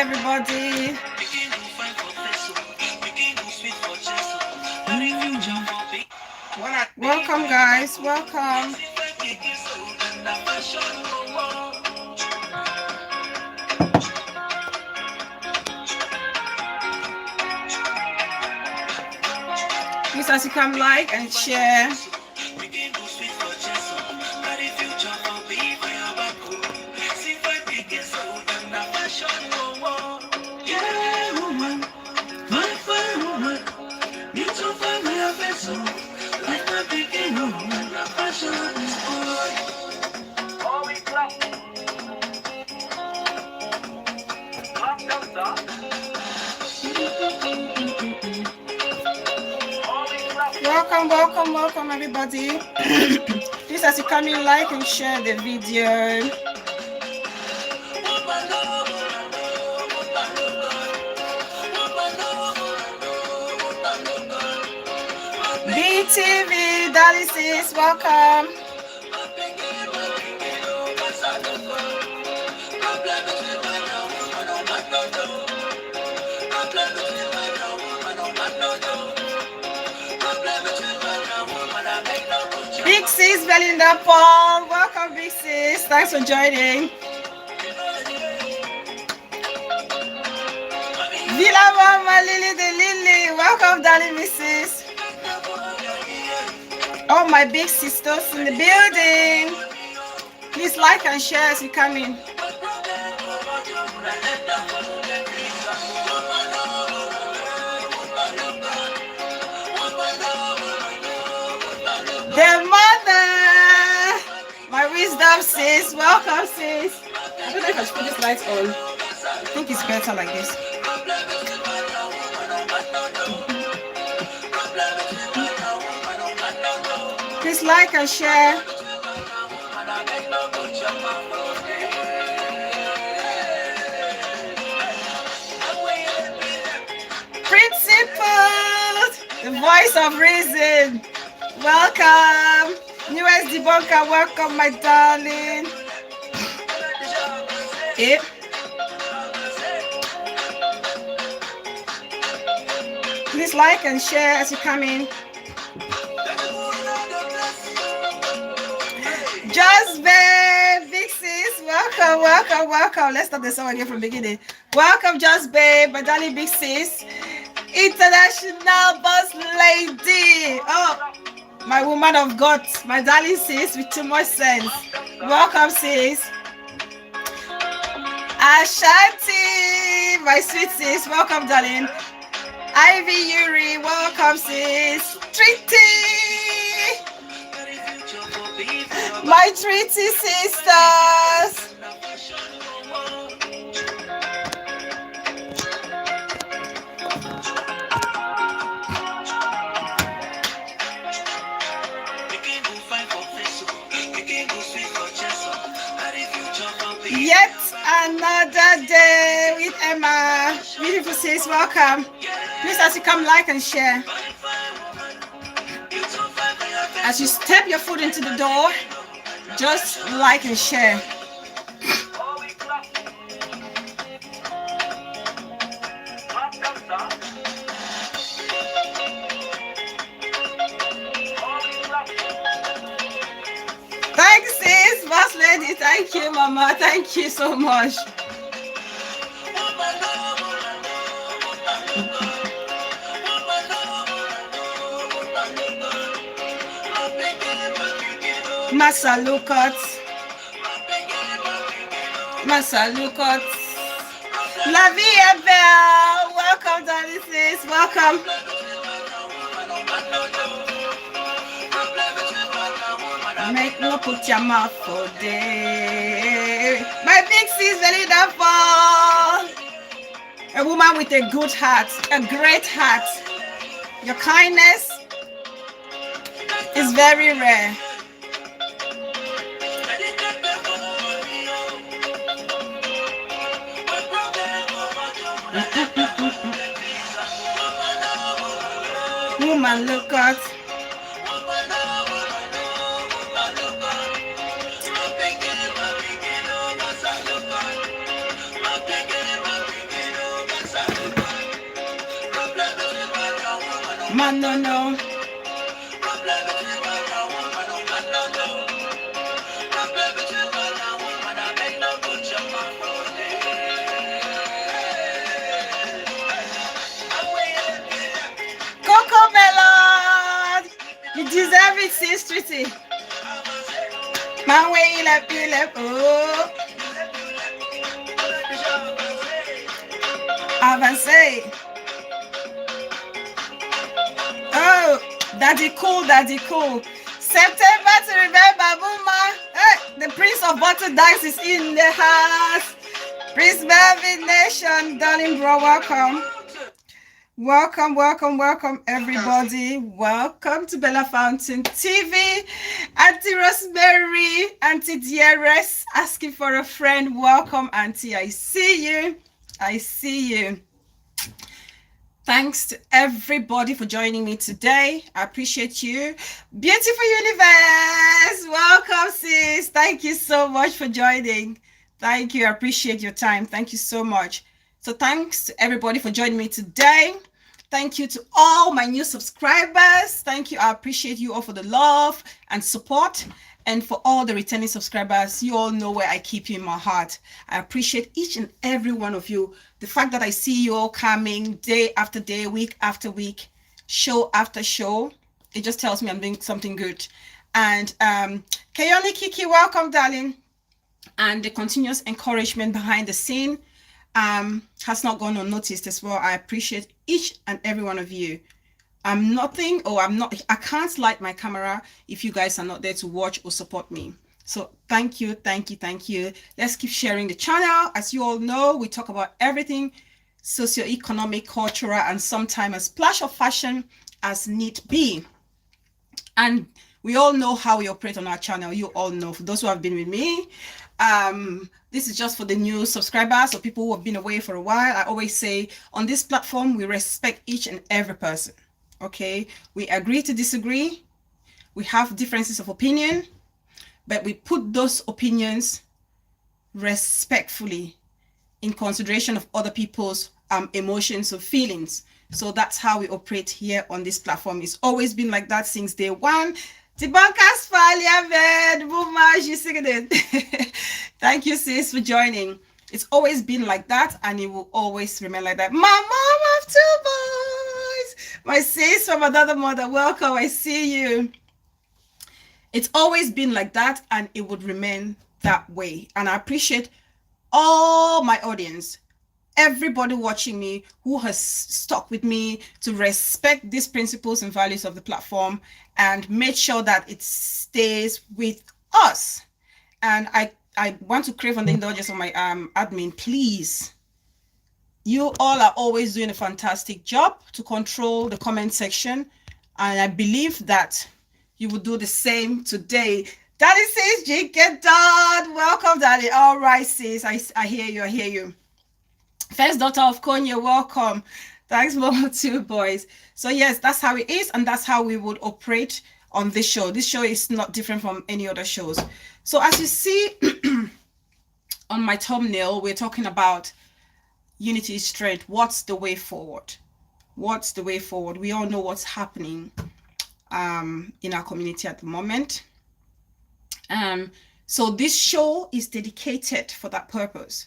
everybody. Welcome, guys. Welcome. Please, as you come, like and share. Welcome, everybody. Please, as you come in, like and share the video. BTV, Dalisis, welcome. Big Sis, Belinda Paul, welcome Big Sis, thanks for joining. Villa Mama, Lily the Lily, welcome darling Mrs. All my big sisters in the building. Please like and share as you come in. The mother, my wisdom sis, welcome sis. I don't know if I should put this light on. I think it's better like this. Please like and share. Principles, the voice of reason. Welcome, newest debunker. Welcome, my darling. Yep. Please like and share as you come in. Just Babe, Big Sis, welcome. Let's start the song again from the beginning. Welcome, Just Babe, my darling Big Sis, international boss lady. Oh, my woman of God, my darling sis with too much sense. Welcome, sis. Ashanti, my sweet sis, welcome, darling. Ivy Yuri, welcome, sis. Treaty, my Treaty sisters. Yet another day with Emma. Beautiful sis, welcome. Please, as you come, like and share. As you step your foot into the door, just like and share. Thanks, sis, boss lady. Thank you, mama. Thank you so much. Masalukot. La vie est belle. Welcome, darling sis. Welcome. Make no put your mouth for day. My big sis, Belinda Paul. A woman with a good heart, a great heart. Your kindness is very rare. Woman, look at. Man no no. Coco Melon, you deserve it, sis Treaty. Man way you left, oh. Avancé. Oh, daddy cool, daddy cool. September to remember, Mama. Hey, the Prince of Butter Dice is in the house. Prince Melvin Nation, darling bro, welcome. Welcome, welcome, welcome, everybody. Welcome to Bella Fountain TV. Auntie Rosemary, Auntie DRS, asking for a friend. Welcome, Auntie. I see you. I see you. Thanks to everybody for joining me today. I appreciate you. Beautiful Universe. Welcome, sis. Thank you so much for joining. Thank you. I appreciate your time. Thank you so much. So thanks to everybody for joining me today. Thank you to all my new subscribers. Thank you. I appreciate you all for the love and support. And for all the returning subscribers, you all know where I keep you in my heart. I appreciate each and every one of you. The fact that I see you all coming day after day, week after week, show after show, it just tells me I'm doing something good. And Kayoni Kiki, welcome, darling. And the continuous encouragement behind the scene has not gone unnoticed as well. I appreciate each and every one of you. I can't light my camera if you guys are not there to watch or support me. So thank you, thank you, thank you. Let's keep sharing the channel. As you all know, we talk about everything socioeconomic, cultural, and sometimes a splash of fashion as need be. And we all know how we operate on our channel. You all know, for those who have been with me, this is just for the new subscribers or people who have been away for a while. I always say on this platform, we respect each and every person. Okay, we agree to disagree. We have differences of opinion, but we put those opinions respectfully in consideration of other people's emotions or feelings. So that's how we operate here on this platform. It's always been like that since day one. Thank you, sis, for joining. It's always been like that, and it will always remain like that. My mom have 2 boys. My sis from another mother, welcome. I see you. It's always been like that, and it would remain that way. And I appreciate all my audience, everybody watching me who has stuck with me to respect these principles and values of the platform and made sure that it stays with us. And I want to crave on the indulgence of my admin, please. You all are always doing a fantastic job to control the comment section. And I believe that you will do the same today. Daddy says, Jake, get done. Welcome, Daddy. All right, sis. I hear you. I hear you. First daughter of Konya, welcome. Thanks, Mama, 2 boys. So yes, that's how it is, and that's how we would operate on this show. This show is not different from any other shows. So as you see on my thumbnail, we're talking about unity is strength. What's the way forward? What's the way forward? We all know what's happening in our community at the moment. So this show is dedicated for that purpose.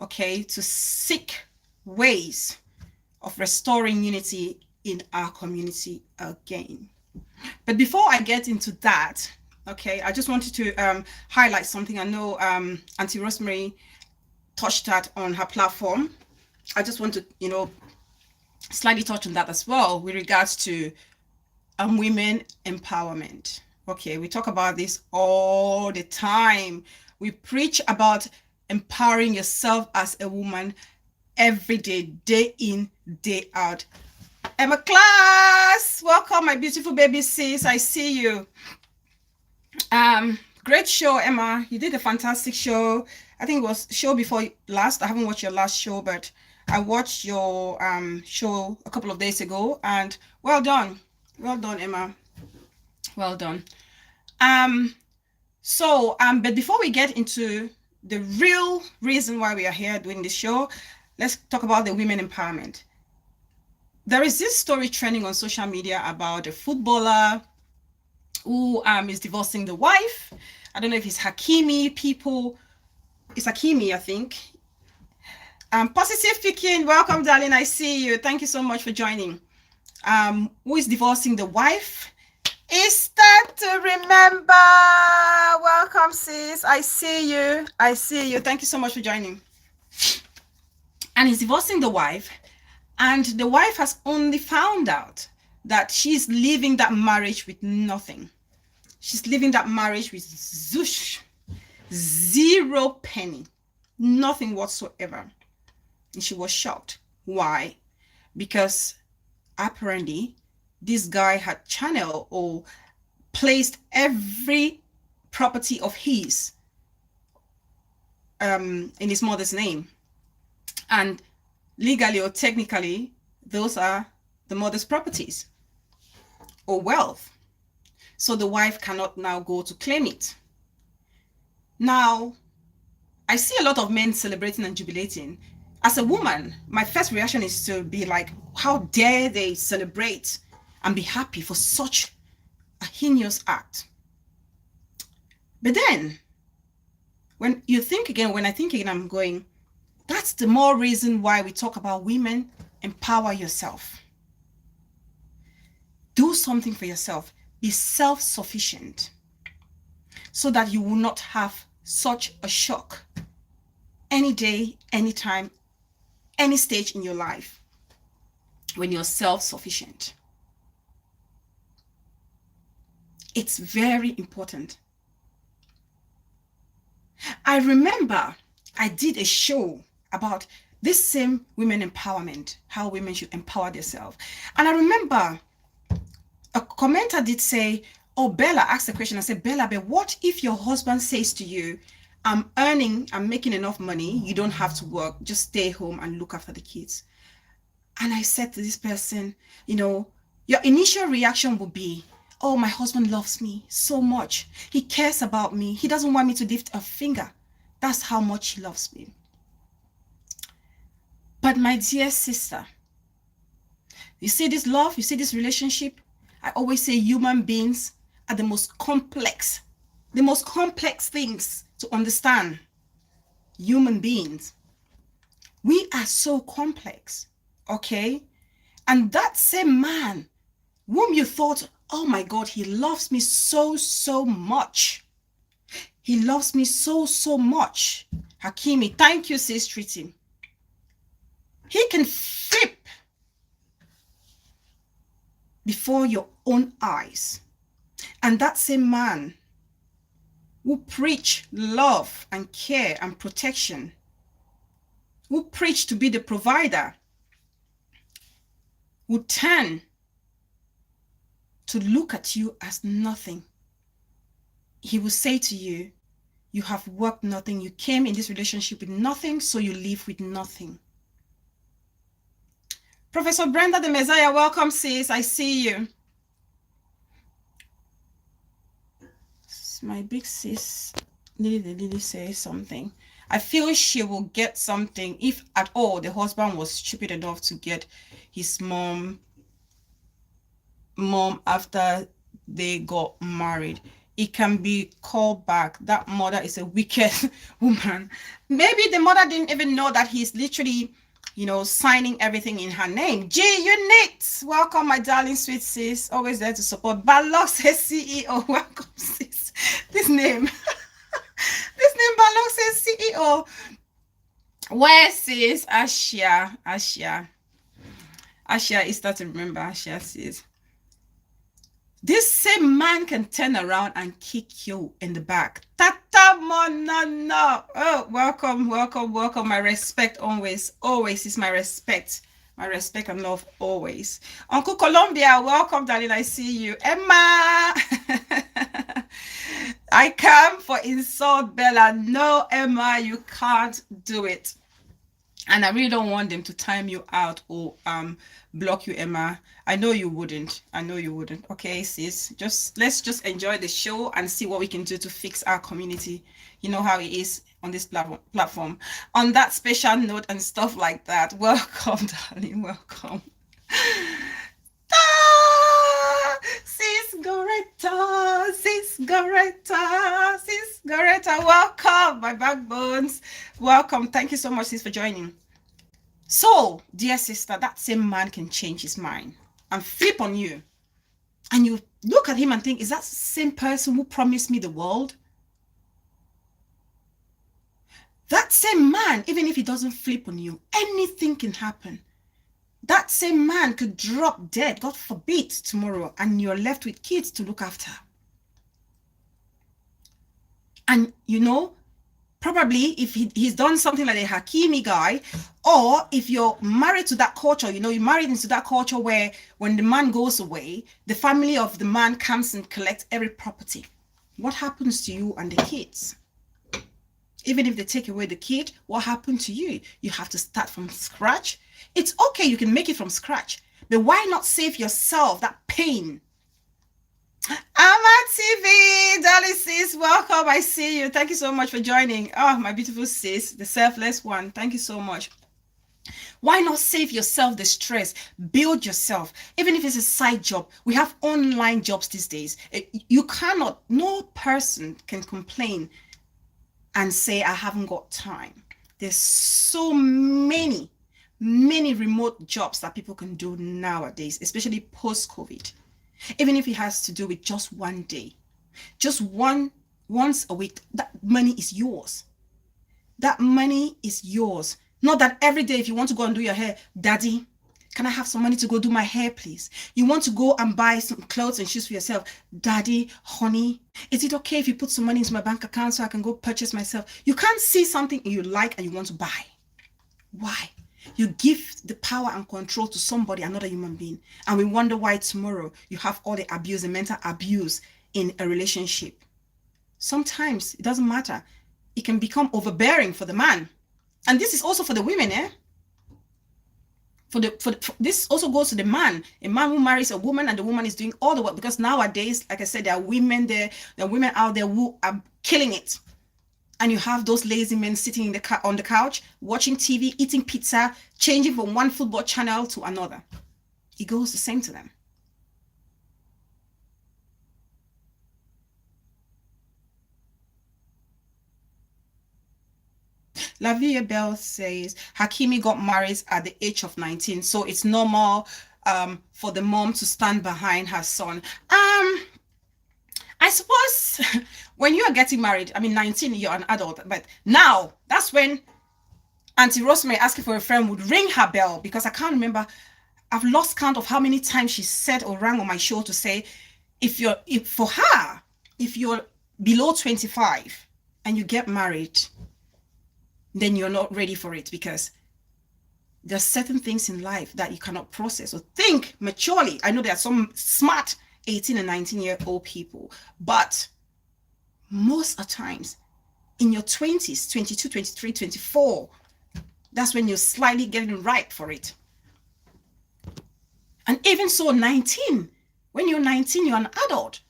Okay, to seek ways of restoring unity in our community again. But before I get into that, okay, I just wanted to highlight something. I know Auntie Rosemary touched that on her platform. I just want to, slightly touch on that as well with regards to women empowerment. Okay, we talk about this all the time. We preach about empowering yourself as a woman every day in, day out. Emma Class, welcome, my beautiful baby sis. I see you. Great show, Emma. You did a fantastic show. I think it was show before last. I haven't watched your last show, but I watched your show a couple of days ago, and well done, Emma. Well done. But before we get into the real reason why we are here doing this show, let's talk about the women empowerment. there is this story trending on social media about a footballer who is divorcing the wife. I don't know if it's Hakimi people. It's Hakimi, I think. Positive speaking, welcome, darling. I see you. Thank you so much for joining. Who is divorcing the wife? It's time to remember. Welcome, sis. I see you. I see you. Thank you so much for joining. And he's divorcing the wife, and the wife has only found out that she's leaving that marriage with nothing. She's leaving that marriage with zoosh, 0 penny, nothing whatsoever. And she was shocked. Why? Because apparently this guy had channeled or placed every property of his in his mother's name. And legally or technically, those are the mother's properties or wealth. So the wife cannot now go to claim it. Now, I see a lot of men celebrating and jubilating. As a woman, my first reaction is to be like, how dare they celebrate and be happy for such a heinous act? But then, when I think again, I'm going, that's the more reason why we talk about women. Empower yourself. Do something for yourself. Be self-sufficient so that you will not have such a shock any day, anytime, any stage in your life when you're self-sufficient. It's very important. I remember I did a show about this same women empowerment, how women should empower themselves. And I remember a commenter did say, oh, Bella asked a question. I said, Bella, but what if your husband says to you, I'm making enough money, you don't have to work, just stay home and look after the kids? And I said to this person, your initial reaction would be, oh, my husband loves me so much. He cares about me. He doesn't want me to lift a finger. That's how much he loves me. But my dear sister, you see this love, you see this relationship? I always say human beings are the most complex things to understand. Human beings. We are so complex, okay? And that same man whom you thought, oh my God, he loves me so, so much. He loves me so, so much. Hakimi, thank you, sis, treating. He can flip before your own eyes. And that same man who preach love and care and protection, who preach to be the provider, who turn to look at you as nothing. He will say to you, you have worked nothing. You came in this relationship with nothing, so you leave with nothing. Professor Brenda the Messiah, welcome, sis. I see you. My big sis, Lily says something. I feel she will get something if at all the husband was stupid enough to get his mom after they got married. It can be called back. That mother is a wicked woman. Maybe the mother didn't even know that he's literally, signing everything in her name. G Unit, welcome, my darling sweet sis. Always there to support. Balok says CEO, welcome, sis. This name Balok says CEO. Where sis? Ashia is start to remember. Ashia says, this same man can turn around and kick you in the back. Tata Monana. Oh, welcome. My respect always is my respect. My respect and love always. Uncle Columbia, welcome, darling. I see you. Emma. I come for insult, Bella. No, Emma, you can't do it. And I really don't want them to time you out or block you, Emma. I know you wouldn't. Okay, sis. Let's just enjoy the show and see what we can do to fix our community. You know how it is on this platform. On that special note and stuff like that. Welcome, darling. Welcome. Sis Goretta, welcome, my backbones. Welcome. Thank you so much, sis, for joining. So, dear sister, that same man can change his mind and flip on you. And you look at him and think, is that the same person who promised me the world? That same man, even if he doesn't flip on you, anything can happen. That same man could drop dead, God forbid, tomorrow, and you're left with kids to look after. And you know, probably if he's done something like a Hakimi guy, or if you're married to that culture, you know, you're married into that culture where when the man goes away, the family of the man comes and collects every property. What happens to you and the kids? Even if they take away the kid, what happened to you? You have to start from scratch. It's okay, you can make it from scratch, but why not save yourself that pain? Ama TV, Dolly sis, welcome. I see you. Thank you so much for joining. Oh, my beautiful sis, the selfless one. Thank you so much. Why not save yourself the stress? Build yourself. Even if it's a side job, we have online jobs these days. You cannot, no person can complain and say, I haven't got time. There's so many remote jobs that people can do nowadays, especially post-COVID. Even if it has to do with just one day, just once a week, that money is yours. That money is yours. Not that every day if you want to go and do your hair, Daddy, can I have some money to go do my hair, please? You want to go and buy some clothes and shoes for yourself. Daddy, honey, is it okay if you put some money into my bank account so I can go purchase myself? You can't see something you like and you want to buy. Why? You give the power and control to somebody, another human being. And we wonder why tomorrow you have all the abuse and mental abuse in a relationship. Sometimes it doesn't matter. It can become overbearing for the man. And this is also for the women, eh? This also goes to the man. A man who marries a woman and the woman is doing all the work. Because nowadays, like I said, there are women out there who are killing it. And you have those lazy men sitting on the couch, watching TV, eating pizza, changing from one football channel to another. It goes the same to them. Lavia Bell says, Hakimi got married at the age of 19, so it's normal for the mom to stand behind her son. I suppose when you are getting married, I mean, 19, you're an adult, but now that's when Auntie Rosemary asking for a friend would ring her bell, because I can't remember. I've lost count of how many times she said or rang on my show to say, if you're below 25 and you get married, then you're not ready for it, because there's certain things in life that you cannot process or think maturely. I know there are some smart 18 and 19-year-old people, but most of times in your 20s, 22, 23, 24, that's when you're slightly getting ripe for it. And even so, 19, when you're 19, you're an adult.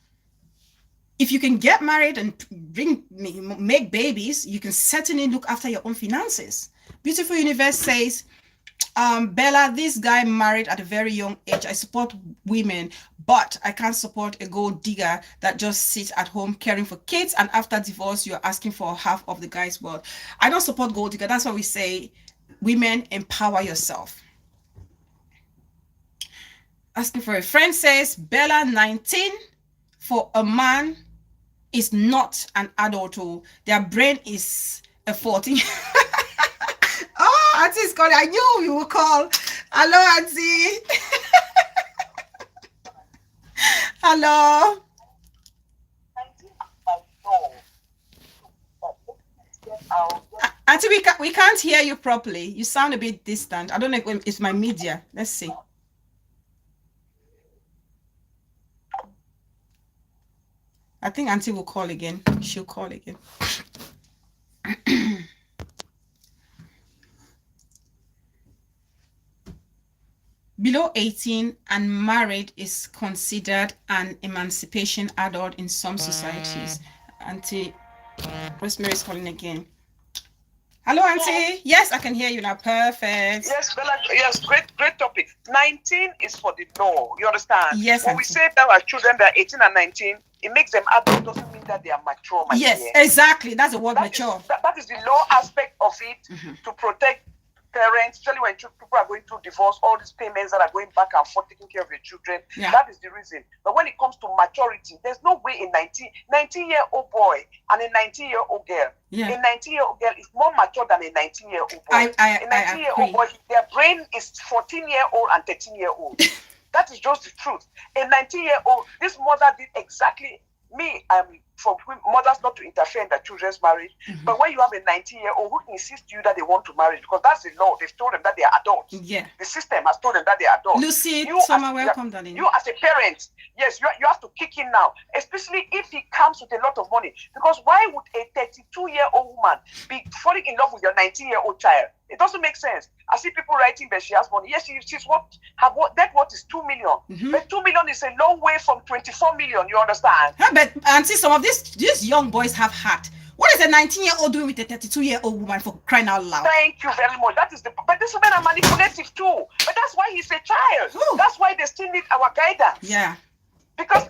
If you can get married and make babies, you can certainly look after your own finances. Beautiful Universe says, Bella, this guy married at a very young age. I support women, but I can't support a gold digger that just sits at home caring for kids, and after divorce, you're asking for half of the guy's wealth. I don't support gold digger. That's why we say, women, empower yourself. Asking for a friend says, Bella, 19 for a man is not an adult. Their brain is a 14. Oh, Auntie is calling. I knew you would call. Hello, Auntie. Hello. Auntie, we can't hear you properly. You sound a bit distant. I don't know if it's my media. Let's see. I think Auntie will call again. She'll call again. Below 18 and married is considered an emancipation adult in some societies. Auntie Rosemary is calling again. Hello, Auntie. Yes, I can hear you now. Perfect. Yes, Bella. Yes, great topic. 19 is for the no. You understand? Yes, when Auntie. we say that our children that are 18 and 19, it makes them adult doesn't mean that they are mature, my Yes, dear. exactly. That's the word, mature. That is the law aspect of it, to protect parents, especially when people are going through divorce, all these payments that are going back and forth, taking care of your children. Yeah. That is the reason. But when it comes to maturity, there's no way a 19-year-old boy and a 19-year-old girl. Yeah. A 19-year-old girl is more mature than a 19-year-old boy. I A 19-year-old boy, their brain is 14-year-old and 13-year-old. That is just the truth. A 19-year-old, this mother did exactly me. For mothers not to interfere in their children's marriage. But when you have a 19-year-old who insists to you that they want to marry, because that's the law, they've told them that they are adults. Yeah. The system has told them that they are adults. Lucy, Summer, welcome, darling. You as a parent, yes, you have to kick in now, especially if he comes with a lot of money. Because why would a 32-year-old woman be falling in love with your 19-year-old child? It doesn't make sense. I see people writing that she has money. Yes, she's net worth is 2 million. But 2 million is a long way from 24 million. You understand? Yeah, but Auntie, some of these young boys have heart. What is a 19-year-old doing with a 32-year-old woman, for crying out loud? Thank you very much. But these women are manipulative too. But that's why he's a child. Ooh. That's why they still need our guidance. Yeah. Because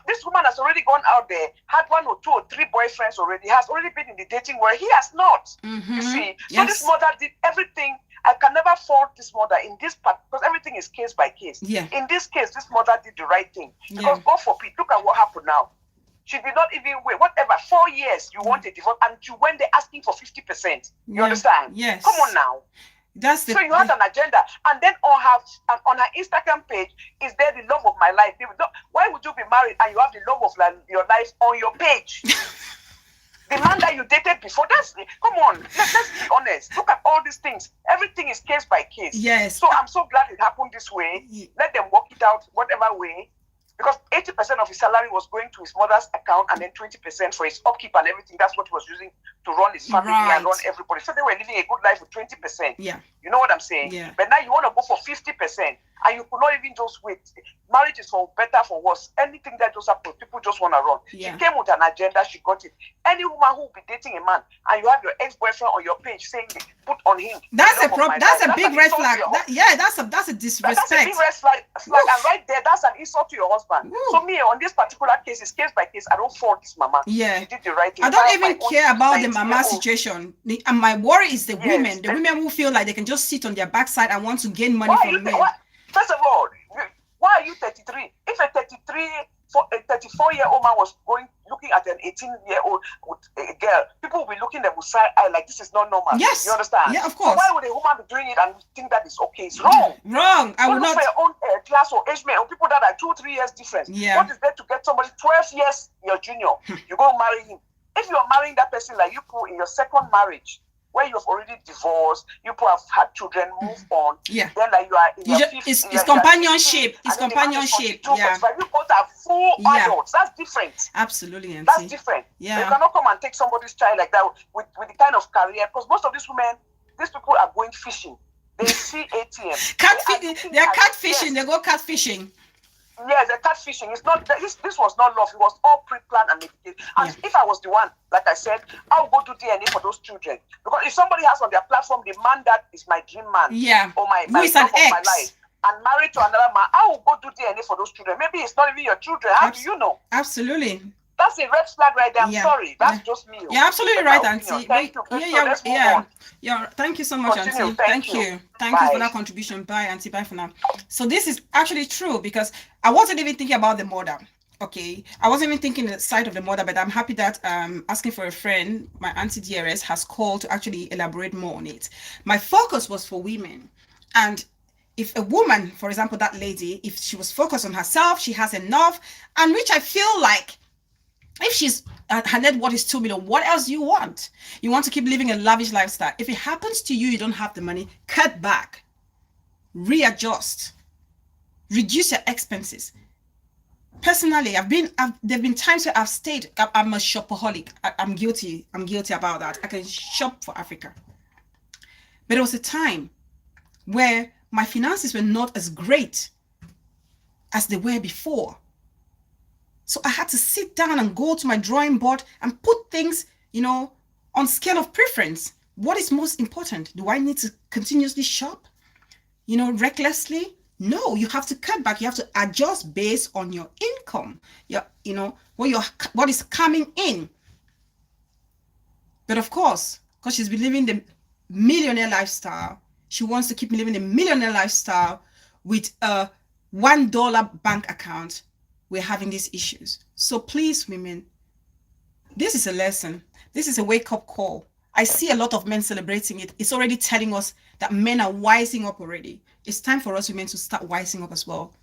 this woman has already gone out there, had 1 or 2 or 3 boyfriends already, has already been in the dating world. He has not. You see? So this mother did everything. I can never fault this mother in this part, because everything is case by case. Yeah. In this case, this mother did the right thing. Because God forbid, look at what happened now. She did not even wait. Whatever, 4 years you want a divorce, and you went there asking for 50%. You understand? Yes. Come on now. So you had an agenda, and then on her Instagram page is there the love of my life. Why would you be married and you have the love of your life on your page? The man that you dated before, come on, let's be honest. Look at all these things. Everything is case by case. Yes. So I'm so glad it happened this way. Let them work it out whatever way. Because 80% of his salary was going to his mother's account, and then 20% for his upkeep and everything. That's what he was using to run his family and run everybody. So they were living a good life with 20%. Yeah. You know what I'm saying? Yeah. But now you want to go for 50%, and you could not even just wait. Marriage is for better, for worse. Anything that just happens, people just want to run. Yeah. She came with an agenda, she got it. Any woman who will be dating a man and you have your ex-boyfriend on your page saying, put on him. That's a problem. That's a big red flag. That's a disrespect. That's a big red flag. And right there, that's an insult to your husband. Oof. So me, on this particular case, it's case by case. I don't fault this mama. Yeah. She did the right thing. I don't even care about the mama situation. And my worry is the women. The women who feel like they can just sit on their backside and want to gain money from men. First of all, why are you 33? If a 34-year-old man was looking at an 18-year-old girl, people will be looking at the side eye like this is not normal. Yes. You understand? Yeah, of course. So why would a woman be doing it and think that is okay? It's wrong. Wrong. I will not. For your own class or age mate, or people that are 2-3 years difference. Yeah. What is there to get somebody 12 years your junior? You go marry him. If you're marrying that person like you put in your second marriage, where you have already divorced, you have had children, move on. Yeah. Then like you are in your 50s. It's companionship. It's companionship. Yeah. But you both are full adults. That's different. Absolutely, Auntie. That's different. Yeah. You cannot come and take somebody's child like that with the kind of career, because most of these women, these people are going fishing. They see ATM. They're catfishing. They go catfishing. Yes, they're catfishing. It's not this was not love. It was all pre-planned and mitigated. And if I was the one, like I said, I'll go to DNA for those children. Because if somebody has on their platform the man that is my dream man, or my love of my life, and married to another man, I will go do DNA for those children. Maybe it's not even your children. How do you know? Absolutely. That's a red flag right there. I'm sorry. That's just me. You're absolutely right, Auntie. Thank you. Thank you so much, Auntie. Thank you. Thank you for that contribution. Bye, Auntie. Bye for now. So this is actually true, because I wasn't even thinking about the mother. Okay, I wasn't even thinking the side of the mother, but I'm happy that asking for a friend, my Auntie DRS, has called to actually elaborate more on it. My focus was for women, and if a woman, for example, that lady, if she was focused on herself, she has enough, and which I feel like, if she's her net worth is 2 million, what else do you want? You want to keep living a lavish lifestyle. If it happens to you, you don't have the money, cut back, readjust, reduce your expenses. Personally, there've been times where I've stayed. I'm a shopaholic. I'm guilty about that. I can shop for Africa, but there was a time where my finances were not as great as they were before. So I had to sit down and go to my drawing board and put things, on scale of preference. What is most important? Do I need to continuously shop, recklessly? No, you have to cut back. You have to adjust based on your income. What is coming in. But of course, because she's been living the millionaire lifestyle, she wants to keep living the millionaire lifestyle with a $1 bank account. We're having these issues. So please, women, this is a lesson. This is a wake-up call. I see a lot of men celebrating it. It's already telling us that men are wising up already. It's time for us women to start wising up as well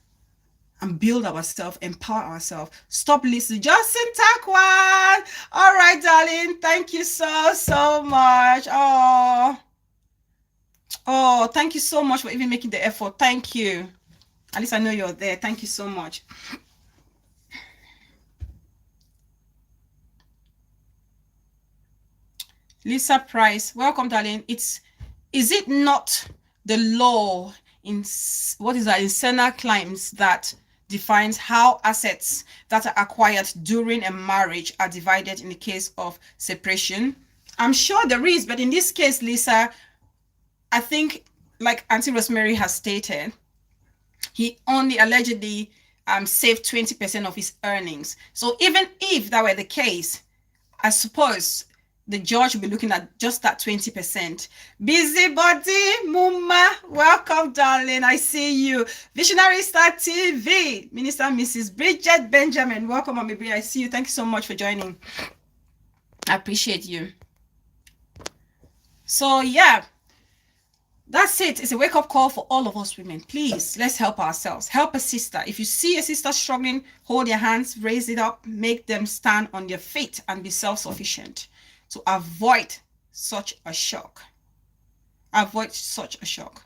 and build ourselves, empower ourselves. Stop listening. Justin Takwan. All right, darling. Thank you so much. Oh, thank you so much for even making the effort. Thank you. At least I know you're there. Thank you so much. Lisa Price, welcome, darling. Is it not the law in Sena Claims that defines how assets that are acquired during a marriage are divided in the case of separation? I'm sure there is, but in this case, Lisa, I think, like Auntie Rosemary has stated, he only allegedly saved 20% of his earnings. So even if that were the case, I suppose the judge will be looking at just that 20%. Busybody, Muma, welcome, darling. I see you. Visionary Star TV, Minister Mrs. Bridget Benjamin, welcome, Mommy Bri. I see you. Thank you so much for joining. I appreciate you. So yeah, that's it. It's a wake-up call for all of us women. Please, let's help ourselves. Help a sister. If you see a sister struggling, hold their hands, raise it up, make them stand on their feet and be self-sufficient to avoid such a shock. Avoid such a shock.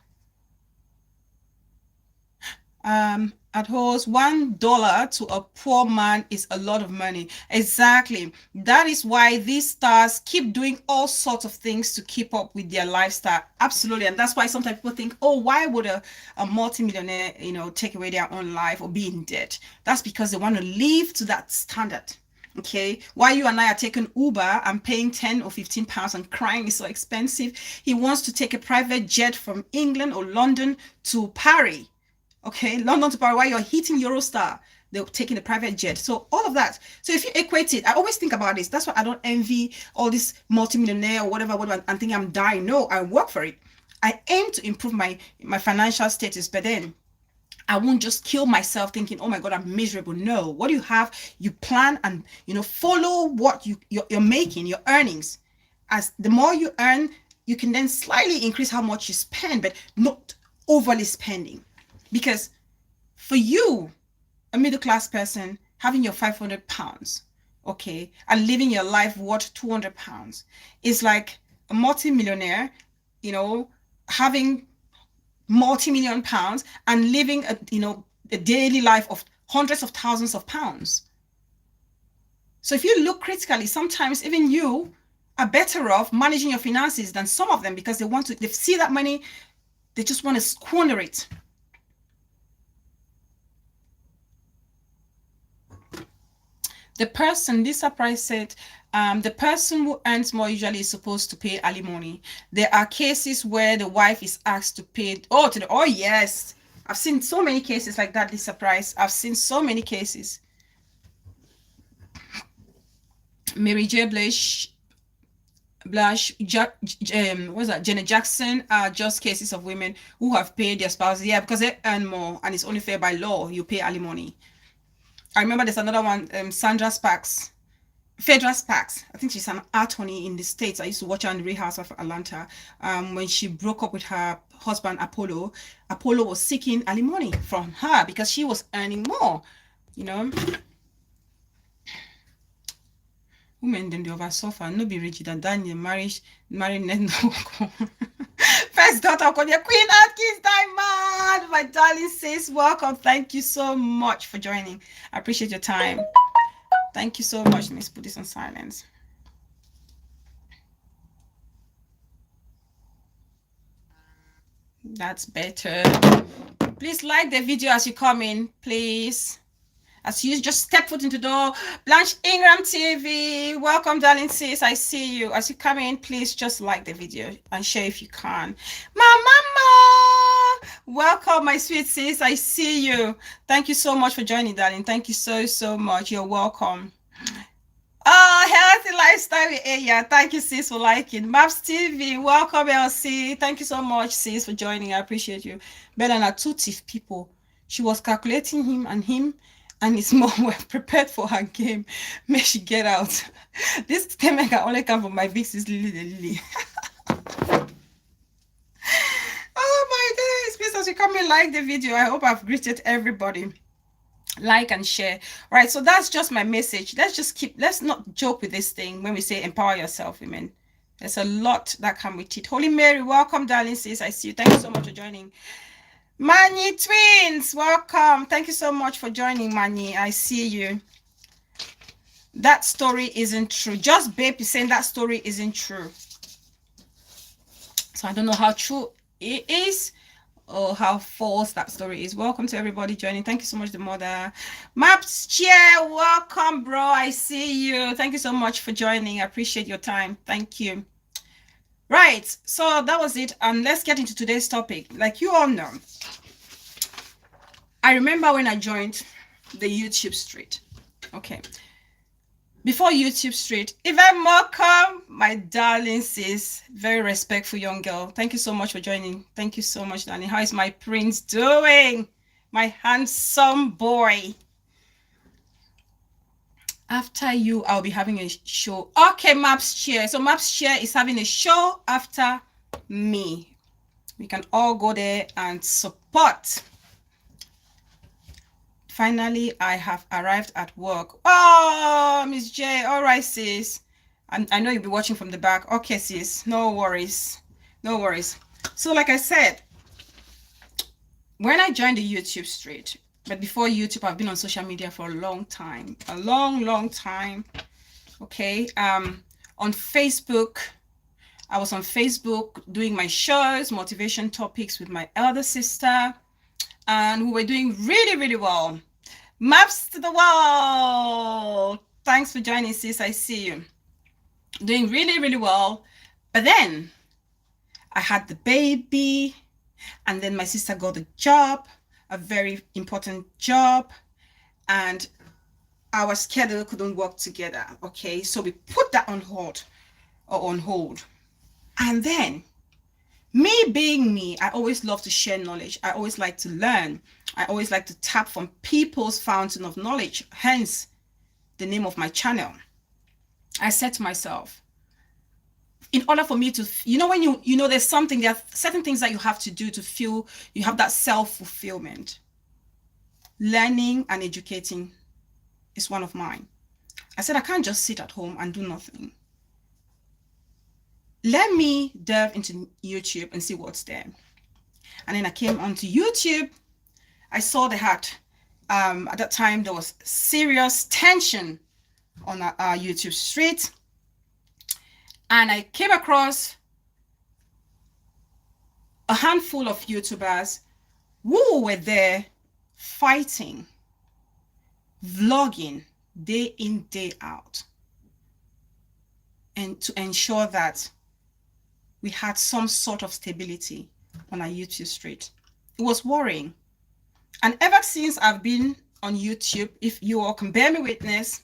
At host, $1 to a poor man is a lot of money. Exactly. That is why these stars keep doing all sorts of things to keep up with their lifestyle. Absolutely. And that's why sometimes people think, oh, why would a multimillionaire, take away their own life or be in debt? That's because they want to live to that standard. Okay, while you and I are taking Uber and paying 10 or 15 pounds and crying it's so expensive, he wants to take a private jet from England or London to Paris. Okay, London to Paris, while you're hitting Eurostar, they're taking a private jet. So all of that. So if you equate it, I always think about this. That's why I don't envy all this multimillionaire or whatever and think I'm dying. No, I work for it. I aim to improve my financial status, but then I won't just kill myself thinking, oh my God, I'm miserable. No, what do you have? You plan and, follow what you're making, your earnings. As the more you earn, you can then slightly increase how much you spend, but not overly spending. Because for you, a middle-class person, having your 500 pounds, okay, and living your life worth 200 pounds is like a multi-millionaire, having multi-million pounds and living a daily life of hundreds of thousands of pounds. So if you look critically, sometimes even you are better off managing your finances than some of them because they see that money, they just want to squander it. The person, Lisa Price said, the person who earns more usually is supposed to pay alimony. There are cases where the wife is asked to pay. Oh yes, I've seen so many cases like that, Lisa Price. I've seen so many cases. Mary J. Janet Jackson are just cases of women who have paid their spouses. Yeah, because they earn more and it's only fair by law. You pay alimony. I remember there's another one, Phaedra Sparks. I think she's an attorney in the States. I used to watch her on the Real House of Atlanta. When she broke up with her husband, Apollo was seeking alimony from her because she was earning more, Women then they over suffer, no be rigid and Daniel married no. First daughter, Queen Atkins Diamond, my darling sis, welcome. Thank you so much for joining. I appreciate your time. Thank you so much. Let's put this on silence. That's better. Please like the video as you come in, please. As you just step foot into the door. Blanche Ingram TV, welcome, darling sis. I see you. As you come in, please just like the video and share if you can. My mama, Welcome, my sweet sis. I see you. Thank you so much for joining, darling. Thank you so much. You're welcome. Oh, healthy lifestyle with Aya. Thank you, sis, for liking. Maps TV, welcome, LC. Thank you so much, sis, for joining. I appreciate you. Bella and two thief people. She was calculating him, and his mom were prepared for her game. May she get out. This statement can only come from my Vix's Lily the Lily. Oh my days. Please, as you come and like the video, I hope I've greeted everybody. Like and share. Right, so that's just my message. Let's not joke with this thing when we say empower yourself, women. There's a lot that come with it. Holy Mary, welcome, darling sis. I see you. Thank you so much for joining. Mani Twins, welcome. Thank you so much for joining, Mani. I see you. That story isn't true. Just Babe is saying that story isn't true. So I don't know how true it is or how false that story is. Welcome to everybody joining. Thank you so much, the mother. Maps Chair, welcome, bro. I see you. Thank you so much for joining. I appreciate your time. Thank you. Right, so that was it. And let's get into today's topic. Like you all know, I remember when I joined the YouTube street. Okay. Before YouTube Street, Yvette Markham, my darling sis, very respectful young girl. Thank you so much for joining. Thank you so much, darling. How is my prince doing? My handsome boy. After you, I'll be having a show. Okay, Maps Chair. So Maps Chair is having a show after me. We can all go there and support. Finally, I have arrived at work. Oh, Miss J. All right, sis. I know you'll be watching from the back. Okay, sis. No worries. No worries. So like I said, when I joined the YouTube street, but before YouTube, I've been on social media for a long time. A long time. Okay. On Facebook, I was on Facebook doing my shows, motivation topics with my elder sister. And we were doing really well. Maps to the wall. Thanks for joining, sis. I see you. Doing really well. But then I had the baby, and then my sister got a job, a very important job, and our schedule couldn't work together. Okay, so we put that on hold. And then me being me, I always love to share knowledge. I always like to learn. I always like to tap from people's fountain of knowledge, hence the name of my channel. I said to myself, in order for me to, when there's there are certain things that you have to do to feel you have that self-fulfillment. Learning and educating is one of mine. I said, I can't just sit at home and do nothing. Let me delve into YouTube and see what's there. And then I came onto YouTube. I saw they had, at that time, there was serious tension on our YouTube street. And I came across a handful of YouTubers who were there fighting, vlogging day in, day out, and to ensure that we had some sort of stability on our YouTube street. It was worrying. And ever since I've been on YouTube, if you all can bear me witness,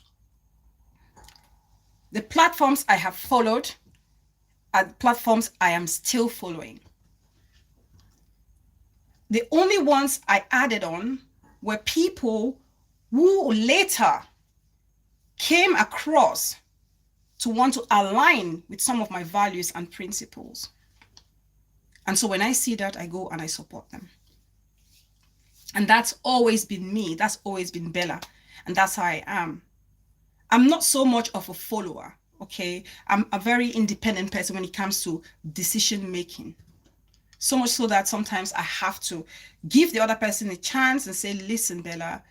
the platforms I have followed are the platforms I am still following. The only ones I added on were people who later came across to want to align with some of my values and principles. And so when I see that, I go and I support them. And that's always been me. That's always been Bella. And that's how I am. I'm not so much of a follower, okay? I'm a very independent person when it comes to decision making. So much so that sometimes I have to give the other person a chance and say, listen, Bella,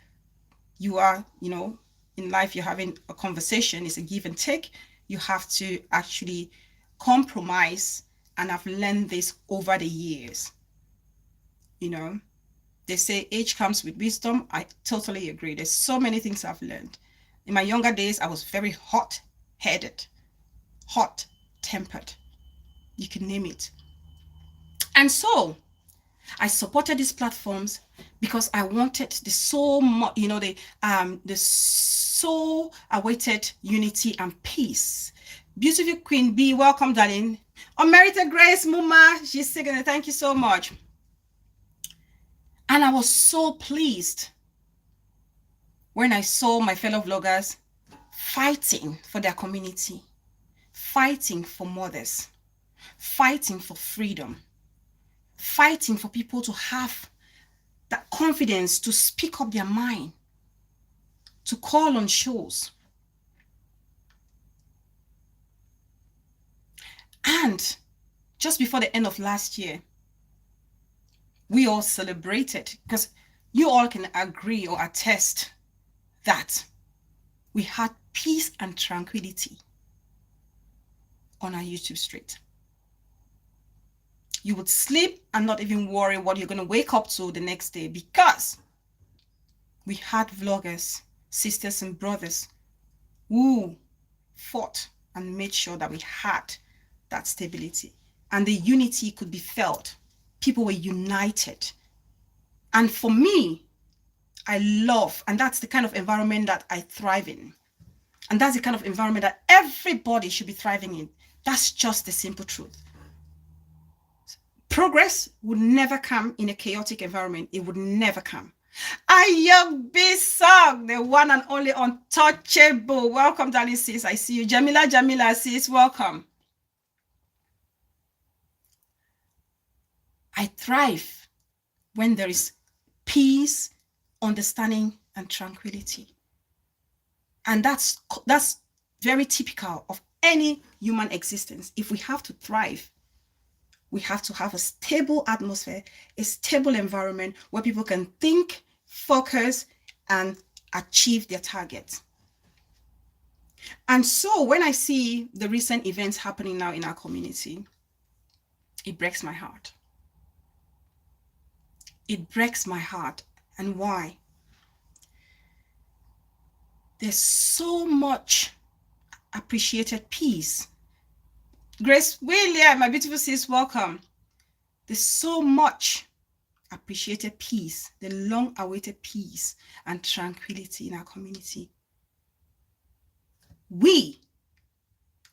you are, in life, you're having a conversation. It's a give and take. You have to actually compromise, and I've learned this over the years. They say age comes with wisdom. I totally agree. There's so many things I've learned. In my younger days, I was very hot-headed, hot-tempered. You can name it. And so I supported these platforms because I wanted the so much, the so awaited unity and peace. Beautiful Queen B, welcome, darling. Unmerited Grace Muma, she's singing. Thank you so much. And I was so pleased when I saw my fellow vloggers fighting for their community, fighting for mothers, fighting for freedom, fighting for people to have that confidence to speak up their mind, to call on shows. And just before the end of last year, we all celebrated, because you all can agree or attest that we had peace and tranquility on our YouTube street. You would sleep and not even worry what you're going to wake up to the next day, because we had vloggers, sisters and brothers who fought and made sure that we had that stability and the unity could be felt. People were united. And for me, I love, and that's the kind of environment that I thrive in. And that's the kind of environment that everybody should be thriving in. That's just the simple truth. Progress would never come in a chaotic environment. It would never come. Ayok Bisong, the one and only untouchable. Welcome, darling sis. I see you. Jamila sis, welcome. I thrive when there is peace, understanding, and tranquility. And that's very typical of any human existence. If we have to thrive, we have to have a stable atmosphere, a stable environment where people can think, focus, and achieve their targets. And so when I see the recent events happening now in our community, it breaks my heart. It breaks my heart. And why? There's so much appreciated peace. Grace William, my beautiful sis, welcome. There's so much appreciated peace, the long-awaited peace and tranquility in our community. We,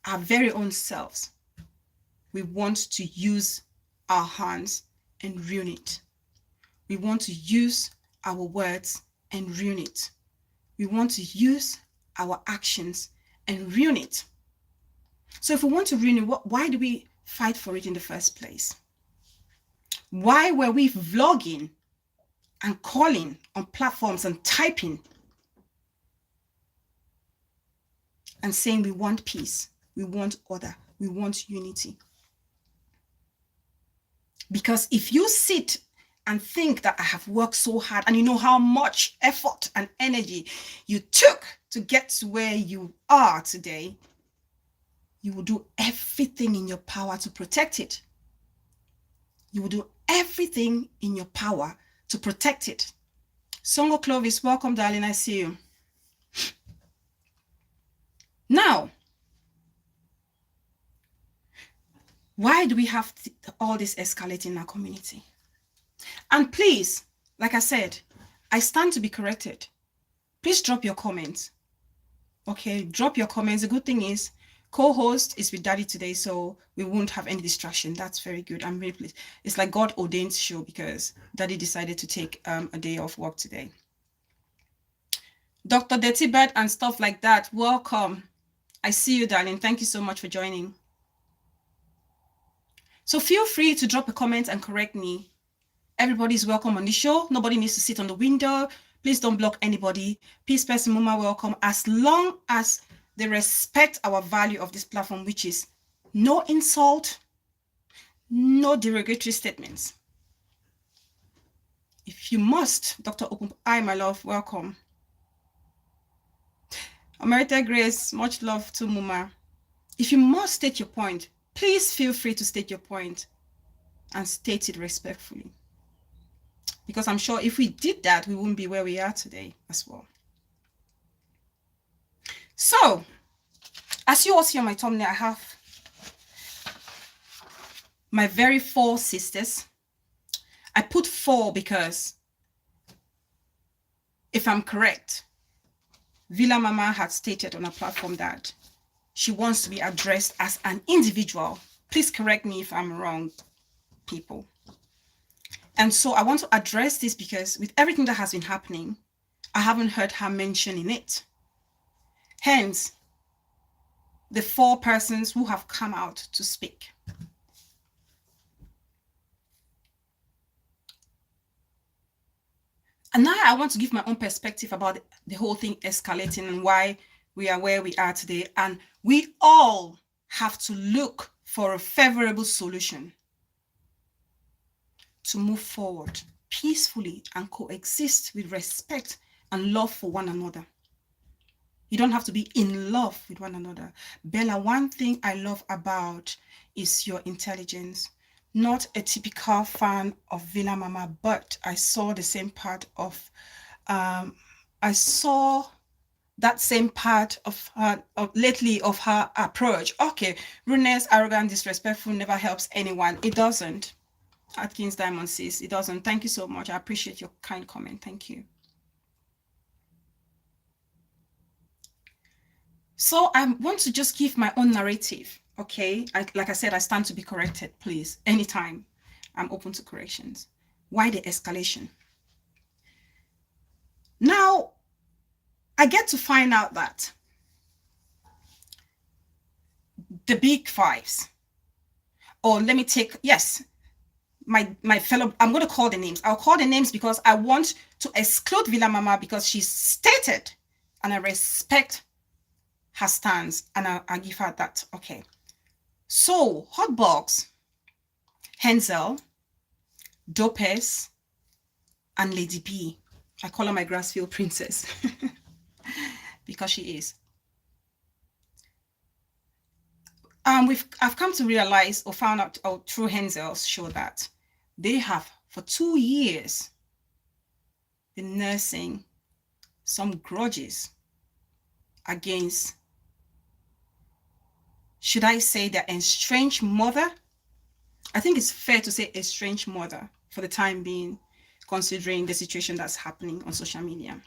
our very own selves, we want to use our hands and ruin it. We want to use our words and ruin it. We want to use our actions and ruin it. So if we want to ruin it, why do we fight for it in the first place? Why were we vlogging and calling on platforms and typing and saying we want peace, we want order, we want unity? Because if you sit and think that I have worked so hard and you know how much effort and energy you took to get to where you are today, you will do everything in your power to protect it. You will do everything in your power to protect it. Songo Clovis, welcome, darling. I see you. Now, why do we have all this escalating in our community? And please, like I said, I stand to be corrected. Please drop your comments. Okay, drop your comments. The good thing is, co-host is with Daddy today, so we won't have any distraction. That's very good. I'm really pleased. It's like God ordained show because Daddy decided to take a day off work today. Dr. Dirty Bird and stuff like that, welcome. I see you, darling. Thank you so much for joining. So feel free to drop a comment and correct me. Everybody's welcome on the show. Nobody needs to sit on the window. Please don't block anybody. Peace, person, Muma, welcome. As long as they respect our value of this platform, which is no insult, no derogatory statements. If you must, Dr. Open Eye, my love, welcome. Emerita Grace, much love to Muma. If you must state your point, please feel free to state your point and state it respectfully. Because I'm sure if we did that, we wouldn't be where we are today as well. So, as you all see on my thumbnail, I have my very 4 sisters. I put 4 because if I'm correct, Villa Mama had stated on a platform that she wants to be addressed as an individual. Please correct me if I'm wrong, people. And so I want to address this because with everything that has been happening, I haven't heard her mentioning it. Hence, the 4 persons who have come out to speak. And now I want to give my own perspective about the whole thing escalating and why we are where we are today. And we all have to look for a favorable solution to move forward peacefully and coexist with respect and love for one another. You don't have to be in love with one another. Bella, one thing I love about is your intelligence. Not a typical fan of Villa Mama, but I saw the same part of, I saw that same part of her, lately of her approach. Okay, rudeness, arrogant, disrespectful never helps anyone. It doesn't. Atkins Diamond says it doesn't. Thank you so much. I appreciate your kind comment. Thank you. So I want to just give my own narrative. Okay, like I said, I stand to be corrected, please. Anytime, I'm open to corrections. Why the escalation? Now, I get to find out that the big fives, or let me take, yes, my fellow, I'm going to call the names. I'll call the names because I want to exclude Villa Mama because she's stated, and I respect her stance, and I'll give her that. Okay. So, Hotbox, Henzel, Dopes, and Lady B. I call her my Grassfield princess because she is. I've come to realize or found out through Henzel's show that they have for 2 years been nursing some grudges against, should I say, their estranged mother? I think it's fair to say estranged mother for the time being, considering the situation that's happening on social media.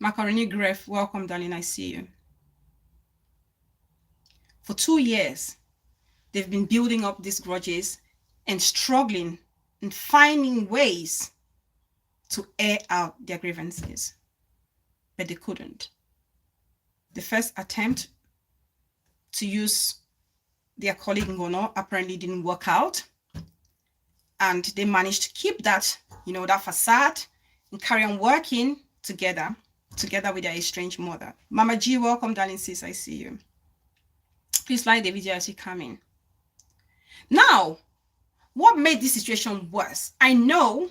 Macaroni Greff, welcome, darling. I see you. For 2 years, they've been building up these grudges and struggling and finding ways to air out their grievances, but they couldn't. The first attempt to use their colleague Ngono apparently didn't work out, and they managed to keep that, that facade and carry on working together with their estranged mother. Mama G, welcome, darling sis, I see you. Please like the video as you come in. Now, what made this situation worse? I know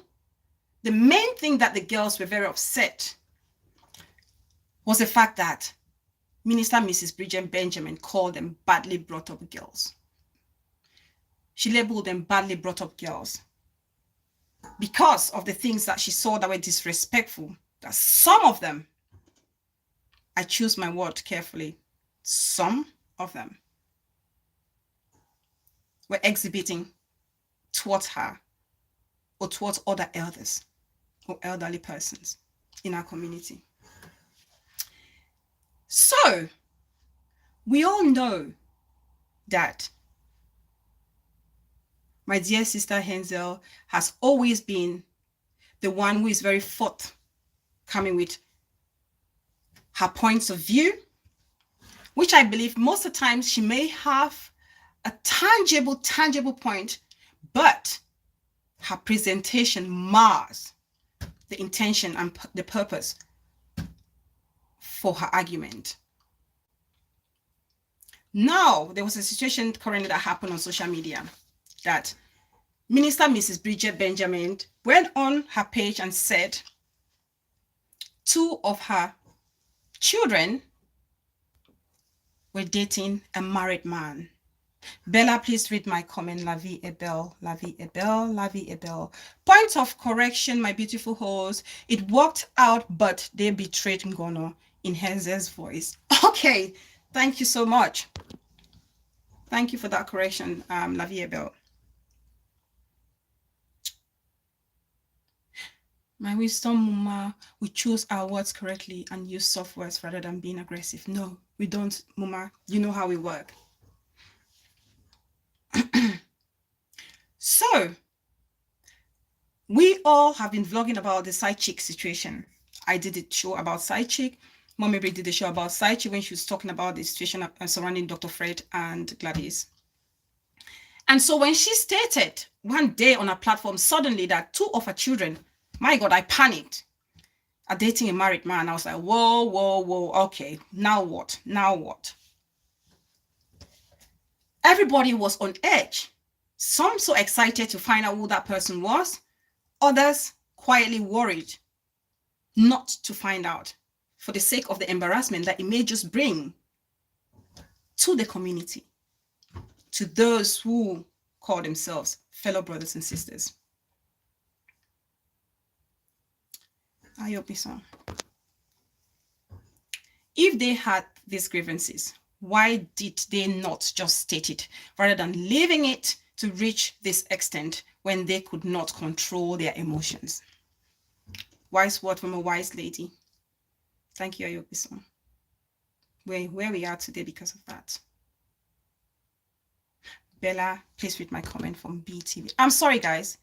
the main thing that the girls were very upset was the fact that Minister Mrs. Bridget Benjamin called them badly brought up girls. She labeled them badly brought up girls because of the things that she saw that were disrespectful. That some of them, I choose my word carefully, some of them were exhibiting towards her or towards other elders or elderly persons in our community. So, we all know that my dear sister Henzel has always been the one who is very forthcoming with her points of view, which I believe most of the times she may have a tangible point, but her presentation mars the intention and the purpose for her argument. Now, there was a situation currently that happened on social media that Minister Mrs. Bridget Benjamin went on her page and said 2 of her children were dating a married man. Bella, please read my comment. La vie est belle, la vie est belle, la vie est belle. Point of correction, my beautiful host. It worked out, but they betrayed Ngono in Henzel's voice. Okay, thank you so much. Thank you for that correction, La vie est belle. My wisdom, Muma, we choose our words correctly and use soft words rather than being aggressive. No, we don't, Muma. You know how we work. So, we all have been vlogging about the side chick situation. I did a show about side chick. Mommy Bri did a show about side chick when she was talking about the situation surrounding Dr. Fred and Gladys. And so when she stated one day on a platform suddenly that 2 of her children, my God, I panicked, are dating a married man. I was like, whoa, whoa, whoa. Okay, now what? Now what? Everybody was on edge. Some so excited to find out who that person was. Others quietly worried not to find out for the sake of the embarrassment that it may just bring to the community, to those who call themselves fellow brothers and sisters. If they had these grievances, why did they not just state it rather than leaving it to reach this extent when they could not control their emotions? Wise word from a wise lady. Thank you, Ayobi-san. Where we are today because of that. Bella, please read my comment from BTV. I'm sorry, guys.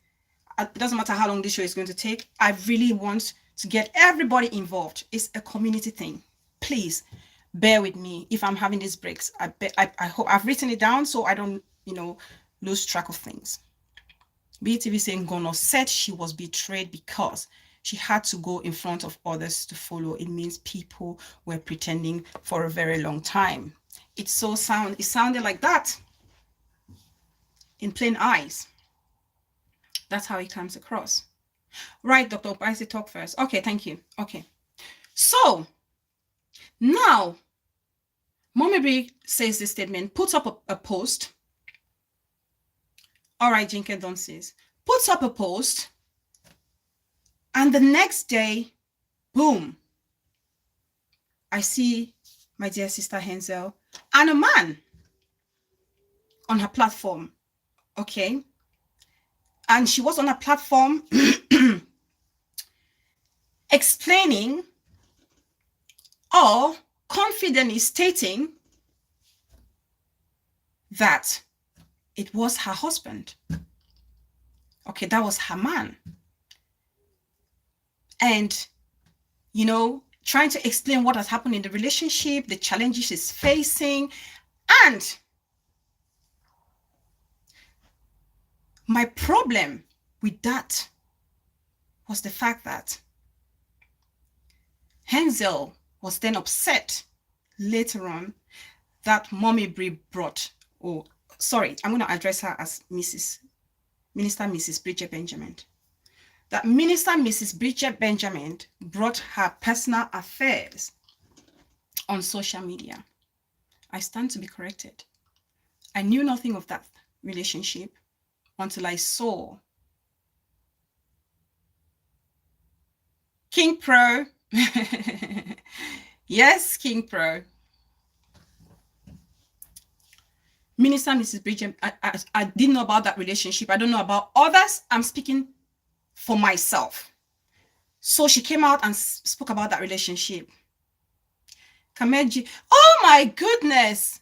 It doesn't matter how long this show is going to take. I really want to get everybody involved. It's a community thing. Please bear with me if I'm having these breaks. I hope I've written it down so I don't, lose track of things. BTV saying Gono said she was betrayed because she had to go in front of others to follow. It means people were pretending for a very long time. It sounded like that in plain eyes. That's how it comes across. Right, Dr. Opaisi, talk first. Okay, thank you. Okay. So, now, Mommy Bri says this statement, puts up a post. All right, Jinke Don says, puts up a post, and the next day, boom, I see my dear sister Hensel and a man on her platform, okay? And she was on a platform explaining or confidently stating that it was her husband. Okay, that was her man. And, trying to explain what has happened in the relationship, the challenges she's facing. And my problem with that was the fact that Hensel was then upset later on that Mommy Bri brought, I'm going to address her as Minister Mrs. Bridget Benjamin. That Minister Mrs. Bridget Benjamin brought her personal affairs on social media. I stand to be corrected. I knew nothing of that relationship until I saw King Pro. Yes, King Pro. Minister Mrs. Bridget, I didn't know about that relationship. I don't know about others. I'm speaking for myself. So she came out and spoke about that relationship. Kameji, oh my goodness.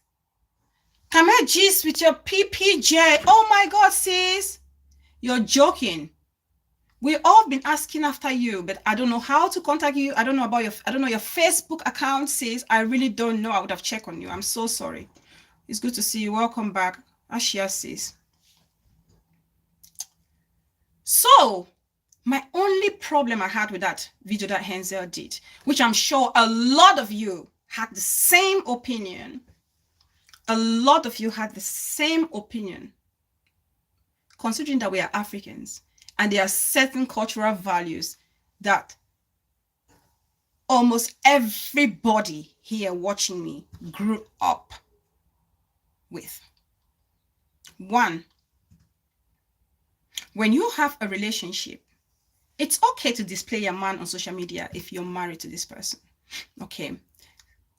Kameji with your PPJ. Oh my God, sis. You're joking. We've all been asking after you, but I don't know how to contact you. I don't know your Facebook account, sis. I really don't know. I would have checked on you. I'm so sorry. It's good to see you. Welcome back. Ashia, sis. So, my only problem I had with that video that Hensel did, which I'm sure a lot of you had the same opinion. A lot of you had the same opinion. Considering that we are Africans and there are certain cultural values that almost everybody here watching me grew up with. One, when you have a relationship, it's okay to display your man on social media if you're married to this person. Okay.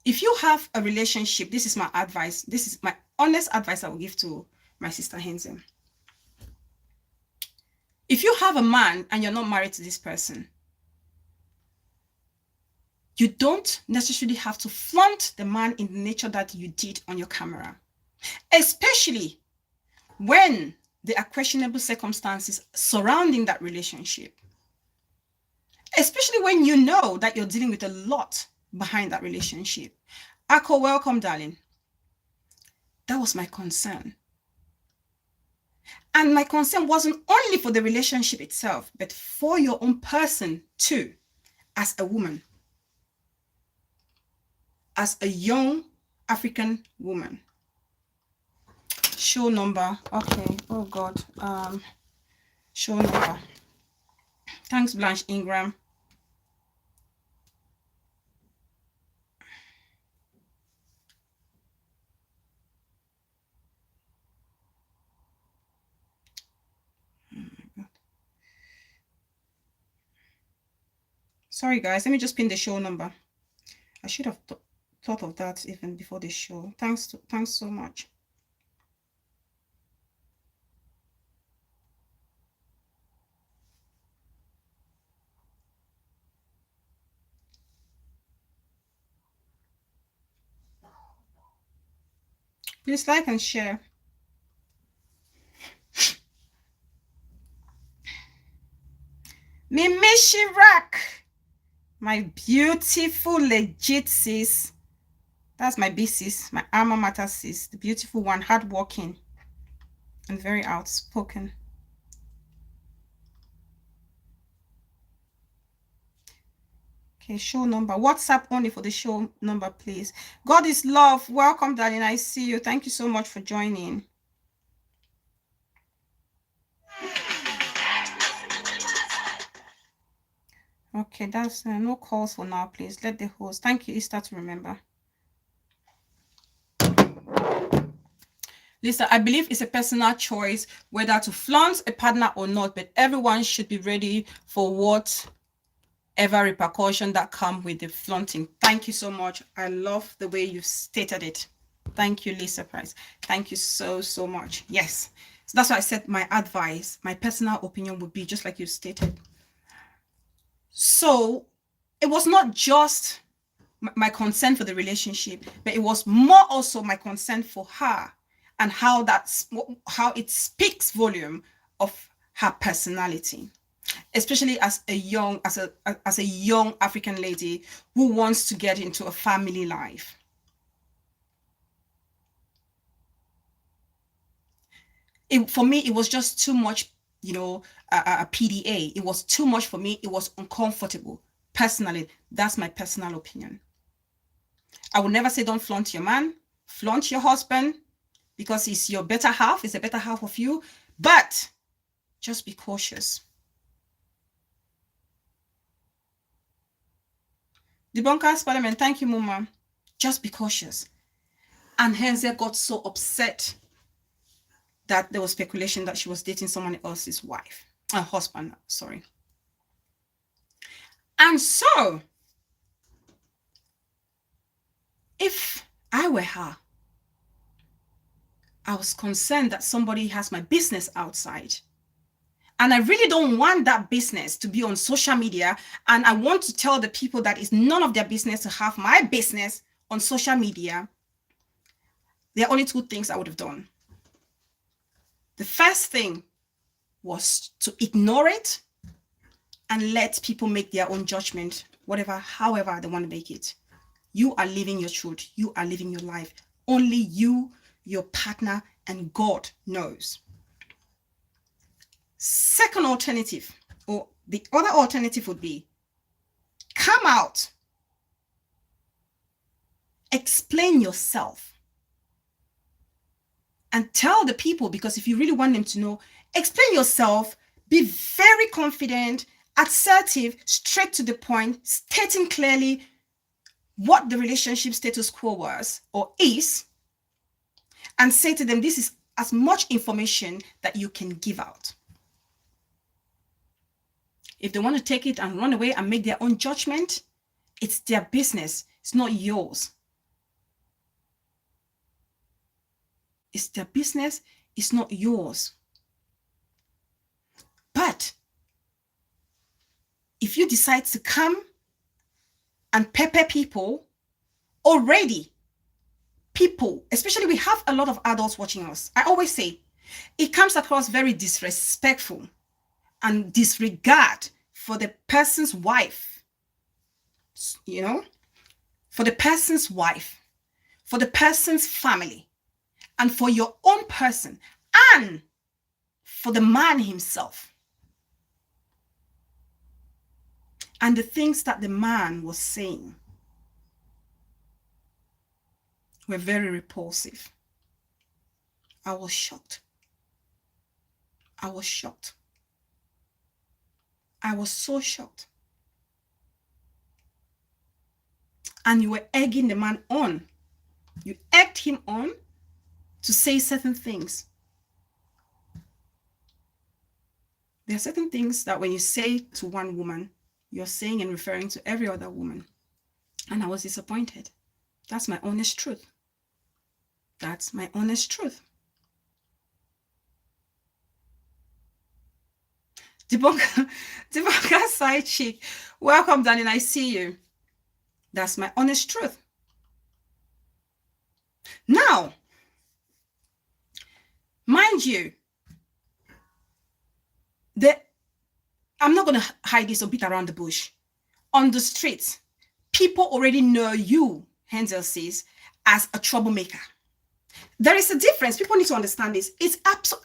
If you have a relationship, this is my advice. This is my honest advice I will give to my sister Hensel. If you have a man and you're not married to this person, You don't necessarily have to flaunt the man in the nature that you did on your camera, especially when there are questionable circumstances surrounding that relationship, especially when you know that you're dealing with a lot behind that relationship. Ako, welcome, darling. That was my concern. And my concern wasn't only for the relationship itself, but for your own person too, as a woman, as a young African woman. Show number. Okay. Oh God. Show number. Thanks, Blanche Ingram. Sorry, guys. Let me just pin the show number. I should have thought of that even before the show. Thanks so much. Please like and share. Mimi Chirac, my beautiful legit sis. That's my B sis, my alma mater sis, the beautiful one, hardworking and very outspoken. Okay, show number. WhatsApp only for the show number, please. God is love. Welcome, darling. I see you. Thank you so much for joining. Okay, that's no calls for now, please. Let the host. Thank you, Easter, to remember. Listen, I believe it's a personal choice whether to flaunt a partner or not, but everyone should be ready for whatever repercussion that come with the flaunting. Thank you so much. I love the way you've stated it. Thank you, Lisa Price. Thank you so much. Yes. So that's why I said my advice, my personal opinion would be just like you stated. So it was not just my concern for the relationship, but it was more also my concern for her and how it speaks volume of her personality, especially as a young African lady who wants to get into a family life. For me, it was just too much, a PDA. It was too much for me. It was uncomfortable. Personally, that's my personal opinion. I would never say don't flaunt your man, flaunt your husband, because he's your better half, he's a better half of you, but just be cautious. Debunkers Parliament, thank you, Muma. Just be cautious. And Henze got so upset that there was speculation that she was dating someone else's husband, sorry. And so, if I were her, I was concerned that somebody has my business outside. And I really don't want that business to be on social media. And I want to tell the people that it's none of their business to have my business on social media. There are only two things I would have done. The first thing was to ignore it and let people make their own judgment, however they want to make it. You are living your truth. You are living your life. Only you, your partner, and God knows. Second alternative, or the other alternative would be, come out, explain yourself, and tell the people, because if you really want them to know, explain yourself, be very confident, assertive, straight to the point, stating clearly what the relationship status quo was or is, and say to them, this is as much information that you can give out. If they want to take it and run away and make their own judgment, it's their business. It's not yours. It's their business. It's not yours. But if you decide to come and pepper people already. People, especially we have a lot of adults watching us. I always say it comes across very disrespectful and disregard for the person's wife, you know, for the person's wife, for the person's family, and for your own person, and for the man himself. And the things that the man was saying were very repulsive. I was shocked. I was shocked. I was so shocked. And you were egging the man on. You egged him on to say certain things. There are certain things that when you say to one woman, you're saying and referring to every other woman. And I was disappointed. That's my honest truth. That's my honest truth. Debunker side chick. Welcome, Daniel. I see you. That's my honest truth. Now, mind you, I'm not going to hide this or beat around the bush. On the streets, people already know you, Henzell says, as a troublemaker. There is a difference. People need to understand this.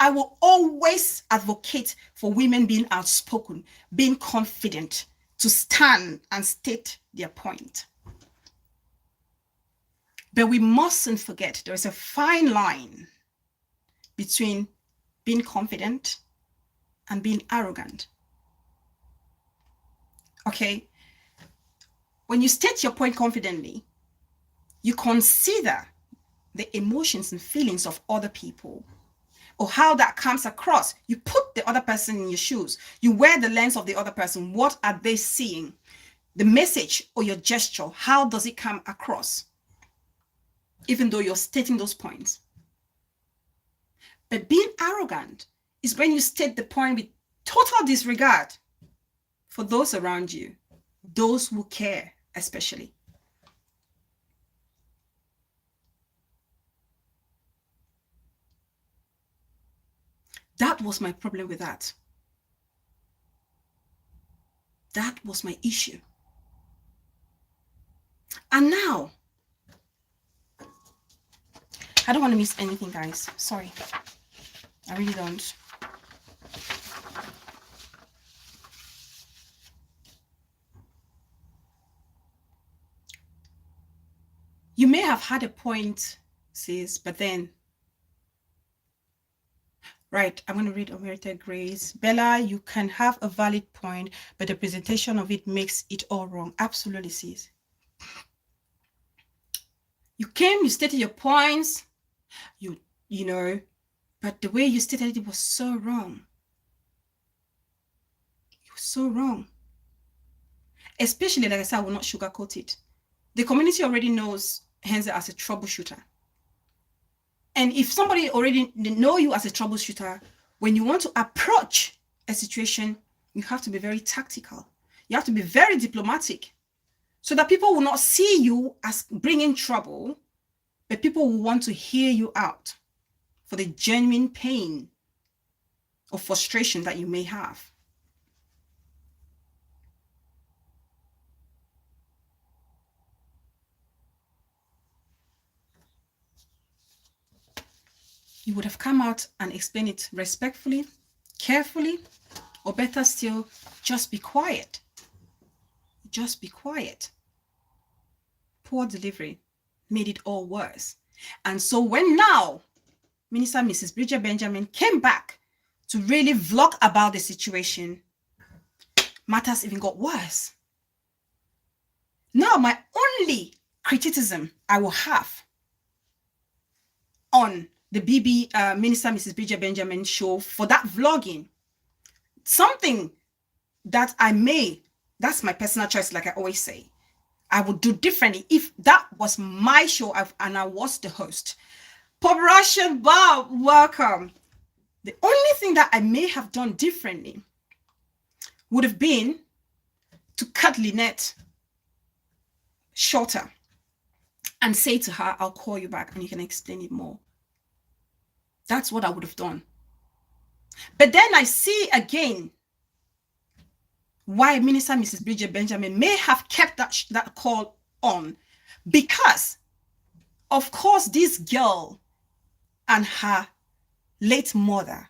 I will always advocate for women being outspoken, being confident, to stand and state their point. But we mustn't forget there is a fine line between being confident and being arrogant. Okay? When you state your point confidently, you consider the emotions and feelings of other people or how that comes across. You put the other person in your shoes. You wear the lens of the other person. What are they seeing? The message or your gesture, how does it come across? Even though you're stating those points. But being arrogant is when you state the point with total disregard for those around you, those who care especially. That was my problem with that. That was my issue. And now, I don't want to miss anything, guys. Sorry. I really don't. You may have had a point, sis, but then, right, I'm going to read Unmerited Grace. Bella, you can have a valid point, but the presentation of it makes it all wrong. Absolutely, sis. You came, you stated your points, you know, but the way you stated it was so wrong. It was so wrong. Especially, like I said, I will not sugarcoat it. The community already knows Henzell as a troubleshooter. And if somebody already know you as a troubleshooter, when you want to approach a situation, you have to be very tactical. You have to be very diplomatic so that people will not see you as bringing trouble, but people will want to hear you out for the genuine pain or frustration that you may have. You would have come out and explained it respectfully, carefully, or better still, just be quiet. Just be quiet. Poor delivery made it all worse. And so when now Minister Mrs. Bridget Benjamin came back to really vlog about the situation, matters even got worse. Now my only criticism I will have on the Minister Mrs. Bridget Benjamin show for that vlogging, something that that's my personal choice, like I always say, I would do differently if that was my show and I was the host. Pop Russian Bob, welcome. The only thing that I may have done differently would have been to cut Lynette shorter and say to her, I'll call you back and you can explain it more. That's what I would have done. But then I see again why Minister Mrs. Bridget Benjamin may have kept that call on, because of course this girl and her late mother,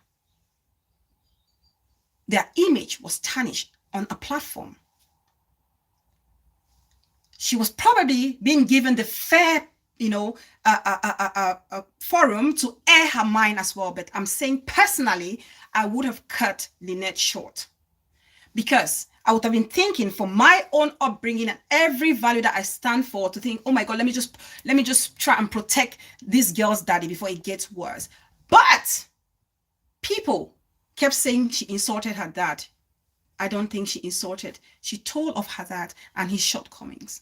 their image was tarnished on a platform. She was probably being given the fair, forum to air her mind as well. But I'm saying personally, I would have cut Lynette short, because I would have been thinking for my own upbringing and every value that I stand for, to think, oh my God, let me just try and protect this girl's daddy before it gets worse. But people kept saying she insulted her dad. I don't think she insulted. She told of her dad and his shortcomings.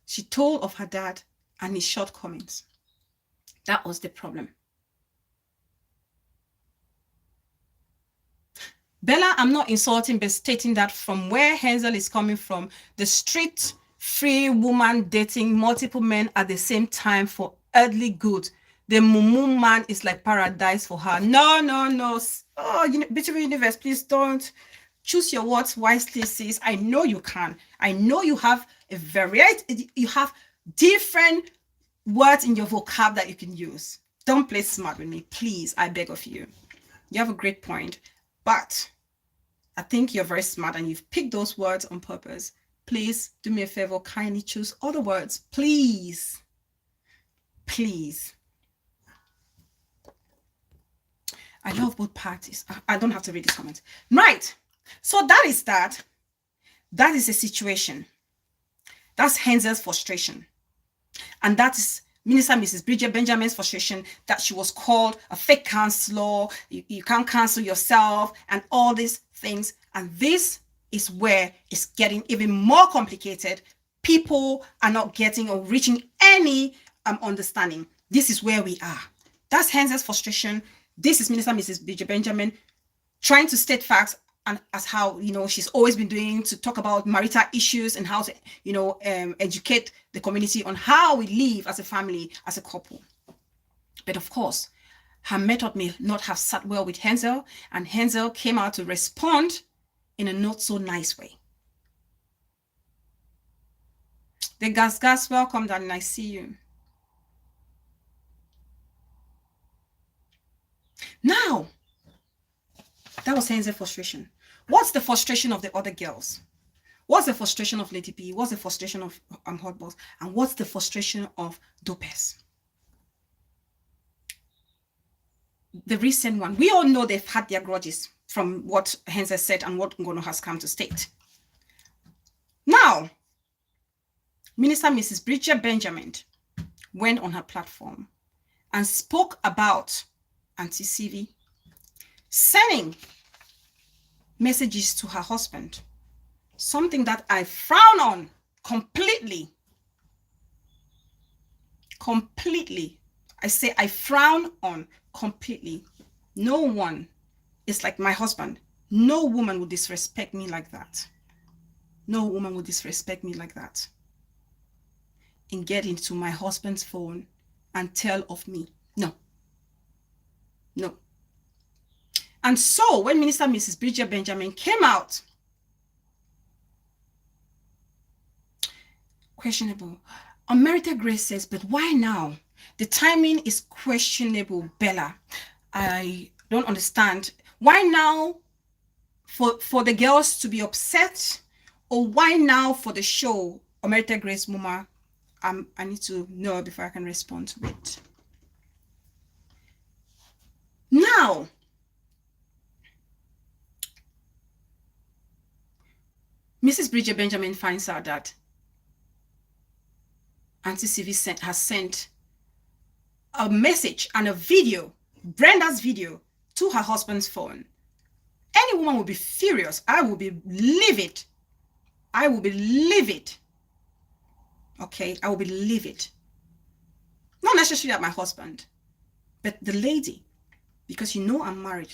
She told of her dad and his shortcomings. That was the problem. Bella, I'm not insulting, but stating that from where Hazel is coming from, the street free woman dating multiple men at the same time for earthly good. The mumu man is like paradise for her. No. Oh, beautiful universe, please don't. Choose your words wisely, sis. I know you can. I know you have a variety. You have different words in your vocab that you can use. Don't play smart with me, please. I beg of you. You have a great point, but I think you're very smart and you've picked those words on purpose. Please do me a favor, kindly choose other words, please. Please. I love both parties. I don't have to read this comment. Right. So that is that. That is a situation. That's Hazel's frustration. And that is Minister Mrs. Bridget Benjamin's frustration, that she was called a fake counselor. You can't counsel yourself and all these things. And this is where it's getting even more complicated. People are not getting or reaching any understanding. This is where we are. That's Hazel's frustration. This is Minister Mrs. Bridget Benjamin trying to state facts, and as how she's always been doing, to talk about marital issues and how to educate the community on how we live as a family, as a couple. But of course, her method may not have sat well with Hazel, and Hazel came out to respond in a not so nice way. The gas, welcome, darling. I see you. Now, that was Hazel's frustration. What's the frustration of the other girls? What's the frustration of Lady B? What's the frustration of Hot Boss? And what's the frustration of Dopes? The recent one, we all know they've had their grudges from what Hazel said and what Ngono has come to state. Now, Minister Mrs. Bridget Benjamin went on her platform and spoke about Auntie Sylvie sending messages to her husband, something that I frown on completely. I say I frown on completely. No one is like my husband. No woman would disrespect me like that. No woman would disrespect me like that. And get into my husband's phone and tell of me. No. And so when Minister Mrs. Bridget Benjamin came out, questionable. Unmerited Grace says, but why now? The timing is questionable, Bella. I don't understand. Why now for the girls to be upset, or why now for the show? Unmerited Grace, Mama, I need to know before I can respond to it. Now, Mrs. Bridget Benjamin finds out that Auntie Sylvie has sent a message and a video, Brenda's video, to her husband's phone. Any woman will be furious. I will be livid. Okay, I will be livid. Now Not necessarily at my husband, but the lady, because you know I'm married.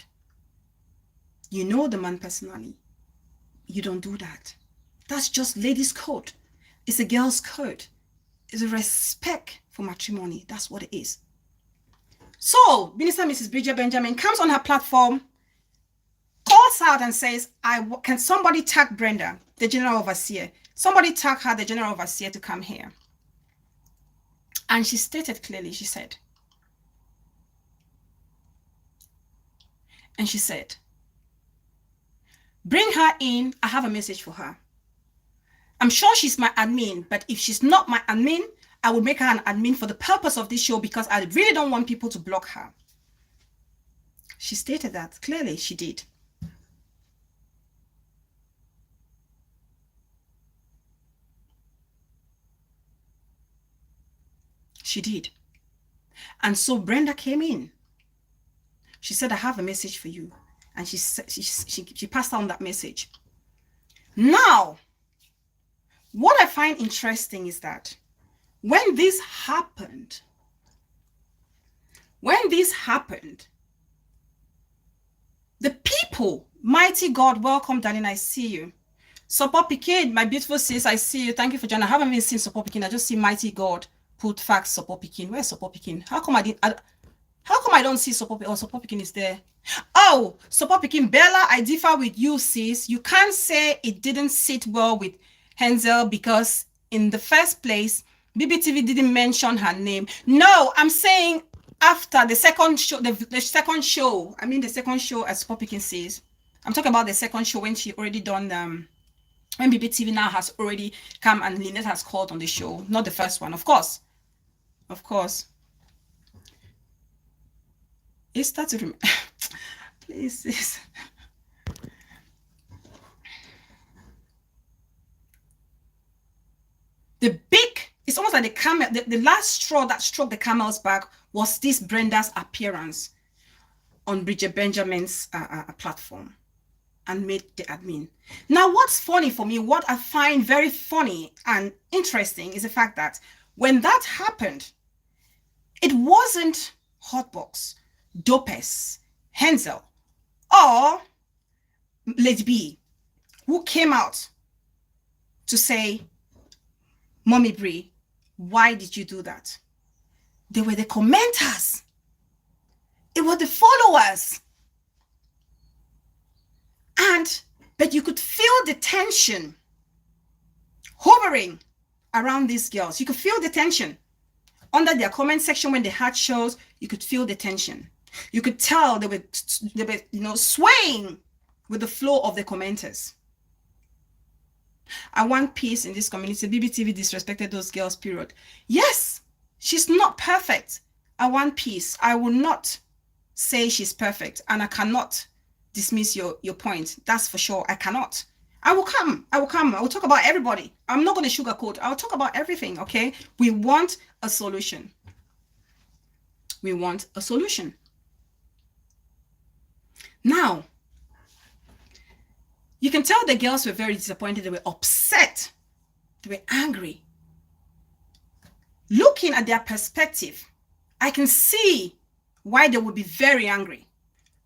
You know the man personally. You don't do that. That's just ladies' code. It's a girl's code. It's a respect for matrimony. That's what it is. So, Minister Mrs. Bridget Benjamin comes on her platform, calls out and says, can somebody tag Brenda, the general overseer? Somebody tag her, the general overseer, to come here. And she stated clearly, she said, bring her in. I have a message for her. I'm sure she's my admin, but if she's not my admin, I will make her an admin for the purpose of this show because I really don't want people to block her. She stated that clearly. She did. She did. And so Brenda came in. She said, I have a message for you. And she passed on that message. Now, what I find interesting is that when this happened, the people, mighty God, welcome, darling, I see you. Support Pekin, my beautiful sis, I see you. Thank you for joining. I haven't even seen Support Pekin. I just see mighty God put facts Support Pekin. Where's Support Pekin? How come I don't see Support Pekin? Oh, Support Pekin is there. Oh, Support Pekin, Bella, I differ with you, sis. You can't say it didn't sit well with Hansel because in the first place, BBTV didn't mention her name. No, I'm saying after the second show, the second show, I mean the second show, as Support Pekin says. I'm talking about the second show when she already done when BBTV now has already come and Lynette has called on the show, not the first one, of course. Of course. It's that to remember. Please, sis. It's almost like the camel, the last straw that struck the camel's back was this Brenda's appearance on Bridget Benjamin's platform and made the admin. Now, what's funny for me, what I find very funny and interesting is the fact that when that happened, it wasn't Hotbox, Dopes, Hansel, or Lady B who came out to say, Mommy Brie, why did you do that? They were the commenters. It were the followers. But you could feel the tension hovering around these girls. You could feel the tension. Under their comment section when they had shows, you could feel the tension. You could tell they were swaying with the flow of the commenters. I want peace in this community. BBTV disrespected those girls, period. Yes, she's not perfect. I want peace. I will not say she's perfect, and I cannot dismiss your point. That's for sure. I cannot. I will come. I will talk about everybody. I'm not going to sugarcoat. I'll talk about everything, okay? We want a solution. We want a solution. Now, you can tell the girls were very disappointed. They were upset. They were angry. Looking at their perspective, I can see why they would be very angry.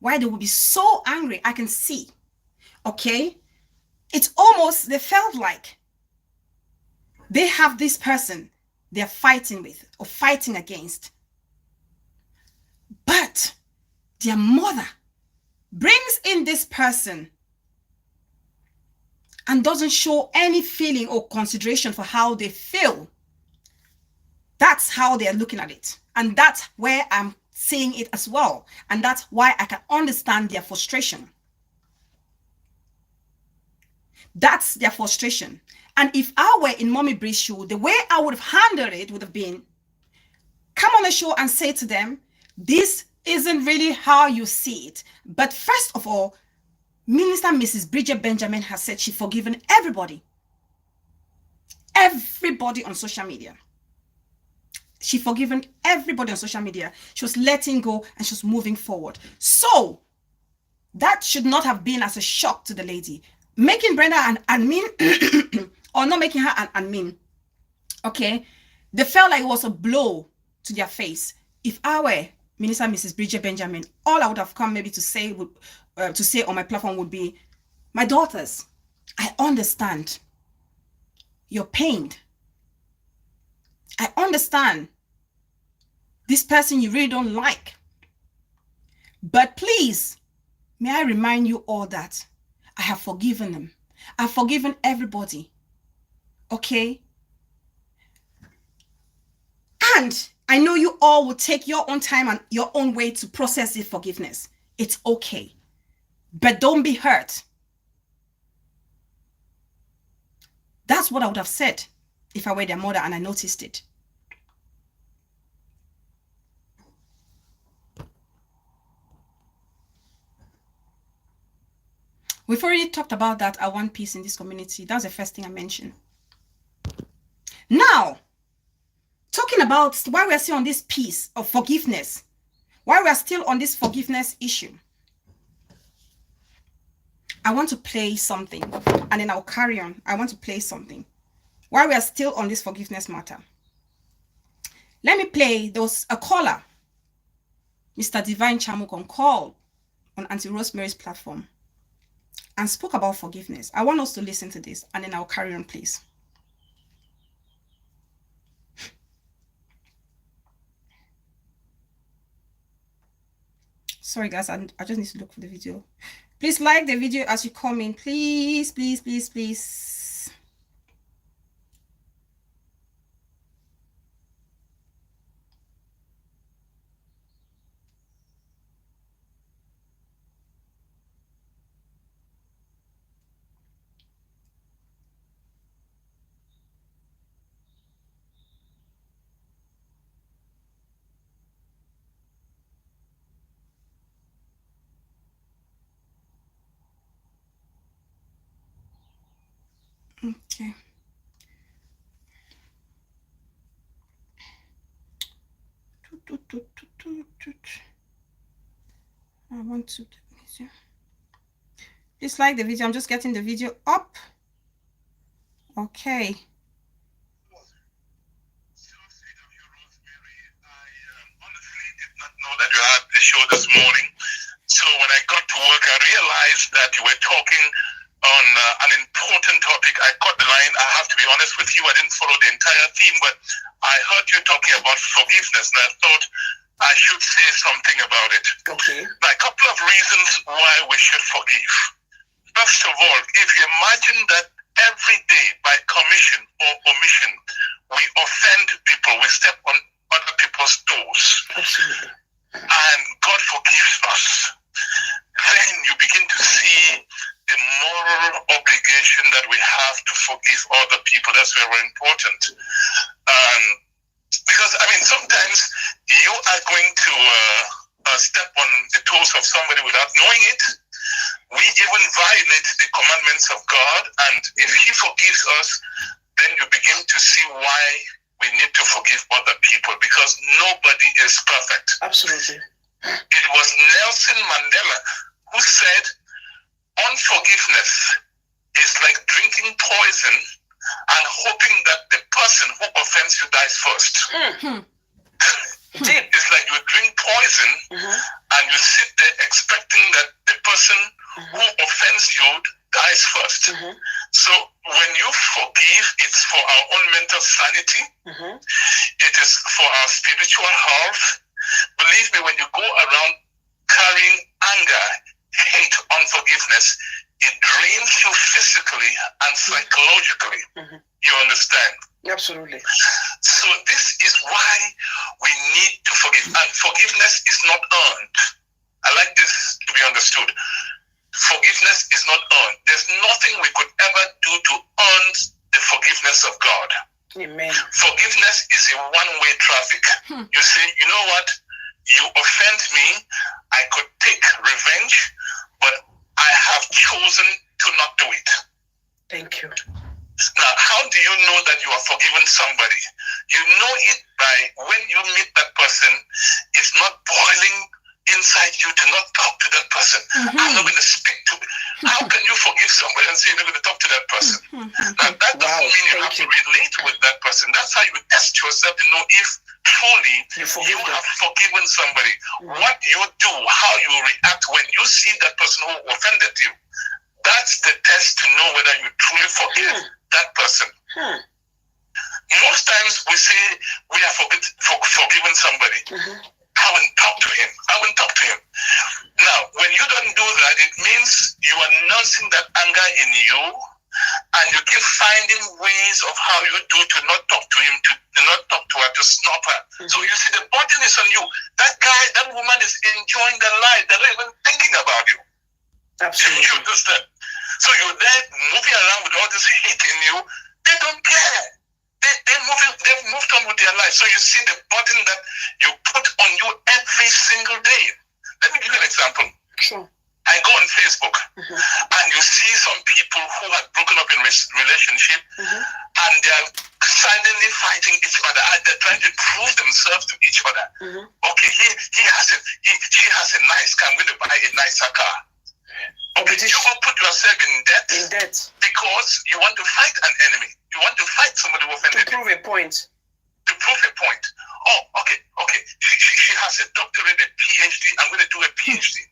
Why they would be so angry, I can see. Okay? It's almost, they felt like they have this person they're fighting with or fighting against. But their mother brings in this person and doesn't show any feeling or consideration for how they feel. That's how they're looking at it. And that's where I'm seeing it as well. And that's why I can understand their frustration. That's their frustration. And if I were in Mommy Bree's shoe, the way I would have handled it would have been, come on the show and say to them, this isn't really how you see it. But first of all, Minister Mrs. Bridget Benjamin has said she's forgiven everybody. Everybody on social media. She forgiven everybody on social media. She was letting go and she was moving forward. So that should not have been as a shock to the lady. Making Brenda an admin or not making her an admin, okay, they felt like it was a blow to their face. If I were Minister Mrs. Bridget Benjamin, all I would have come maybe to say on my platform would be, my daughters, I understand you're pained. I understand this person you really don't like. But please, may I remind you all that I have forgiven them. I've forgiven everybody. Okay? And I know you all will take your own time and your own way to process this forgiveness. It's okay. But don't be hurt. That's what I would have said if I were their mother and I noticed it. We've already talked about that at One Piece in this community. That's the first thing I mentioned. Now, talking about why we're still on this piece of forgiveness, why we're still on this forgiveness issue, I want to play something and then I'll carry on. I want to play something while we are still on this forgiveness matter. Let me play. There was a caller, Mr. Divine Chamukon, called on Auntie Rosemary's platform and spoke about forgiveness. I want us to listen to this and then I'll carry on, please. Sorry guys, I just need to look for the video. Please like the video as you come in. Please, please, please, please. Okay. I want to please like the video. I'm just getting the video up. Okay. Know that you had the show this morning. So when I got to work, I realized that you were talking on an important topic. I caught the line. I have to be honest with you, I didn't follow the entire theme, but I heard you talking about forgiveness, and I thought I should say something about it. Okay. Now, a couple of reasons why we should forgive. First of all, if you imagine that every day, by commission or omission, we offend people, we step on other people's toes. Absolutely. And God forgives us, then you begin to see the moral obligation that we have to forgive other people. That's very important. Because, I mean, sometimes you are going to step on the toes of somebody without knowing it. We even violate the commandments of God, and if He forgives us, then you begin to see why we need to forgive other people, because nobody is perfect. Absolutely. It was Nelson Mandela who said, unforgiveness is like drinking poison and hoping that the person who offends you dies first. It's like you drink poison and you sit there expecting that the person who offends you dies first. So when you forgive, it's for our own mental sanity. It is for our spiritual health. Believe me, when you go around carrying anger, hate, unforgiveness, it drains you physically and psychologically. You understand? Absolutely. So this is why we need to forgive. And forgiveness is not earned. I like this to be understood. Forgiveness is not earned. There's nothing we could ever do to earn the forgiveness of God. Amen. Forgiveness is a one-way traffic. You say, you know what? You offend me. I could take revenge, but I have chosen to not do it. Thank you. Now, how do you know that you are forgiving somebody? You know it by when you meet that person, it's not boiling inside you to not talk to that person. I'm not going to speak to it. How can you forgive somebody and say you're not going to talk to that person? Now, that doesn't mean you have to relate with that person. That's how you test yourself to know if truly You you forgive them. have forgiven somebody. What you do, how you react when you see that person who offended you, that's the test to know whether you truly forgive that person. Most times we say we have forgiven somebody. I won't talk to him. I won't talk to him. Now, when you don't do that, it means you are nursing that anger in you, and you keep finding ways of how you do to not talk to him, to not talk to her, to snub her. So you see, the burden is on you. That guy, that woman is enjoying their life. They're not even thinking about you. Absolutely. You understand? So you're there moving around with all this hate in you. They don't care. They've moved on with their life. So you see the burden that you put on you every single day. Let me give you an example. Sure. I go on Facebook and you see some people who have broken up in relationship and they're silently fighting each other. They're trying to prove themselves to each other. Okay, she has a nice car. I'm going to buy a nicer car. Okay, you will put yourself in debt because you want to fight an enemy. You want to fight somebody who offended you. To prove a point. To prove a point. Oh, okay. She has a doctorate, a PhD. I'm going to do a PhD.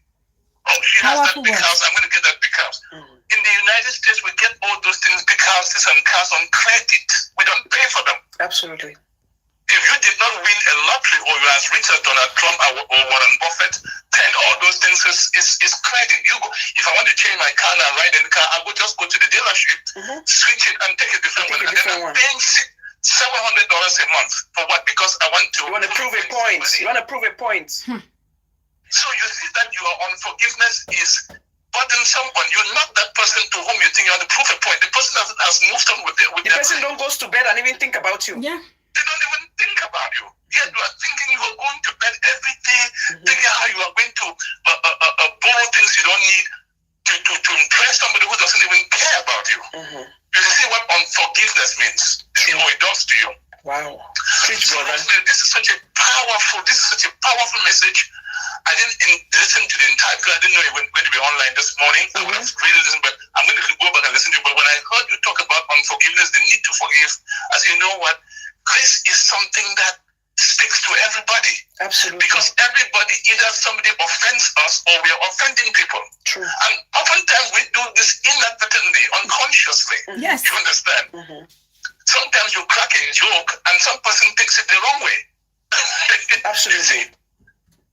Oh, she has that big house. I'm going to get that big house. In the United States, we get all those things, big houses and cars on credit. We don't pay for them. Absolutely. If you did not win a lottery or you're as rich as Donald Trump or Warren Buffett, then all those things is credit. If I want to change my car and ride in the car, I would just go to the dealership, switch it, and take a different one. And then I'm paying $700 a month for what? Because I want to. You want to prove a point. You want to prove a point. So you see that your unforgiveness is burdensome on you, not that person to whom you think you want to prove a point. The person has moved on with the person don't go to bed and even think about you. Yeah. They don't even think about you. Yet you are thinking you are going to bed every day, thinking how you are going to borrow things you don't need to impress somebody who doesn't even care about you. You see what unforgiveness means. You see what it does to you. Wow. Preach, brother. This is such a powerful message. I didn't listen to the entire because I didn't know it was going to be online this morning. I would have really listened, but I'm going to go back and listen to it. But when I heard you talk about unforgiveness, the need to forgive, I said, you know what? Grace is something that speaks to everybody. Absolutely. Because everybody, either somebody offends us or we are offending people. True. And oftentimes we do this inadvertently, unconsciously. Yes. You understand? Sometimes you crack a joke and some person takes it the wrong way. Absolutely.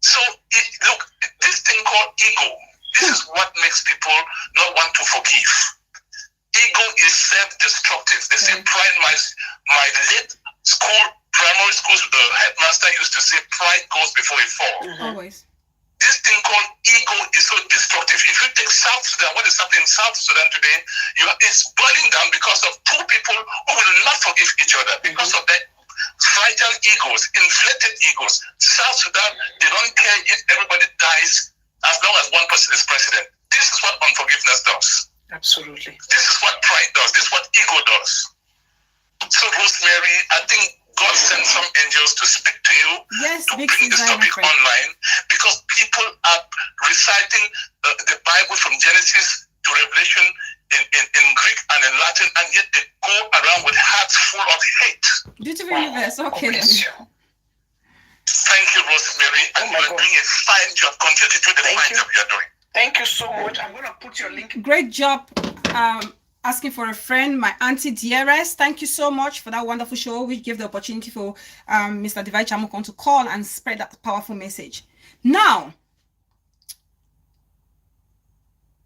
So, look, this thing called ego, this is what makes people not want to forgive. Ego is self-destructive. They say pride, my late primary school headmaster used to say pride goes before a fall. Always. This thing called ego is so destructive. If you take South Sudan, what is happening in South Sudan today, it's burning down because of two people who will not forgive each other because of their fragile egos, inflated egos. South Sudan, they don't care if everybody dies as long as one person is president. This is what unforgiveness does. Absolutely. This is what pride does. This is what ego does. So, Rosemary, I think God sent some angels to speak to you to bring this topic online because people are reciting the Bible from Genesis to Revelation in Greek and in Latin, and yet they go around with hearts full of hate. Beautiful universe. Okay. Thank you, Rosemary. And you are doing a fine job. Continue to do the fine job you are doing. Thank you so much. I'm going to put your link. Great job. Asking for a friend, my auntie Dearest. Thank you so much for that wonderful show, which gave the opportunity for Mr. Divine Chamokon to call and spread that powerful message. Now,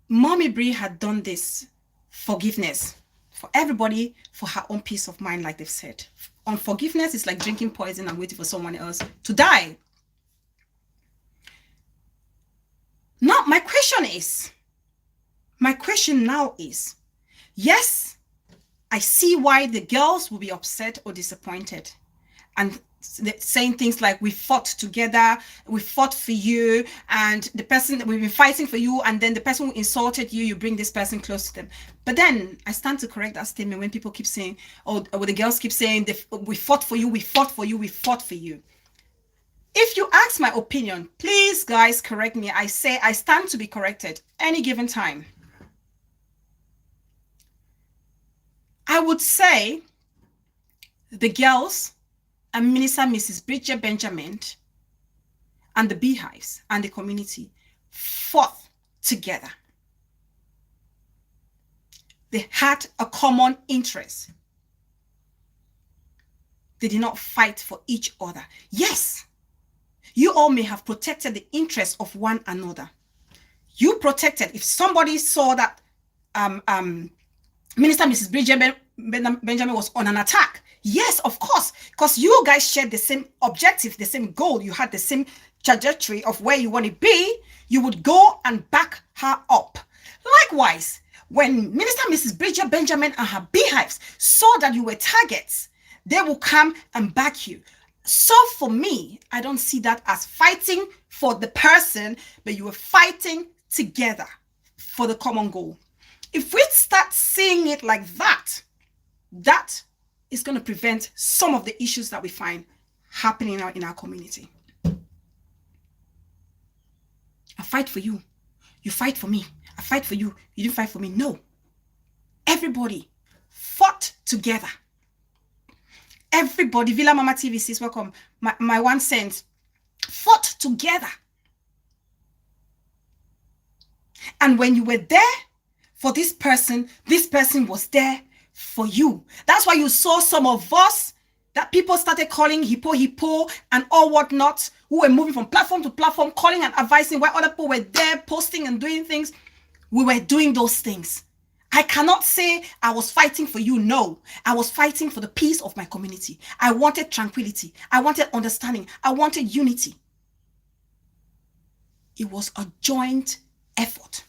Mommy Bree had done this forgiveness for everybody for her own peace of mind, like they've said. Unforgiveness is like drinking poison and waiting for someone else to die. Now, my question now is, yes, I see why the girls will be upset or disappointed and saying things like, we fought together, we fought for you, and the person that we've been fighting for you, and then the person who insulted you, you bring this person close to them. But then I stand to correct that statement when people keep saying, or the girls keep saying, we fought for you, we fought for you, we fought for you. If you ask my opinion, please, guys, correct me. I say I stand to be corrected any given time. I would say the girls and Minister Mrs. Bridget Benjamin and the Beehives and the community fought together. They had a common interest. They did not fight for each other. Yes, you all may have protected the interests of one another. You protected, if somebody saw that Minister Mrs. Bridget Benjamin was on an attack, yes, of course, because you guys shared the same objective, the same goal, you had the same trajectory of where you want to be, you would go and back her up. Likewise, when Minister Mrs. Bridget Benjamin and her Beehives saw that you were targets, they will come and back you. So for me, I don't see that as fighting for the person, but you were fighting together for the common goal. If we start seeing it like that, that is going to prevent some of the issues that we find happening in our community. I fight for you. You fight for me. I fight for you. You didn't fight for me. No. Everybody fought together. Everybody, Villa Mama TV says, welcome. My 1 cent, fought together. And when you were there for this person was there for you. That's why you saw some of us that people started calling hippo and all whatnot, who were moving from platform to platform, calling and advising, while other people were there posting and doing things. We were doing those things. I cannot say I was fighting for you. No, I was fighting for the peace of my community. I wanted tranquility. I wanted understanding. I wanted unity. It was a joint effort.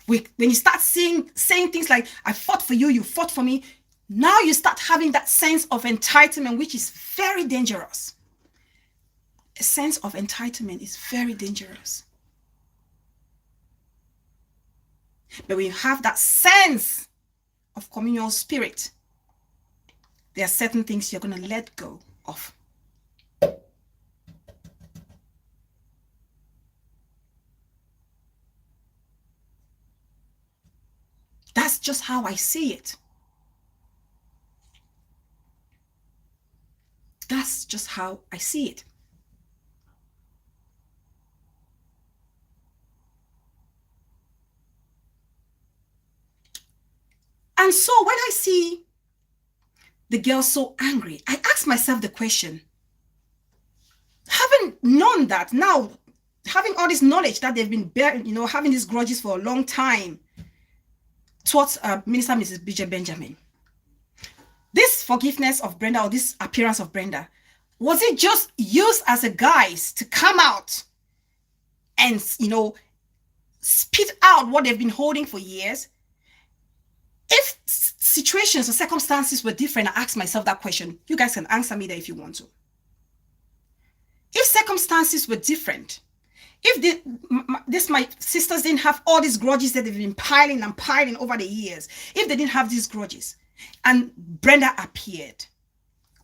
When you start saying things like, I fought for you, you fought for me, now you start having that sense of entitlement, which is very dangerous. A sense of entitlement is very dangerous. But when you have that sense of communal spirit, there are certain things you're going to let go of. That's just how I see it. That's just how I see it. And so when I see the girl so angry, I ask myself the question, having known that now, having all this knowledge that they've been bearing, having these grudges for a long time towards Minister Mrs. Bridget Benjamin, this forgiveness of Brenda, or this appearance of Brenda, was it just used as a guise to come out and, spit out what they've been holding for years? If situations or circumstances were different, I ask myself that question. You guys can answer me there if you want to. If circumstances were different, if my sisters didn't have all these grudges that they've been piling and piling over the years, if they didn't have these grudges and Brenda appeared,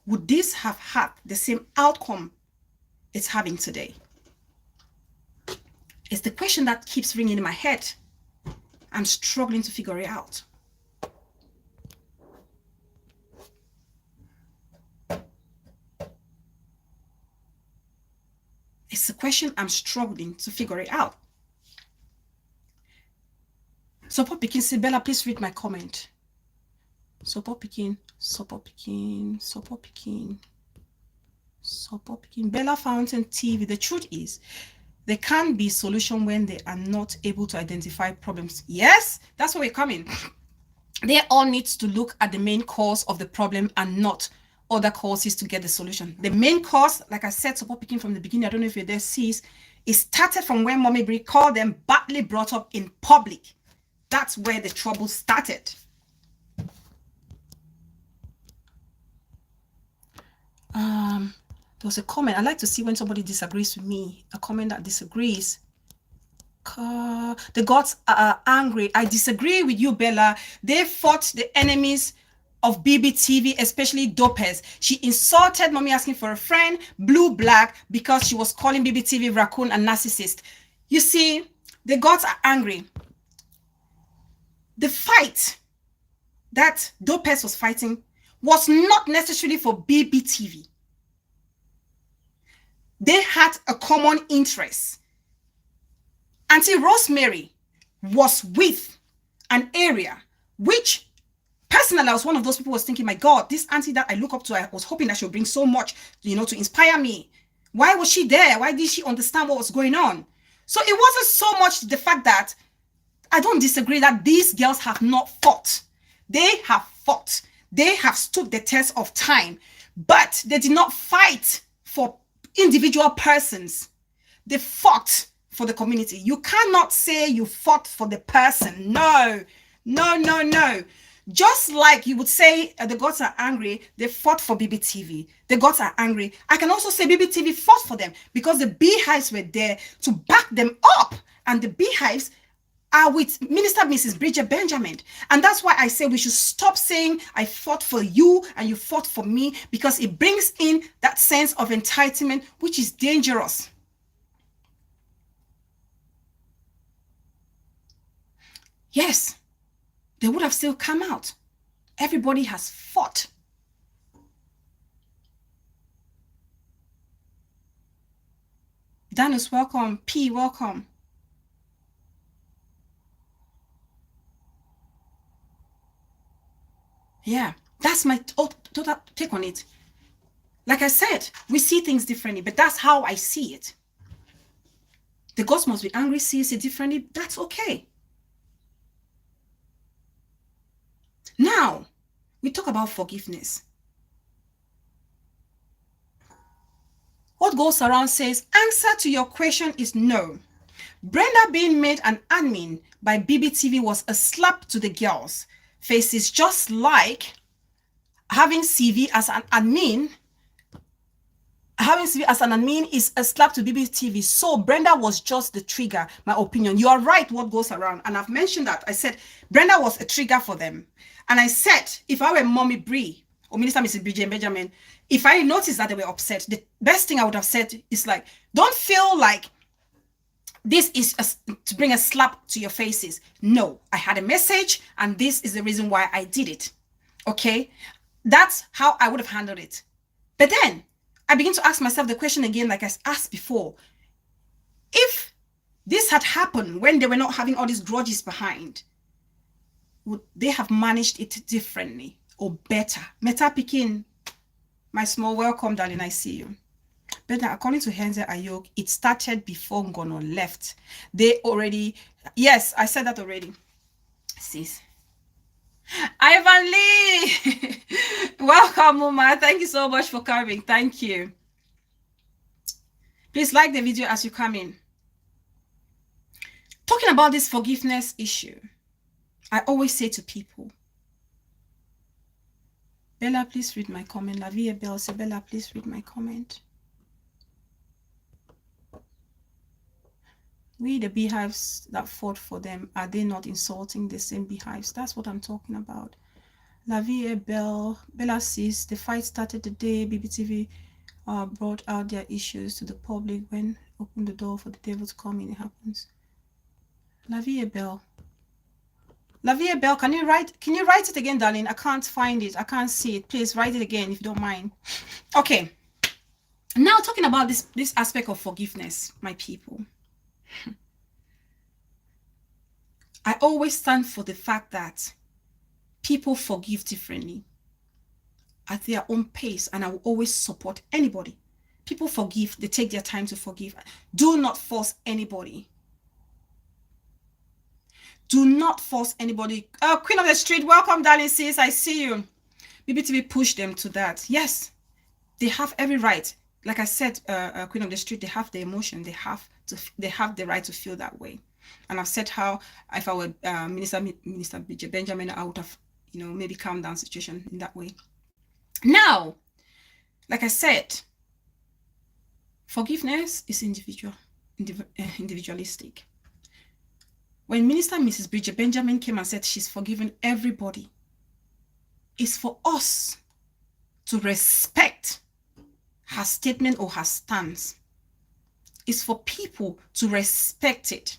would this have had the same outcome it's having today? It's the question that keeps ringing in my head. I'm struggling to figure it out. It's a question I'm struggling to figure it out. Support Pikin, say, Bella, please read my comment. Support Pikin, Support Pikin, Support Pikin, Support Pikin. Bella Fountain TV, the truth is, there can be solution when they are not able to identify problems. Yes, that's where we're coming. They all need to look at the main cause of the problem and not other causes to get the solution. The main cause, like I said, Support Pikin from the beginning, I don't know if you're there, sees, it started from when Mommy Brie called them badly brought up in public. That's where the trouble started. There was a comment. I like to see when somebody disagrees with me, a comment that disagrees. The gods are angry. I disagree with you, Bella. They fought the enemies of BBTV, especially Dopez. She insulted Mommy asking for a friend, Blue Black, because she was calling BBTV raccoon and narcissist. You see, the gods are angry. The fight that Dopez was fighting was not necessarily for BBTV. They had a common interest. Auntie Rosemary was with an area which, personally, I was one of those people who was thinking, my God, this auntie that I look up to, I was hoping that she would bring so much, to inspire me. Why was she there? Why did she understand what was going on? So it wasn't so much the fact that I don't disagree that these girls have not fought. They have fought. They have stood the test of time, but they did not fight for individual persons. They fought for the community. You cannot say you fought for the person. No. Just like you would say the gods are angry, they fought for BBTV. The gods are angry. I can also say BBTV fought for them because the beehives were there to back them up. And the beehives are with Minister Mrs. Bridget Benjamin. And that's why I say we should stop saying I fought for you and you fought for me, because it brings in that sense of entitlement, which is dangerous. Yes, they would have still come out. Everybody has fought. Dennis, welcome. P, welcome. Yeah, that's my total take on it. Like I said, we see things differently, but that's how I see it. The gods must be angry, sees it differently. That's okay. Now, we talk about forgiveness. What goes around says, answer to your question is no. Brenda being made an admin by BBTV was a slap to the girls' faces, just like having CV as an admin. Having CV as an admin is a slap to BBTV. So Brenda was just the trigger, my opinion. You are right, what goes around. And I've mentioned that. I said Brenda was a trigger for them. And I said, if I were Mommy Bree or Minister Mrs. Bridget Benjamin, if I noticed that they were upset, the best thing I would have said is like, don't feel like this is to bring a slap to your faces. No, I had a message and this is the reason why I did it. Okay? That's how I would have handled it. But then I begin to ask myself the question again, like I asked before. If this had happened when they were not having all these grudges behind, would they have managed it differently or better? Meta Pikin, my small welcome, darling, I see you. But according to Henze Ayok, it started before Ngono left. They already, yes, I said that already. Sis. Ivan Lee, welcome, Muma. Thank you so much for coming. Thank you. Please like the video as you come in. Talking about this forgiveness issue, I always say to people, Bella, please read my comment. La Vie Belle, say, Bella, please read my comment. We, the beehives that fought for them, are they not insulting the same beehives? That's what I'm talking about. La Vie Belle, Bella says the fight started the day BBTV brought out their issues to the public. When opened the door for the devil to come in, it happens. La Vie Belle. La Vie Belle, can you write it again, darling? I can't find it. I can't see it. Please write it again if you don't mind. Okay. Now talking about this aspect of forgiveness, my people. I always stand for the fact that people forgive differently at their own pace, and I will always support anybody. People forgive, they take their time to forgive. Do not force anybody. Do not force anybody. Queen of the Street, welcome, darling sis. I see you. BBTV push them to that. Yes, they have every right. Like I said, Queen of the Street, they have the emotion. They have the right to feel that way. And I've said how if I were Minister Bridget Benjamin, I would have, maybe calmed down the situation in that way. Now, like I said, forgiveness is individualistic. When Minister Mrs. Bridget Benjamin came and said she's forgiven everybody, it's for us to respect her statement or her stance. It's for people to respect it.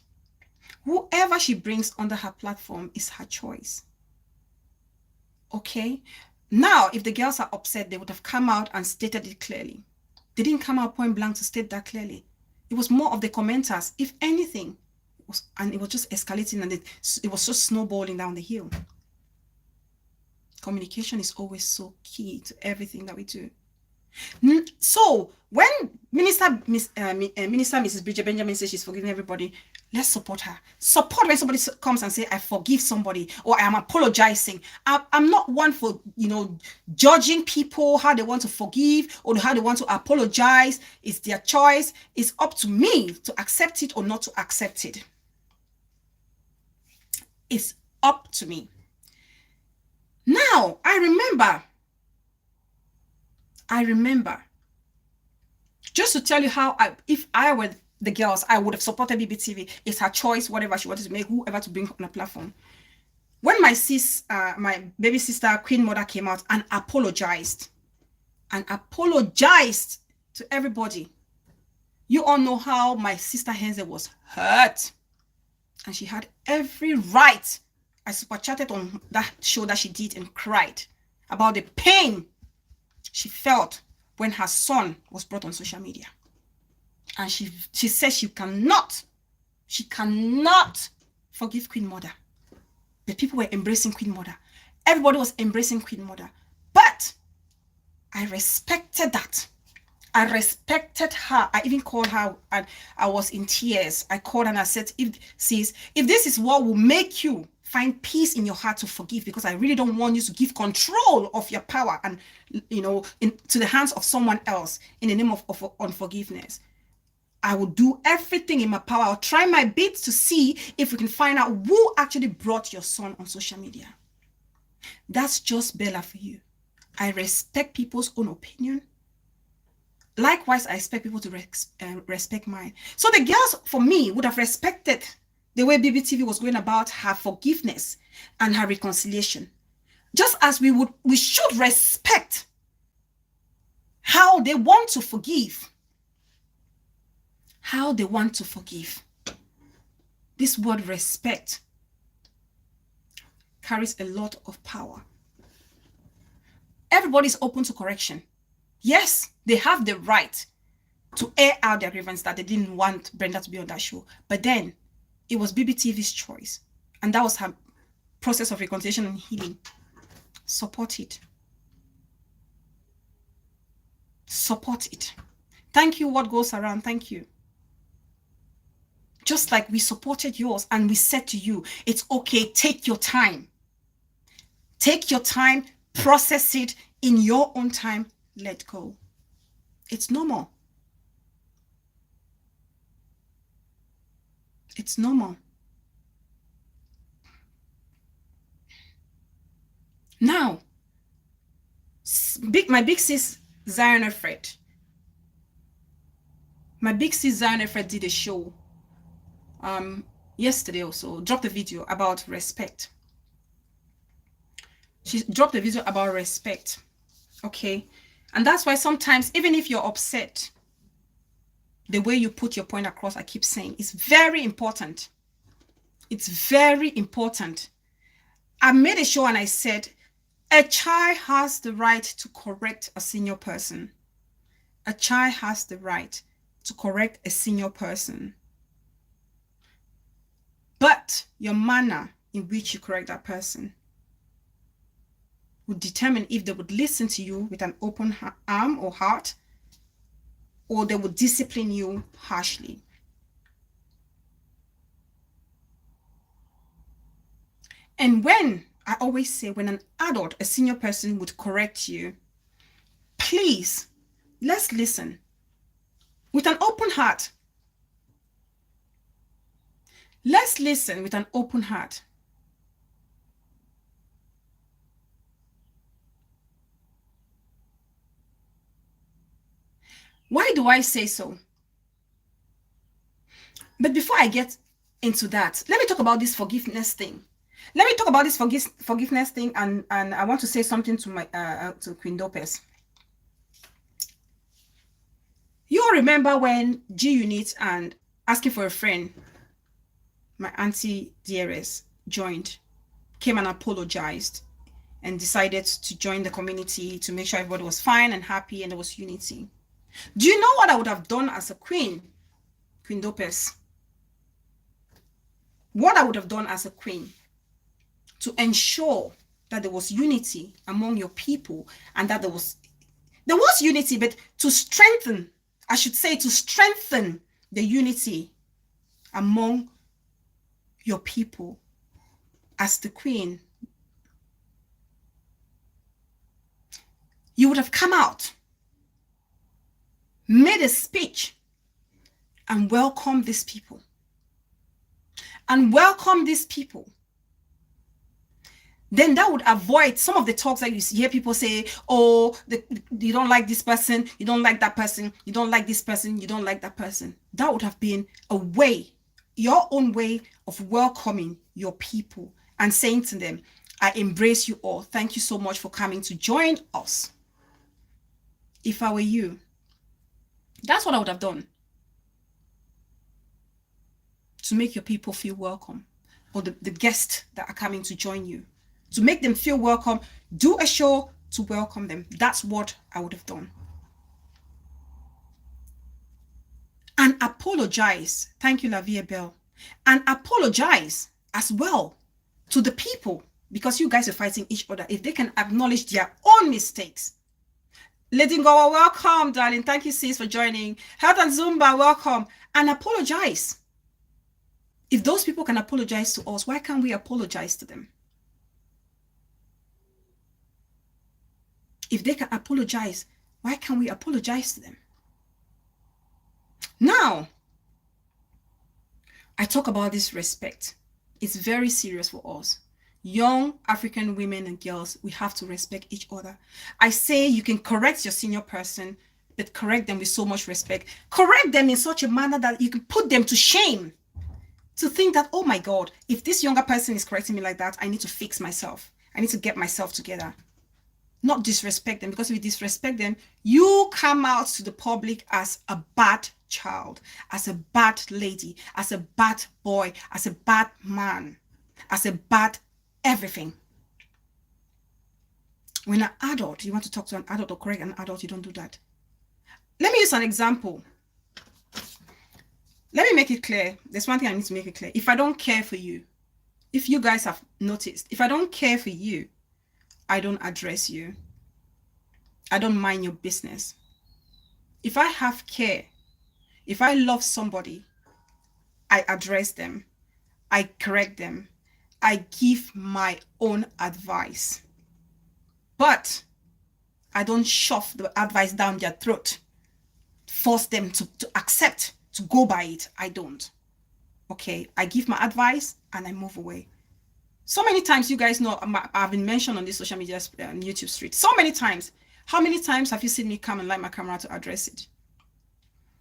Whoever she brings under her platform is her choice. Okay? Now, if the girls are upset, they would have come out and stated it clearly. They didn't come out point blank to state that clearly. It was more of the commenters, if anything, it was just escalating, and it was just snowballing down the hill. Communication is always so key to everything that we do. So when Minister Mrs. Bridget Benjamin says she's forgiving everybody, let's support her. Support when somebody comes and say, I forgive somebody, or I am apologizing. I'm not one for, judging people how they want to forgive or how they want to apologize. It's their choice. It's up to me to accept it or not to accept it. It's up to me. Now, I remember, just to tell you how, if I were the girls, I would have supported BBTV. It's her choice, whatever she wanted to make, whoever to bring on a platform. When my baby sister, Queen Mother, came out and apologized to everybody, you all know how my sister Henze was hurt. And she had every right. I super chatted on that show that she did and cried about the pain she felt when her son was brought on social media. And she says she cannot forgive Queen Mother. But people were embracing Queen Mother. Everybody was embracing Queen Mother. But I respected that. I respected her. I even called her, and I was in tears. I called her and I said, if this is what will make you find peace in your heart to forgive, because I really don't want you to give control of your power and into the hands of someone else in the name of unforgiveness. I will do everything in my power. I'll try my best to see if we can find out who actually brought your son on social media. That's just Bella for you. I respect people's own opinion. Likewise, I expect people to respect mine. So the girls, for me, would have respected the way BBTV was going about her forgiveness and her reconciliation. Just as we should respect how they want to forgive. How they want to forgive. This word respect carries a lot of power. Everybody's open to correction. Yes, they have the right to air out their grievance that they didn't want Brenda to be on that show. But then it was BBTV's choice. And that was her process of reconciliation and healing. Support it. Support it. Thank you, what goes around. Thank you. Just like we supported yours and we said to you, it's okay, take your time. Take your time, process it in your own time, let go. It's normal. It's normal. Now, my big sis Zion Efred. My big sis Zion Efred did a show yesterday also, dropped a video about respect. She dropped a video about respect. Okay. And that's why sometimes, even if you're upset, the way you put your point across, I keep saying, is very important. It's very important. I made a show and I said, a child has the right to correct a senior person. A child has the right to correct a senior person. But your manner in which you correct that person would determine if they would listen to you with an open arm or heart, or they would discipline you harshly. And when, I always say, when an adult, a senior person would correct you, please, let's listen with an open heart. Let's listen with an open heart. Why do I say so? But before I get into that, let me talk about this forgiveness thing. Let me talk about this forgiveness thing, and I want to say something to my to Queen Dopes. You all remember when G Unit and Asking for a Friend, my auntie DRS, joined, came and apologized and decided to join the community to make sure everybody was fine and happy and there was unity. Do you know what I would have done as a queen, Queen Dopes? What I would have done as a queen to ensure that there was unity among your people, and that there was unity, but to strengthen, I should say, to strengthen the unity among your people as the queen, you would have come out, made a speech, and welcomed these people. And welcome these people. Then that would avoid some of the talks that you hear people say, oh, you don't like this person, you don't like that person, you don't like this person, you don't like that person. That would have been a way, your own way of welcoming your people and saying to them, I embrace you all. Thank you so much for coming to join us. If I were you, that's what I would have done to make your people feel welcome, or the guests that are coming to join you. To make them feel welcome, do a show to welcome them. That's what I would have done. And apologize. Thank you, Lavia Bell. And apologize as well to the people, because you guys are fighting each other. If they can acknowledge their own mistakes. Lady Ngowa, welcome, darling. Thank you, sis, for joining. Health and Zumba, welcome. And apologize. If those people can apologize to us, why can't we apologize to them? If they can apologize, why can't we apologize to them? Now, I talk about this respect. It's very serious for us. Young African women and girls, we have to respect each other. I say you can correct your senior person, but correct them with so much respect. Correct them in such a manner that you can put them to shame. To think that, oh my God, if this younger person is correcting me like that, I need to fix myself. I need to get myself together. Not disrespect them, because if you disrespect them, you come out to the public as a bad child, as a bad lady, as a bad boy, as a bad man, as a bad everything. When an adult, you want to talk to an adult or correct an adult, you don't do that. Let me use an example. Let me make it clear. There's one thing I need to make it clear. If I don't care for you, if you guys have noticed, if I don't care for you, I don't address you. I don't mind your business. If I have care, if I love somebody, I address them. I correct them. I give my own advice. But I don't shove the advice down their throat, force them to accept, to go by it. I don't. Okay, I give my advice and I move away. So many times, you guys know, I've been mentioned on this social media, YouTube street. So many times. How many times have you seen me come and light my camera to address it?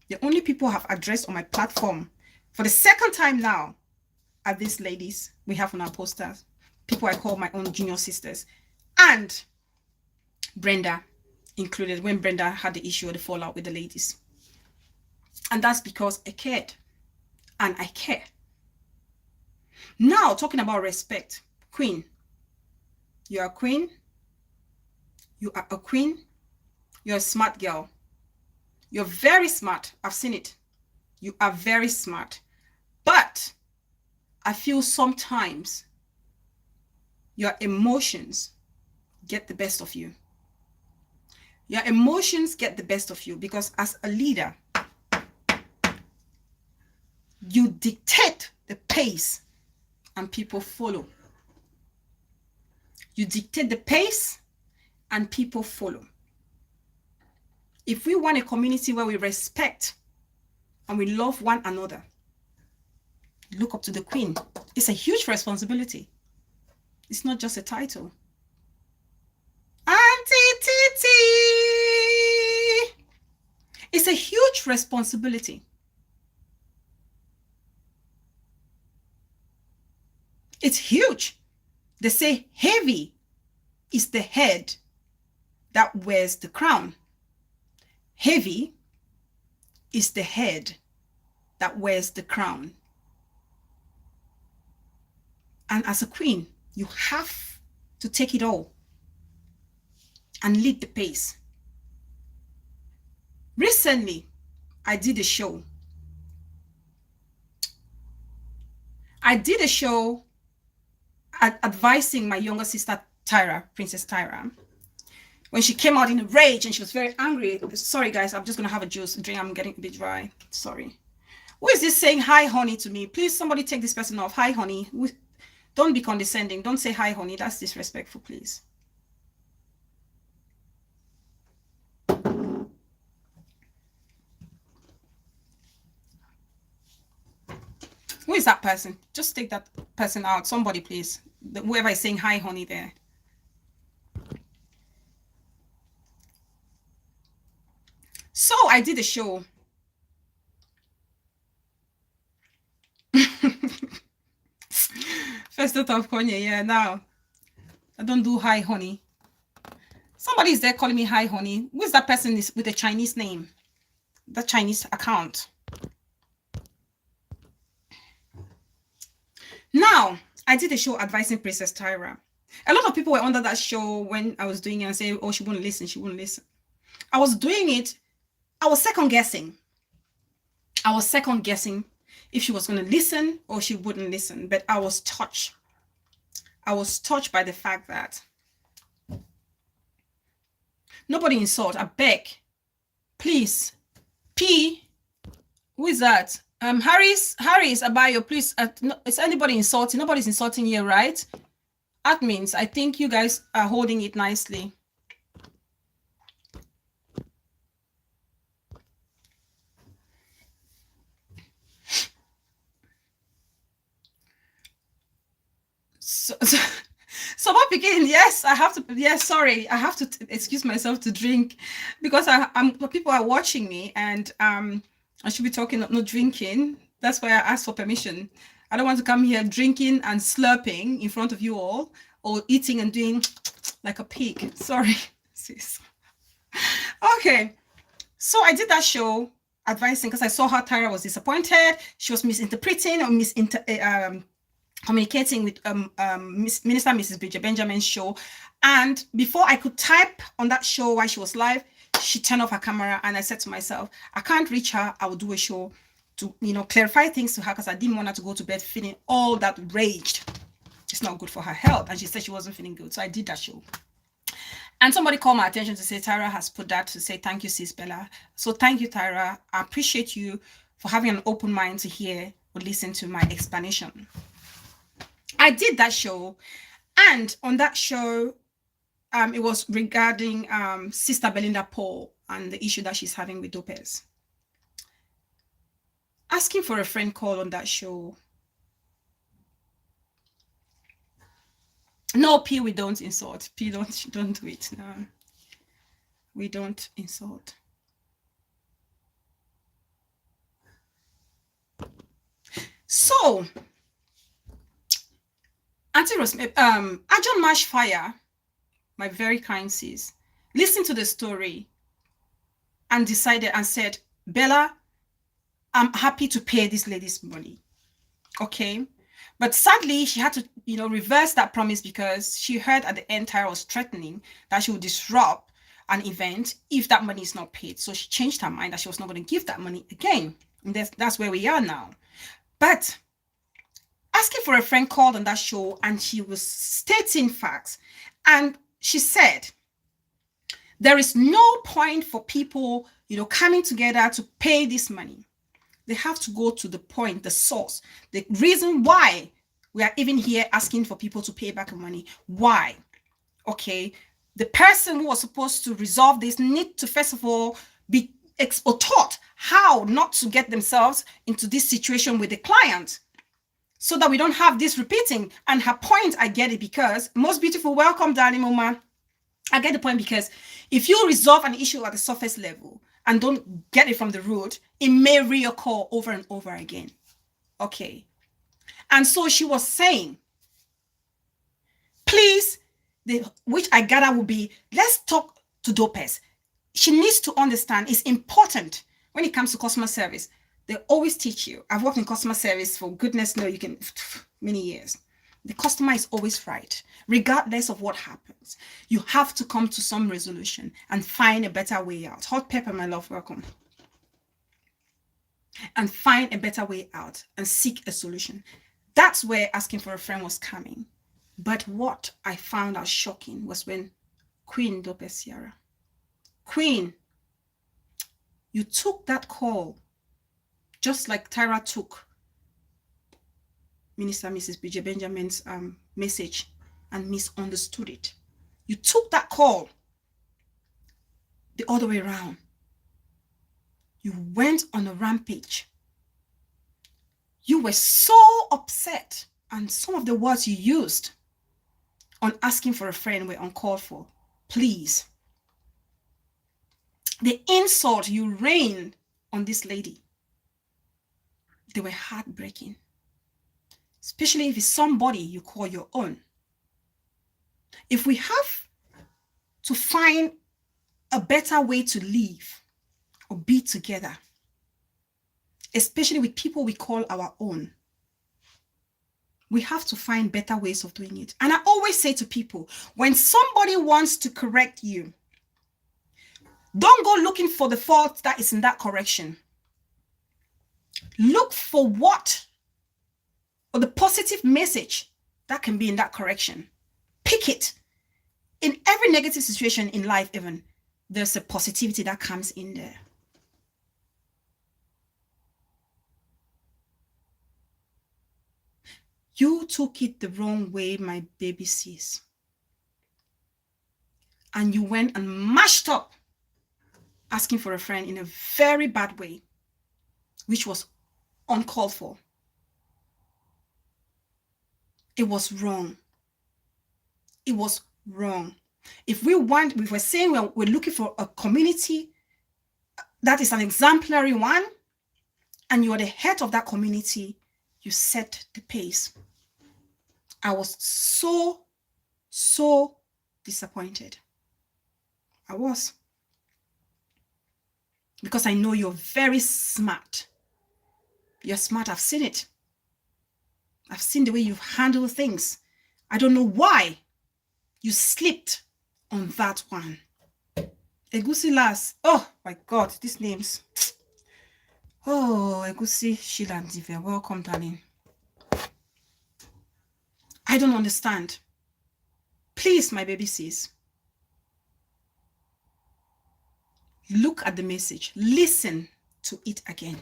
The only people I have addressed on my platform for the second time now are these ladies we have on our posters. People I call my own junior sisters. And Brenda included, when Brenda had the issue or the fallout with the ladies. And that's because I cared. And I care. Now, talking about respect. Queen. You're a queen. You are a queen. You're a smart girl. You're very smart. I've seen it. You are very smart. But I feel sometimes your emotions get the best of you. Your emotions get the best of you because as a leader, you dictate the pace and people follow. You dictate the pace and people follow. If we want a community where we respect and we love one another, look up to the Queen. It's a huge responsibility. It's not just a title. Auntie Titi! It's a huge responsibility. It's huge. They say heavy is the head that wears the crown. Heavy is the head that wears the crown. And as a queen, you have to take it all. and lead the pace. Recently, I did a show. Advising my younger sister, Tyra, Princess Tyra, when she came out in a rage and she was very angry. Sorry, guys, I'm just going to have a juice drink. I'm getting a bit dry. Sorry. Who is this saying hi, honey, to me? Please, somebody take this person off. Hi, honey. Don't be condescending. Don't say hi, honey. That's disrespectful, please. Who is that person? Just take that person out. Somebody, please. Whoever is saying hi, honey, there. So I did a show. First thought of Kanye, yeah. Now I don't do hi, honey. Somebody is there calling me hi, honey. Who is that person with a Chinese name? The Chinese account. Now, I did a show advising Princess Tyra. A lot of people were under that show when I was doing it and saying, oh, she wouldn't listen, she wouldn't listen. I was doing it. I was second guessing. If she was going to listen or she wouldn't listen. But I was touched. I was touched by the fact that nobody insult. I beg. Please. P. Who is that? Harris Abayo, please. Is anybody insulting? Nobody's insulting here, right? Admins, I think you guys are holding it nicely. So what begin? Yes, I have to. Yes, sorry, I have to excuse myself to drink because people are watching me and I should be talking, not drinking. That's why I asked for permission. I don't want to come here drinking and slurping in front of you all or eating and doing like a pig. Sorry, sis. Okay, so I did that show advising because I saw how Tyra was disappointed. She was misinterpreting or communicating with Minister Mrs. Bridget Benjamin's show. And before I could type on that show while she was live, she turned off her camera and I said to myself, I can't reach her. I will do a show to, clarify things to her because I didn't want her to go to bed feeling all that raged. It's not good for her health. And she said she wasn't feeling good. So I did that show. And somebody called my attention to say, Tyra has put that to say, thank you, sis Bella. So thank you, Tyra. I appreciate you for having an open mind to hear or listen to my explanation. I did that show. And on that show, it was regarding Sister Belinda Paul and the issue that she's having with Dopez. Asking for a friend call on that show. No, P, we don't insult. P, don't do it. No, we don't insult. So, Auntie Rosemary, Ajon Mashfire, my very kind sis, listened to the story and decided and said, Bella, I'm happy to pay this lady's money. Okay. But sadly, she had to, reverse that promise because she heard at the end Tyra was threatening that she would disrupt an event if that money is not paid. So she changed her mind that she was not going to give that money again. And that's where we are now. But asking for a friend called on that show and she was stating facts. And she said, there is no point for people, coming together to pay this money. They have to go to the point, the source, the reason why we are even here asking for people to pay back money. Why? Okay. The person who was supposed to resolve this need to, first of all, be taught how not to get themselves into this situation with the client so that we don't have this repeating. And her point, I get it because most beautiful, welcome, darling Mama. I get the point because if you resolve an issue at the surface level and don't get it from the root, it may reoccur over and over again. Okay. And so she was saying, please, which I gather will be, let's talk to Dopez. She needs to understand it's important when it comes to customer service. They always teach you. I've worked in customer service for goodness knows, many years. The customer is always right, regardless of what happens. You have to come to some resolution and find a better way out. Hot pepper, my love, welcome. And find a better way out and seek a solution. That's where asking for a friend was coming. But what I found out shocking was when Queen Dope Sierra, Queen, you took that call just like Tyra took Minister Mrs. BJ Benjamin's message and misunderstood it. You took that call the other way around. You went on a rampage. You were so upset, and some of the words you used on asking for a friend were uncalled for. Please. The insult you rained on this lady, they were heartbreaking. Especially if it's somebody you call your own. If we have to find a better way to live or be together, especially with people we call our own, we have to find better ways of doing it. And I always say to people, when somebody wants to correct you, don't go looking for the fault that is in that correction. Look for what, or the positive message that can be in that correction. Pick it. In every negative situation in life, even, there's a positivity that comes in there. You took it the wrong way, my baby sis. And you went and mashed up asking for a friend in a very bad way, which was uncalled for. It was wrong. It was wrong. If we're saying we're looking for a community that is an exemplary one, and you are the head of that community, you set the pace. I was so disappointed. I was. Because I know you're very smart. You're smart. I've seen it. I've seen the way you've handled things. I don't know why you slipped on that one. Egusi Las. Oh my God, these names. Oh, Egusi Shilandive. Welcome, darling. I don't understand. Please, my baby sis. Look at the message. Listen to it again.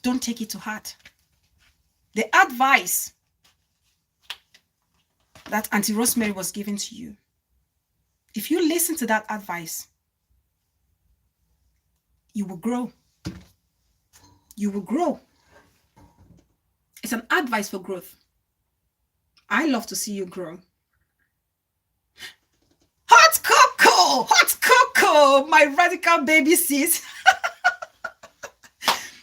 Don't take it to heart. The advice that Auntie Rosemary was giving to you, if you listen to that advice, you will grow. You will grow. It's an advice for growth. I love to see you grow. Hot cocoa, my radical baby sis.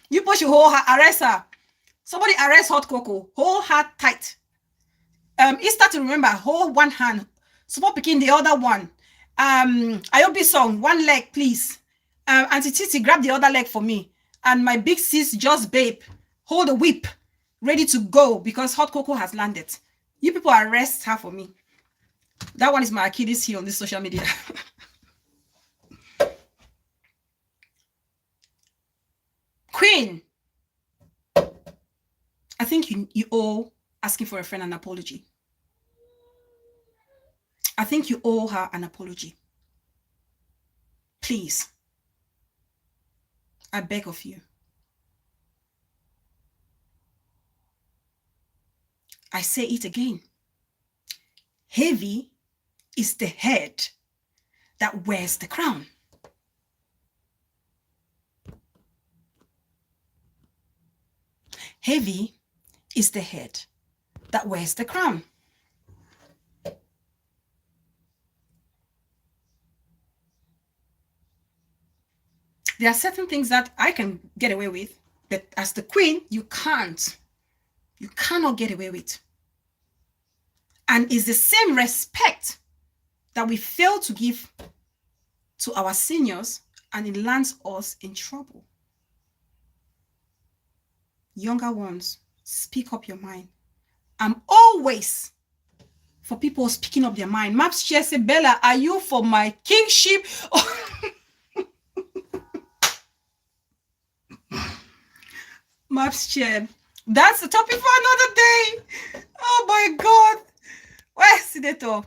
You push your whole her, arrest her. Somebody arrest hot cocoa. Hold her tight. Easter to remember. Hold one hand. Support picking the other one. Iobi song. One leg, please. Auntie Titi, grab the other leg for me. And my big sis, just babe, hold a whip, ready to go because hot cocoa has landed. You people arrest her for me. That one is my Achilles heel on this social media. Queen, I think you owe asking for a friend an apology. I think you owe her an apology. Please. I beg of you. I say it again. Heavy is the head that wears the crown. Heavy is the head that wears the crown. There are certain things that I can get away with, but as the queen, you can't. You cannot get away with. And it's the same respect that we fail to give to our seniors, and it lands us in trouble. Younger ones, speak up your mind. I'm always for people speaking up their mind. Maps share say, Bella, are you for my kingship? Maps share. That's the topic for another day. Oh my God. Where's Senator?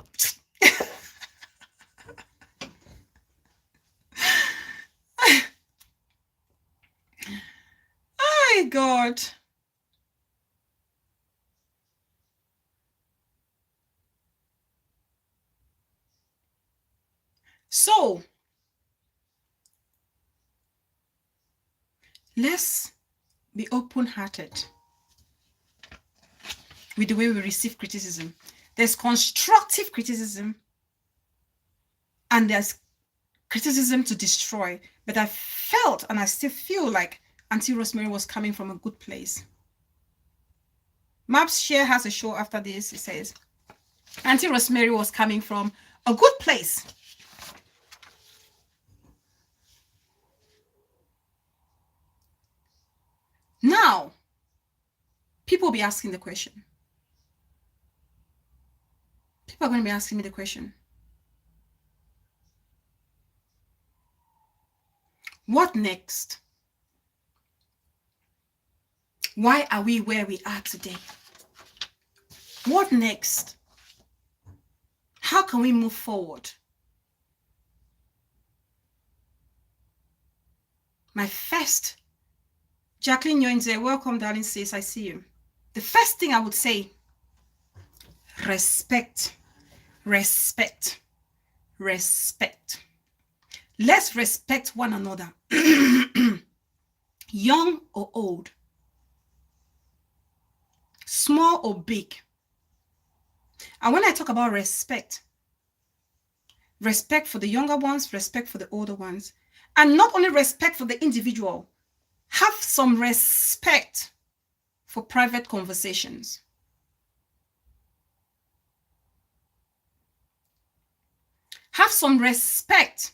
Oh my God. So, let's be open-hearted with the way we receive criticism. There's constructive criticism and there's criticism to destroy. But I felt and I still feel like Auntie Rosemary was coming from a good place. Maps Share has a show after this. It says Auntie Rosemary was coming from a good place. Now, people will be asking the question. People are going to be asking me the question. What next? Why are we where we are today? What next? How can we move forward? My first, Jacqueline Yoinze, welcome, darling sis, I see you. The first thing I would say, respect, respect, respect. Let's respect one another, young or old, small or big. And when I talk about respect, respect for the younger ones, respect for the older ones, and not only respect for the individual, have some respect for private conversations. Have some respect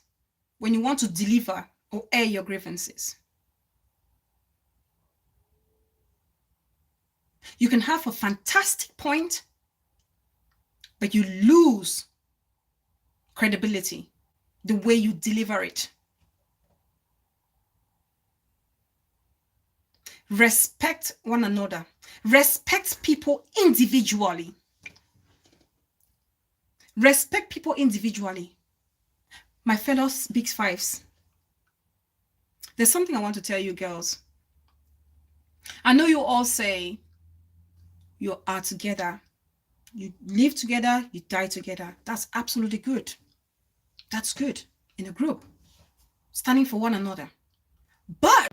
when you want to deliver or air your grievances. You can have a fantastic point, but you lose credibility the way you deliver it. Respect one another. Respect people individually. Respect people individually. My fellow Big Fives, there's something I want to tell you girls. I know you all say you are together. You live together, you die together. That's absolutely good. That's good in a group, standing for one another. But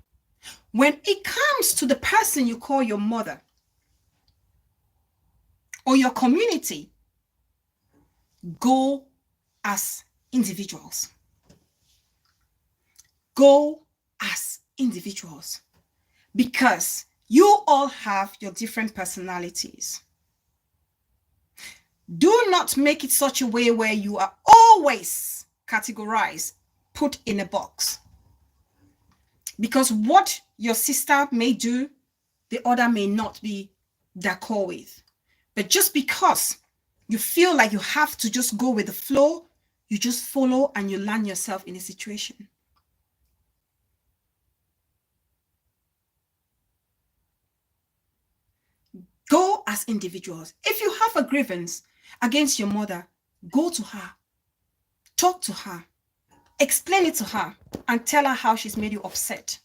when it comes to the person you call your mother or your community, go as individuals. Go as individuals, because you all have your different personalities. Do not make it such a way where you are always categorized, put in a box. Because what your sister may do, the other may not be d'accord with. But just because you feel like you have to just go with the flow, you just follow and you land yourself in a situation. Go as individuals. If you have a grievance against your mother, go to her, talk to her, explain it to her, and tell her how she's made you upset.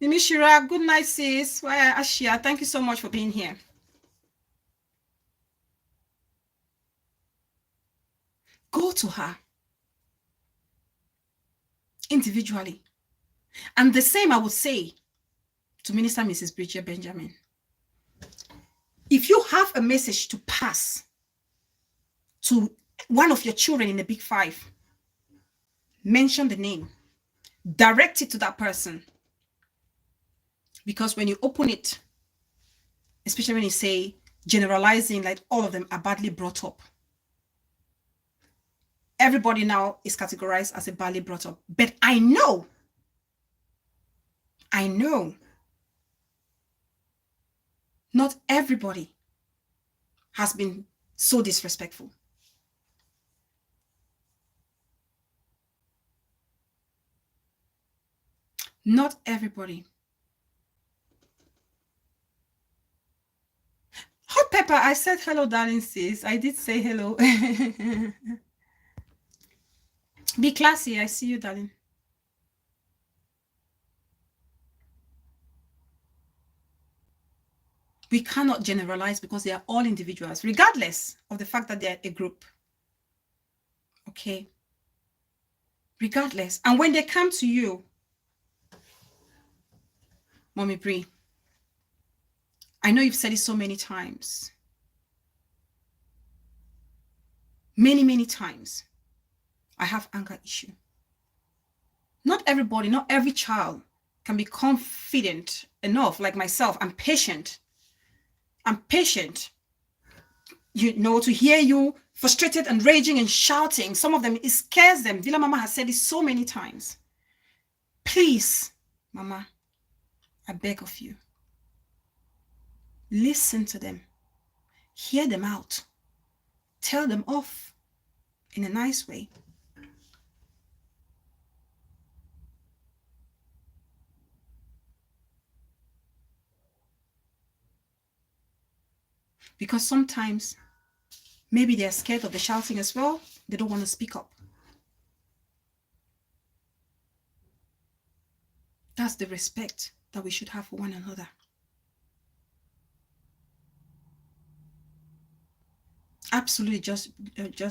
Nimishira, good night, sis. Ashia, thank you so much for being here. Go to her individually. And the same I would say to Minister Mrs. Bridget Benjamin. If you have a message to pass to one of your children in the Big Five, mention the name, direct it to that person. Because when you open it, especially when you say generalizing, like all of them are badly brought up, everybody now is categorized as a badly brought up. But I know I know not everybody has been so disrespectful. Not everybody. Hot Pepper, I said hello, darling sis. I did say hello. Be classy. I see you, darling. We cannot generalize because they are all individuals, regardless of the fact that they're a group. Okay? Regardless. And when they come to you, Mommy Brie, I know you've said it so many times. Many, many times. I have anger issue. Not everybody, not every child can be confident enough, like myself. I'm patient. I'm patient, you know, to hear you frustrated and raging and shouting. Some of them, it scares them. Villa Mama has said it so many times. Please, Mama, I beg of you, listen to them. Hear them out. Tell them off in a nice way. Because sometimes maybe they're scared of the shouting as well. They don't want to speak up. That's the respect that we should have for one another. Absolutely, just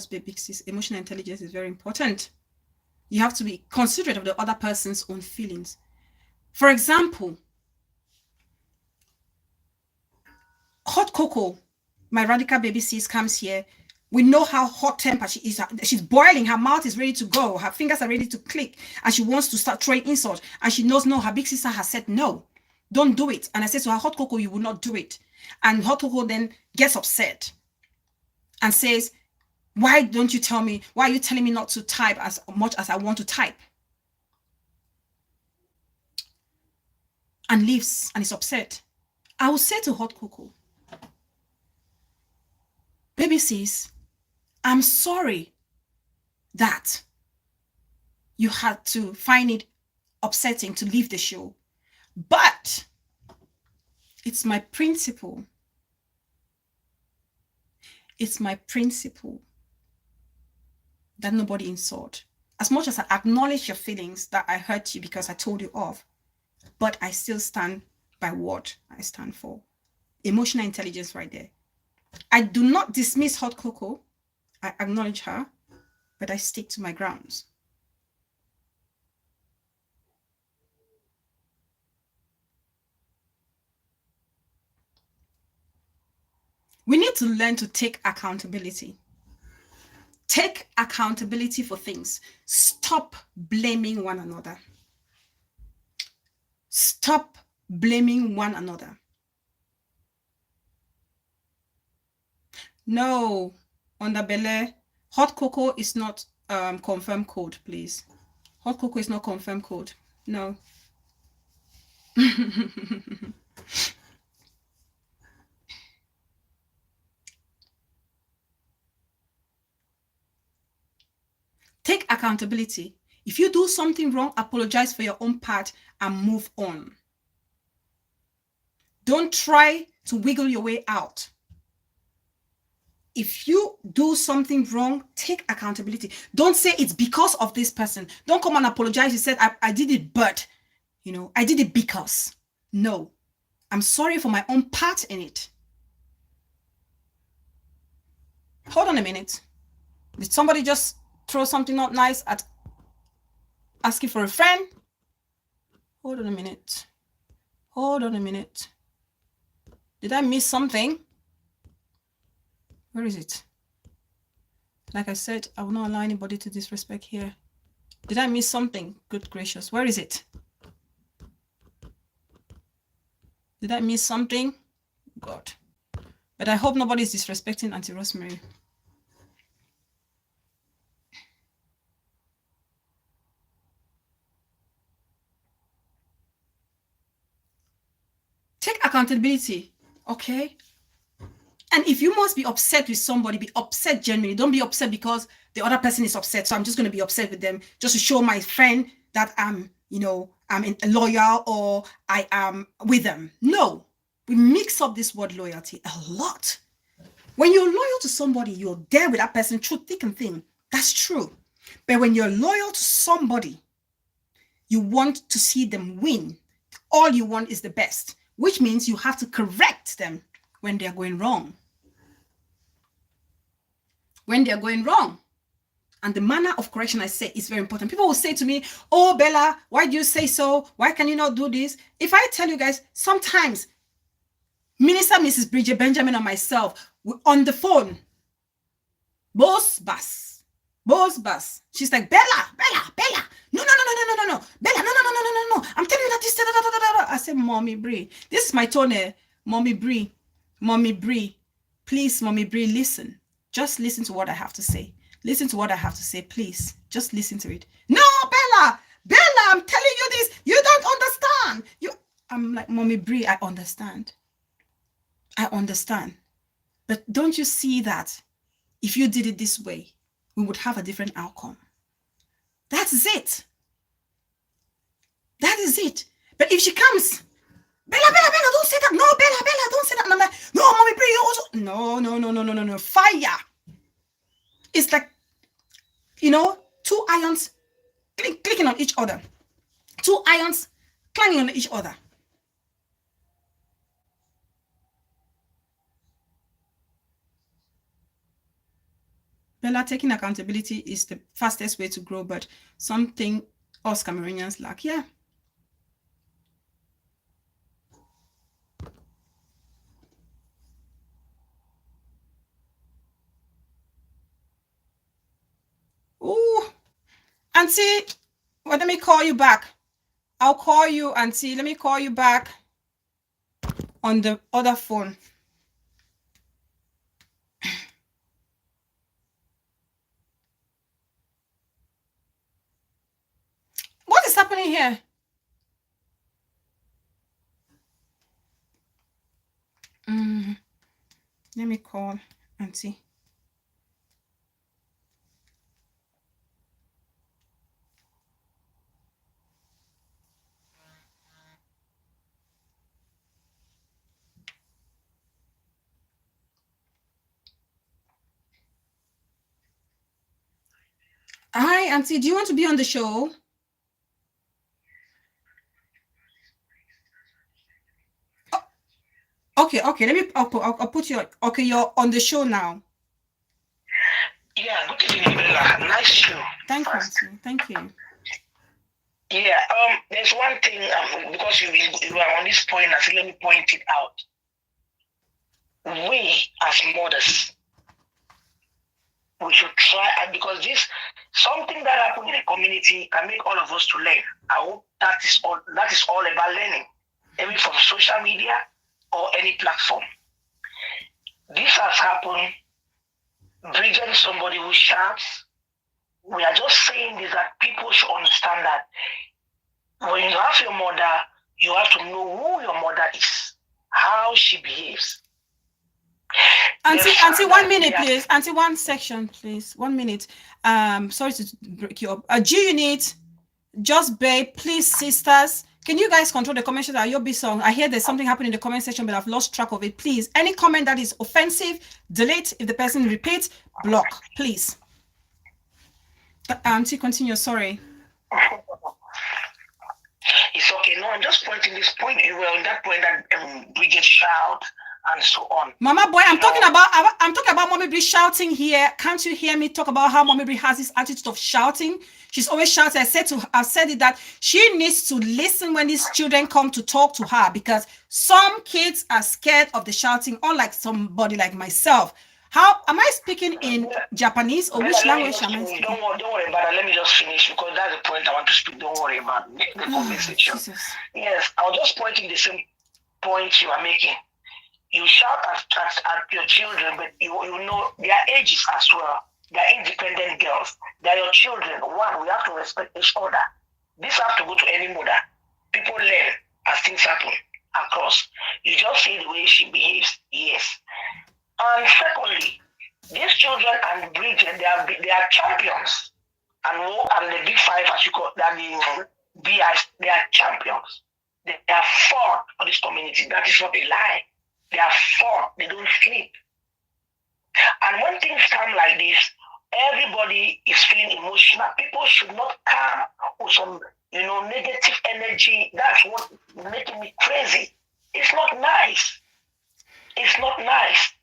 big sis. Emotional intelligence is very important. You have to be considerate of the other person's own feelings. For example, Hot Cocoa, my radical baby sis, comes here. We know how hot-tempered she is. She's boiling. Her mouth is ready to go. Her fingers are ready to click. And she wants to start throwing insults. And she knows, no, her big sister has said, no, don't do it. And I said to her, Hot Cocoa, you will not do it. And Hot Cocoa then gets upset and says, why don't you tell me? Why are you telling me not to type as much as I want to type? And leaves and is upset. I will say to Hot Cocoa, baby sis, I'm sorry that you had to find it upsetting to leave the show, but it's my principle. It's my principle that nobody insult. As much as I acknowledge your feelings that I hurt you because I told you off, but I still stand by what I stand for. Emotional intelligence right there. I do not dismiss Hot Cocoa. I acknowledge her, but I stick to my grounds. We need to learn to take accountability. Take accountability for things. Stop blaming one another. Stop blaming one another. No, Underbelly, Hot Cocoa is not confirmed code, please. Hot Cocoa is not confirmed code. No. Take accountability. If you do something wrong, apologize for your own part and move on. Don't try to wiggle your way out. If you do something wrong, take accountability. Don't say it's because of this person. Don't come and apologize. You said, I did it, but, you know, I did it because. No, I'm sorry for my own part in it. Hold on a minute. Did somebody just throw something not nice at asking for a friend? Hold on a minute. Hold on a minute. Did I miss something? Where is it? Like I said, I will not allow anybody to disrespect here. Did I miss something? Good gracious. Where is it? Did I miss something? God. But I hope nobody is disrespecting Auntie Rosemary. accountability, okay? And if you must be upset with somebody, be upset genuinely. Don't be upset because the other person is upset. So I'm just going to be upset with them just to show my friend that I'm loyal or I am with them. No, we mix up this word loyalty a lot. When you're loyal to somebody, you're there with that person through thick and thin. That's true. But when you're loyal to somebody, you want to see them win. All you want is the best, which means you have to correct them when they're going wrong. When they're going wrong. And the manner of correction, I say, is very important. People will say to me, oh, Bella, why do you say so? Why can you not do this? If I tell you guys, sometimes Minister Mrs. Bridget Benjamin and myself, we're on the phone, boss bus. She's like, Bella, no, Bella, no. I'm telling you that this, I said, Mommy Bree, this is my tone, Mommy Bree, please, Mommy Bree, listen. Just listen to what I have to say. Listen to what I have to say, please. Just listen to it. No, Bella, I'm telling you this. You don't understand. I'm like, Mommy Bree, I understand. But don't you see that if you did it this way, we would have a different outcome? That is it. But if she comes, Bella, don't say that. No, Bella, don't say that. And I'm like, no, Mommy Bree, you also. No. Fire. It's like, two irons clicking on each other. Two irons clanging on each other. Bella, taking accountability is the fastest way to grow, but something us Cameroonians lack. Yeah. Ooh, Auntie, well, let me call you back. I'll call you, Auntie. Let me call you back on the other phone. What is happening here? Let me call Auntie. Hi, Auntie. Do you want to be on the show? Okay. Let me. I'll put you. Okay, you're on the show now. Yeah, good evening, Bella. Nice show. Thank you, Auntie. Thank you. Yeah. There's one thing because you are on this point. I think let me point it out. We as mothers, we should try, because this something that happened in the community can make all of us to learn. I hope that is all about learning, even from social media or any platform. This has happened. Bridget, somebody who shouts. We are just saying this that people should understand that when you have your mother, you have to know who your mother is, how she behaves. Auntie, 1 minute, please. Auntie, one section, please. 1 minute. Sorry to break you up. G-Unit, Just Babe, please, sisters. Can you guys control the comment section? You'll be song. I hear there's something happening in the comment section, but I've lost track of it. Please, any comment that is offensive, delete. If the person repeats, block, please. Auntie, continue. Sorry. It's okay. No, I'm just pointing this point. Well, that point that Bridget shout and so on. Mama boy, I'm talking about Mommy Bree shouting here. Can't you hear me talk about how Mommy Bree has this attitude of shouting? She's always shouting. I've said it that she needs to listen when these children come to talk to her, because some kids are scared of the shouting, unlike somebody like myself. How am I speaking in Japanese or which language am I speaking? Don't worry about it. Let me just finish, because that's the point I want to speak. Don't worry about the conversation. Yes, I was just pointing the same point you are making. You shout at your children, but you know their ages as well. They're independent girls. They're your children. One, we have to respect each other. This has to go to any mother. People learn as things happen. across. You just see the way she behaves. Yes. And secondly, these children and Bridget, they are champions. And the big five, as you call that, the BIs, they are champions. They are fought for this community. That is not a lie. They are fought. They don't sleep. And when things come like this, everybody is feeling emotional. People should not come with some, negative energy. That's what making me crazy. It's not nice. It's not nice.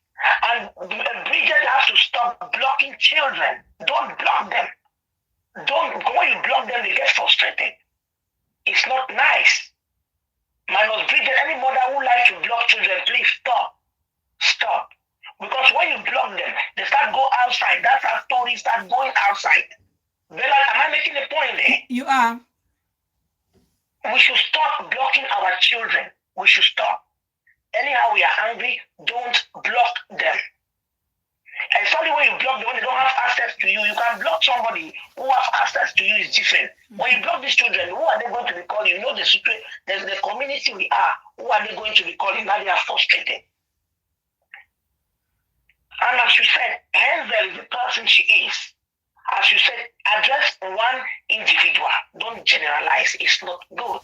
And Bridget has to stop blocking children. Don't block them. When you block them, they get frustrated. It's not nice. Minus Bridget, any mother who likes to block children, please stop. Stop. Because when you block them, they start go outside. That's how stories start going outside. Bella, am I making a point there? You are. We should stop blocking our children. We should stop. Anyhow we are angry, don't block them. And especially when you block them, when they don't have access to you, you can block somebody who has access to you is different. When you block these children, who are they going to be calling? You know the situation, there's the community we are. Who are they going to be calling? Now they are frustrated. And as you said, Hazel is the person she is. As you said, address one individual. Don't generalize. It's not good.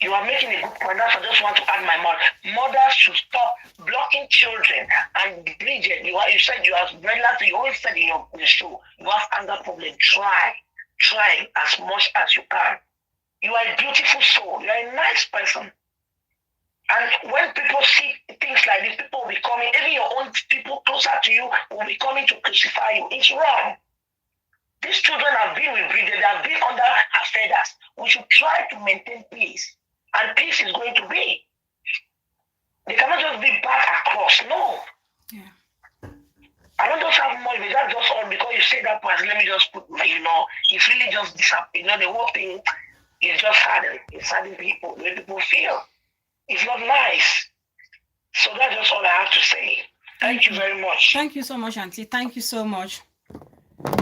You are making a good point. I just want to add my mouth. Mothers should stop blocking children. And Bridget, you said you have relapsed. You always said in your show, you have anger problem. Try as much as you can. You are a beautiful soul. You are a nice person. And when people see things like this, people will be coming, even your own people closer to you will be coming to crucify you. It's wrong. These children have been with Bridget. They have been under her feathers. We should try to maintain peace. And peace is going to be. They cannot just be back across. No. Yeah. I don't just have money. That's just all because you say that person. Let me just put, it's really just disappointing. The whole thing is just saddening. It's saddening people. The way people feel. It's not nice. So that's just all I have to say. Thank you very much. Thank you so much, Auntie. Thank you so much.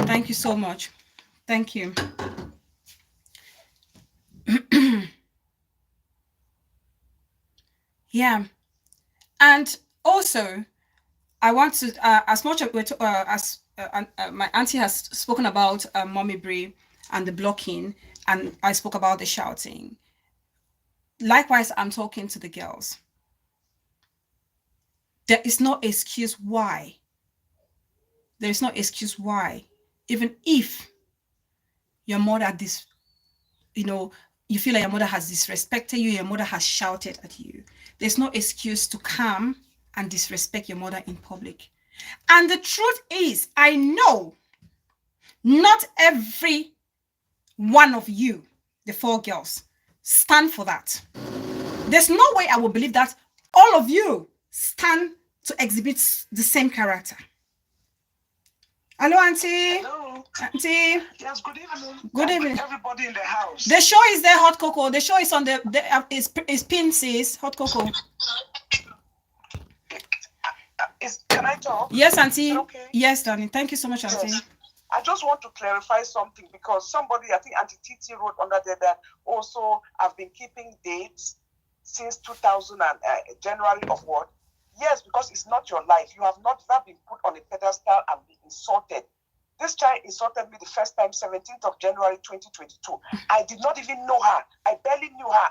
Thank you so much. Thank you. Yeah. And also, I want to, as much as my auntie has spoken about Mommy Brie and the blocking, and I spoke about the shouting. Likewise, I'm talking to the girls. There is no excuse why. There is no excuse why. Even if your mother you feel like your mother has disrespected you, your mother has shouted at you. There's no excuse to come and disrespect your mother in public. And the truth is, I know not every one of you, the 4 girls, stand for that. There's no way I will believe that all of you stand to exhibit the same character. Hello, Auntie. Hello. Auntie. Yes, good evening. Good evening. Everybody in the house. The show is there, Hot Cocoa. The show is on is pin says Hot Cocoa. Can I talk? Yes, Auntie. Okay. Yes, darling. Thank you so much, Auntie. Yes. I just want to clarify something because somebody, I think Auntie Titi wrote under there that also I've been keeping dates since 2000 and January of what? Yes, because it's not your life. You have not been put on a pedestal and been insulted. This child insulted me the first time, 17th of January 2022. I did not even know her. I barely knew her.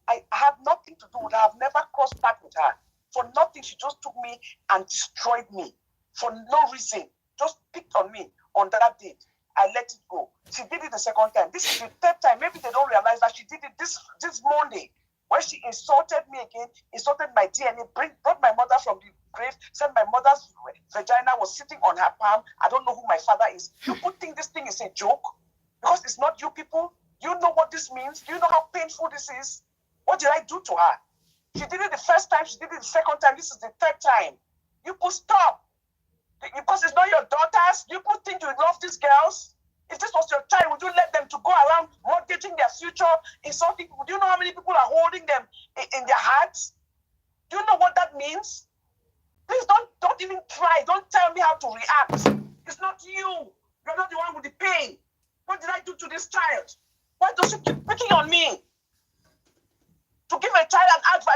I had nothing to do with her. I've never crossed paths with her. For nothing, she just took me and destroyed me. For no reason. Just picked on me on that date. I let it go. She did it the second time. This is the third time. Maybe they don't realize that she did it this Monday. When she insulted me again, insulted my DNA, brought my mother from the grave, said my mother's vagina was sitting on her palm. I don't know who my father is. You could think this thing is a joke because it's not you people. You know what this means? Do you know how painful this is? What did I do to her? She did it the first time. She did it the second time. This is the third time. You could stop. Because it's not your daughters. You could think you love these girls. If this was your child, would you let them to go around mortgaging their future, insulting people? Do you know how many people are holding them in their hearts? Do you know what that means? Please don't even try. Don't tell me how to react. It's not you. You're not the one with the pain. What did I do to this child? Why does she keep picking on me?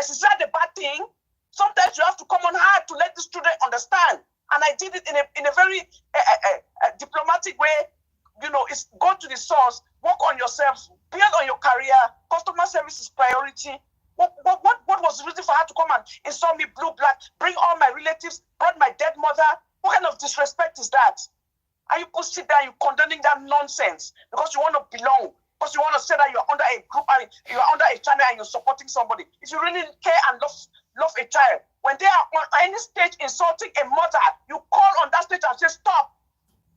guys, is that a bad thing? Sometimes you have to come on hard to let these children understand. And I did it in a very diplomatic way. You know, it's go to the source, work on yourself, build on your career. Customer service is priority. What was the reason for her to come and insult me blue, black, bring all my relatives, brought my dead mother? What kind of disrespect is that? And you could sit there, you condoning that nonsense because you want to belong, because you want to say that you're under a group and you're under a channel and you're supporting somebody. If you really care and love a child, when they are on any stage insulting a mother, you call on that stage and say, stop.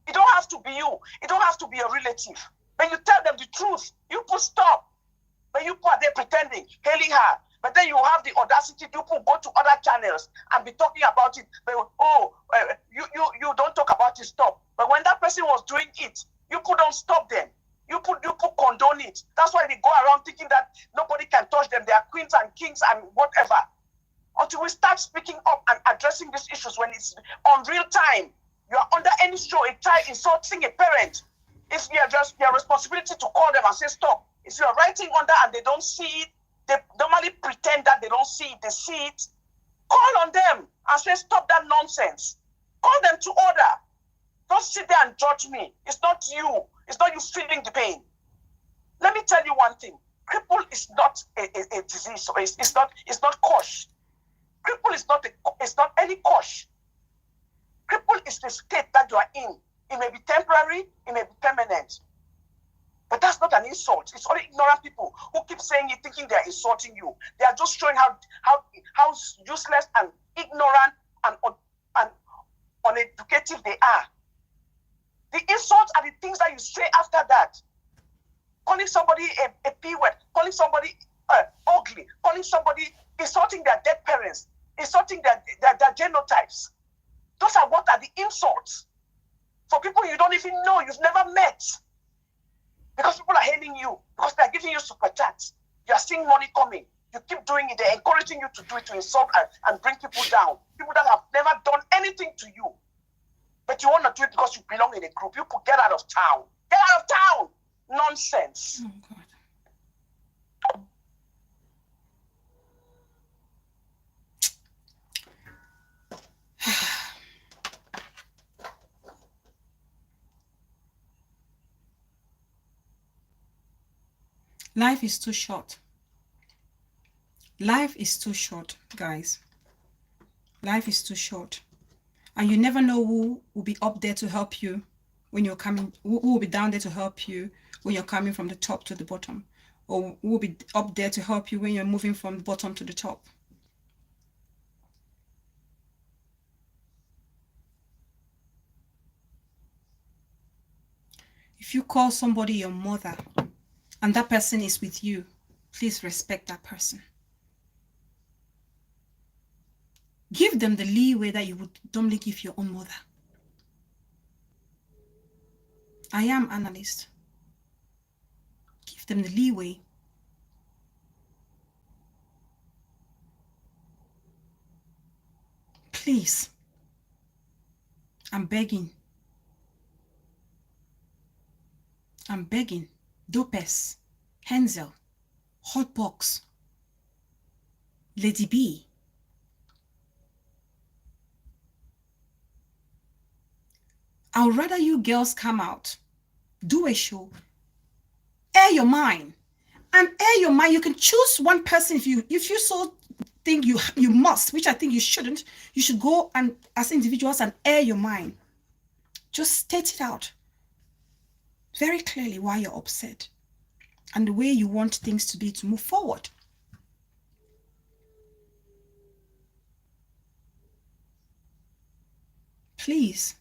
It don't have to be you. It don't have to be a relative. When you tell them the truth, you put stop. But you put there pretending, hailing her. But then you have the audacity to go to other channels and be talking about it. But, you don't talk about it, stop. But when that person was doing it, you couldn't stop them. You put condone it. That's why they go around thinking that nobody can touch them. They are queens and kings and whatever. Until we start speaking up and addressing these issues when it's on real time. You are under any show, a child insulting a parent. It's your responsibility to call them and say stop. If you are writing under and they don't see it, they normally pretend that they don't see it, they see it. Call on them and say stop that nonsense. Call them to order. Don't sit there and judge me. It's not you. It's not you feeling the pain. Let me tell you one thing. Cripple is not a disease. So it's not kosh. Cripple is not any kosh. Cripple is the state that you are in. It may be temporary, it may be permanent. But that's not an insult. It's only ignorant people who keep saying it, thinking they're insulting you. They are just showing how useless and ignorant and uneducative they are. The insults are the things that you say after that. Calling somebody a P-word, calling somebody ugly, calling somebody, insulting their dead parents, insulting their genotypes. Those are what are the insults. For people you don't even know, you've never met. Because people are hailing you, because they're giving you super chats. You're seeing money coming. You keep doing it. They're encouraging you to do it, to insult and bring people down. People that have never done anything to you. But you want to do it because you belong in a group. You could get out of town. Get out of town! Nonsense. Oh, God. Life is too short. Life is too short, guys. Life is too short. And you never know who will be up there to help you when you're coming, who will be down there to help you when you're coming from the top to the bottom, or who will be up there to help you when you're moving from the bottom to the top. If you call somebody your mother and that person is with you, please respect that person. Give them the leeway that you would normally give your own mother. I am analyst. Give them the leeway. Please. I'm begging. I'm begging. Dopes, Hensel, Hotbox, Lady B. I would rather you girls come out, do a show, air your mind, and air your mind. You can choose one person if you so think you must, which I think you shouldn't. You should go and as individuals and air your mind. Just state it out very clearly why you're upset and the way you want things to be to move forward. Please.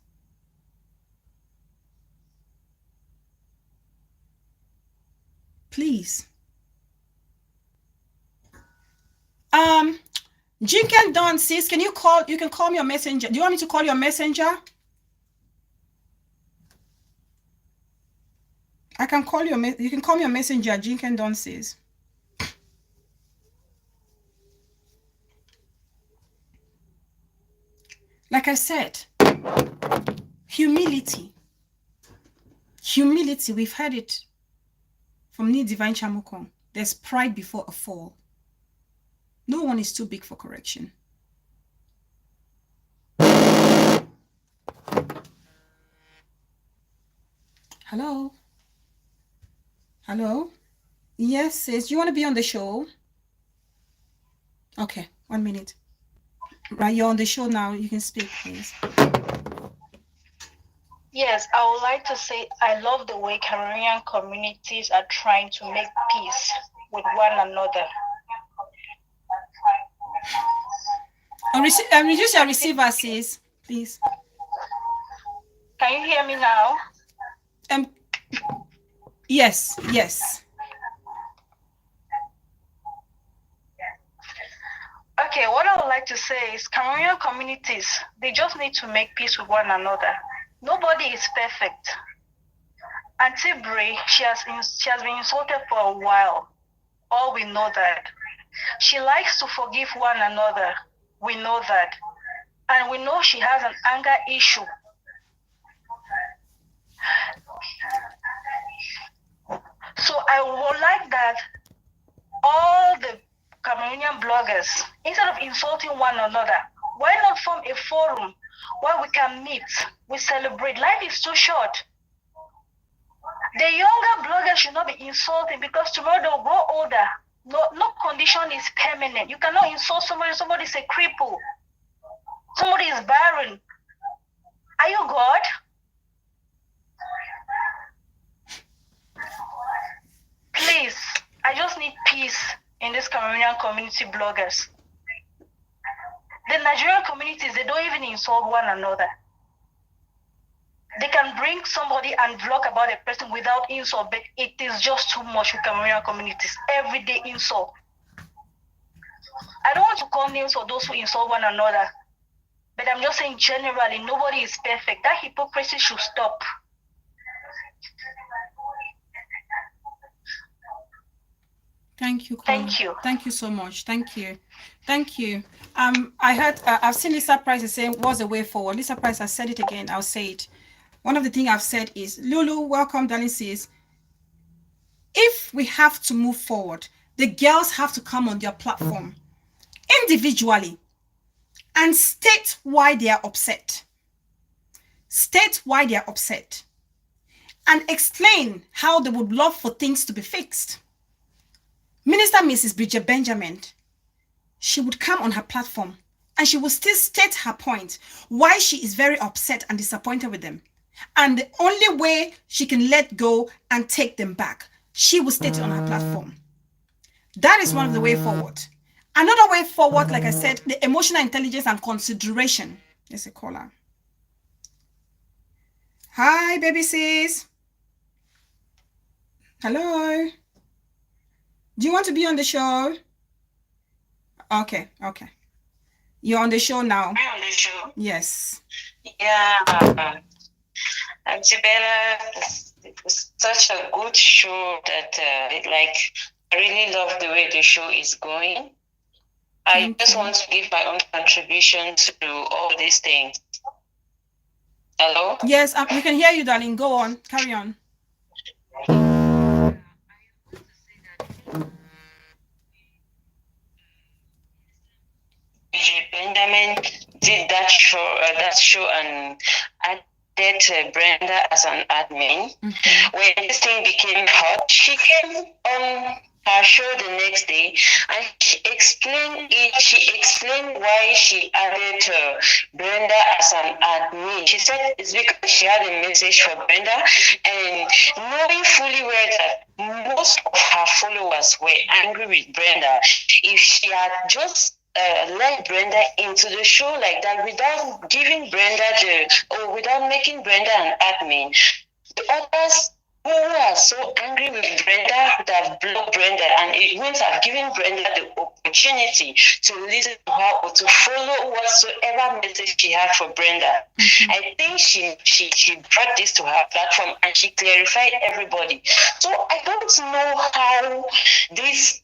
Please. Jinken Don says, you can call me your messenger. Do you want me to call your messenger? I can call you can call me your messenger, Jinken Don says. Like I said, humility. Humility, we've heard it from Ni Divine Chamukong. There's pride before a fall. No one is too big for correction. Hello? Hello? Yes, sis. You want to be on the show? Okay, 1 minute. Right, you're on the show now. You can speak, please. Yes, I would like to say I love the way Cameroonian communities are trying to make peace with one another. Reduce your receiver, sis, please. Can you hear me now? Yes. Okay, what I would like to say is Cameroonian communities, they just need to make peace with one another. Nobody is perfect. Auntie Bray, she has been insulted for a while. All we know that. She likes to forgive one another. We know that. And we know she has an anger issue. So I would like that all the Cameroonian bloggers, instead of insulting one another, why not form a forum where we can meet, we celebrate? Life is too short. The younger bloggers should not be insulting because tomorrow they'll grow older. No condition is permanent. You cannot insult somebody. Somebody is a cripple. Somebody is barren. Are you God? Please, I just need peace in this Cameroonian community bloggers. The Nigerian communities, they don't even insult one another. They can bring somebody and vlog about a person without insult, but it is just too much with Cameroonian communities. Everyday insult. I don't want to call names for those who insult one another, but I'm just saying generally, nobody is perfect. That hypocrisy should stop. Thank you, Thank Colin. you. Thank you so much. Thank you. I heard, I've seen Lisa Price saying, what's the way forward? Lisa Price has said it again. I'll say it. One of the things I've said is, Lulu, welcome, darling sis. If we have to move forward, the girls have to come on their platform individually and state why they are upset. State why they are upset. And explain how they would love for things to be fixed. Minister Mrs. Bridget Benjamin, she would come on her platform and she will still state her point, why she is very upset and disappointed with them. And the only way she can let go and take them back, she will state it on her platform. That is one of the way forward. Another way forward, like I said, the emotional intelligence and consideration. There's a caller. Hi, baby sis. Hello. Do you want to be on the show? Okay. You're on the show now. I'm on the show. Yes. Yeah. Auntie Bella, it was such a good show that I really love the way the show is going. I just want to give my own contribution to all these things. Hello? Yes, we can hear you, darling. Go on. Carry on. Benjamin did that show and added Brenda as an admin. Mm-hmm. When this thing became hot, she came on her show the next day and she explained why she added Brenda as an admin. She said it's because she had a message for Brenda, and knowing fully well that most of her followers were angry with Brenda, if she had just let Brenda into the show like that without giving Brenda without making Brenda an admin, the others who are so angry with Brenda would have blocked Brenda, and it wouldn't have given Brenda the opportunity to listen to her or to follow whatsoever message she had for Brenda. Mm-hmm. I think she brought this to her platform and she clarified everybody. So I don't know how these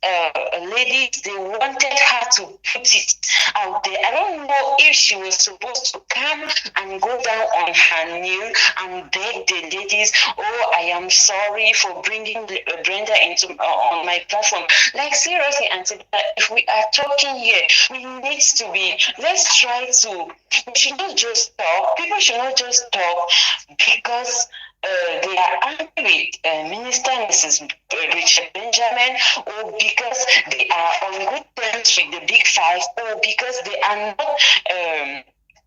ladies, they wanted her to put it out there. I don't know if she was supposed to come and go down on her knee and beg the ladies, oh, I am sorry for bringing Brenda into on my platform. Like seriously, Auntie, if we we are talking here, we need to be, let's try to, we should not just talk, people should not just talk because they are angry with Minister Mrs. Richard Benjamin, or because they are on good terms with the Big Five, or because they are not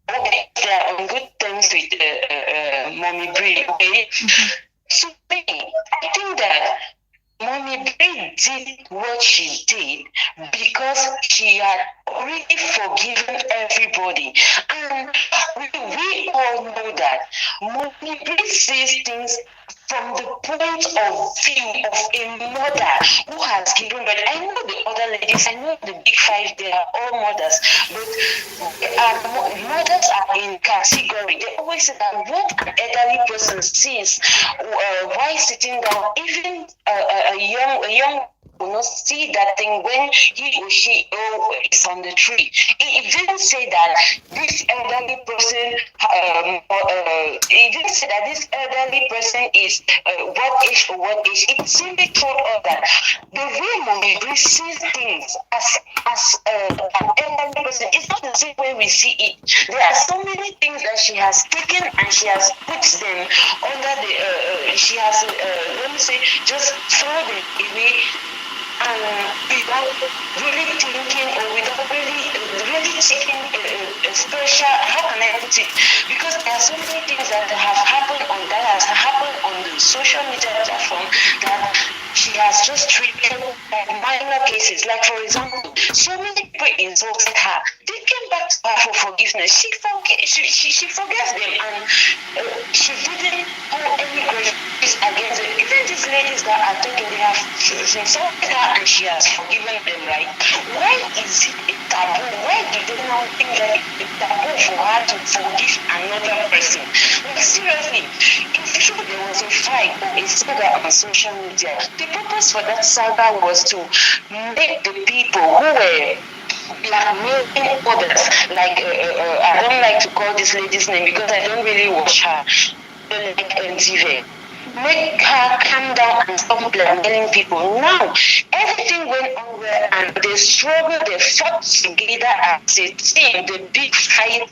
they are on good terms with Mommy Brie. Okay? So me, I think that Mommy Brie did what she did because she had already forgiven everybody. And we all know that Mommy Brie sees things from the point of view of a mother who has given birth. I know the other ladies, I know the Big Five, they are all mothers, but mothers are in category. They always say that what an elderly person sees while sitting down, even a young will not see that thing when he or she is on the tree. It didn't say that this elderly person, it didn't say that this elderly person is what age or what age. It simply told us that the way Mommy Brie sees things as an elderly person, it's not the same way we see it. There are so many things that she has taken and she has put them under the, she has, let me say, just throw them away. And without really thinking or without really taking a special, how can I put it? Because there are so many things that have happened on the social media platform that she has just treated like minor cases. Like for example, so many people insulted her. They came back to her for forgiveness. She forgave them, and she didn't hold any grudges against it. Even these ladies that are talking, they have insulted her and she has forgiven them, right? Why is it a taboo? Why do they not think that it's a taboo for her to forgive another person? Like seriously, if true there was a fight or a saga on social media, the purpose for that saga was to make the people who were blackmailing others, like I don't like to call this lady's name because I don't really watch her, like MTV. Make her calm down and stop blackmailing people. Now, everything went on well and they struggled, they fought together as a team. The Big Five,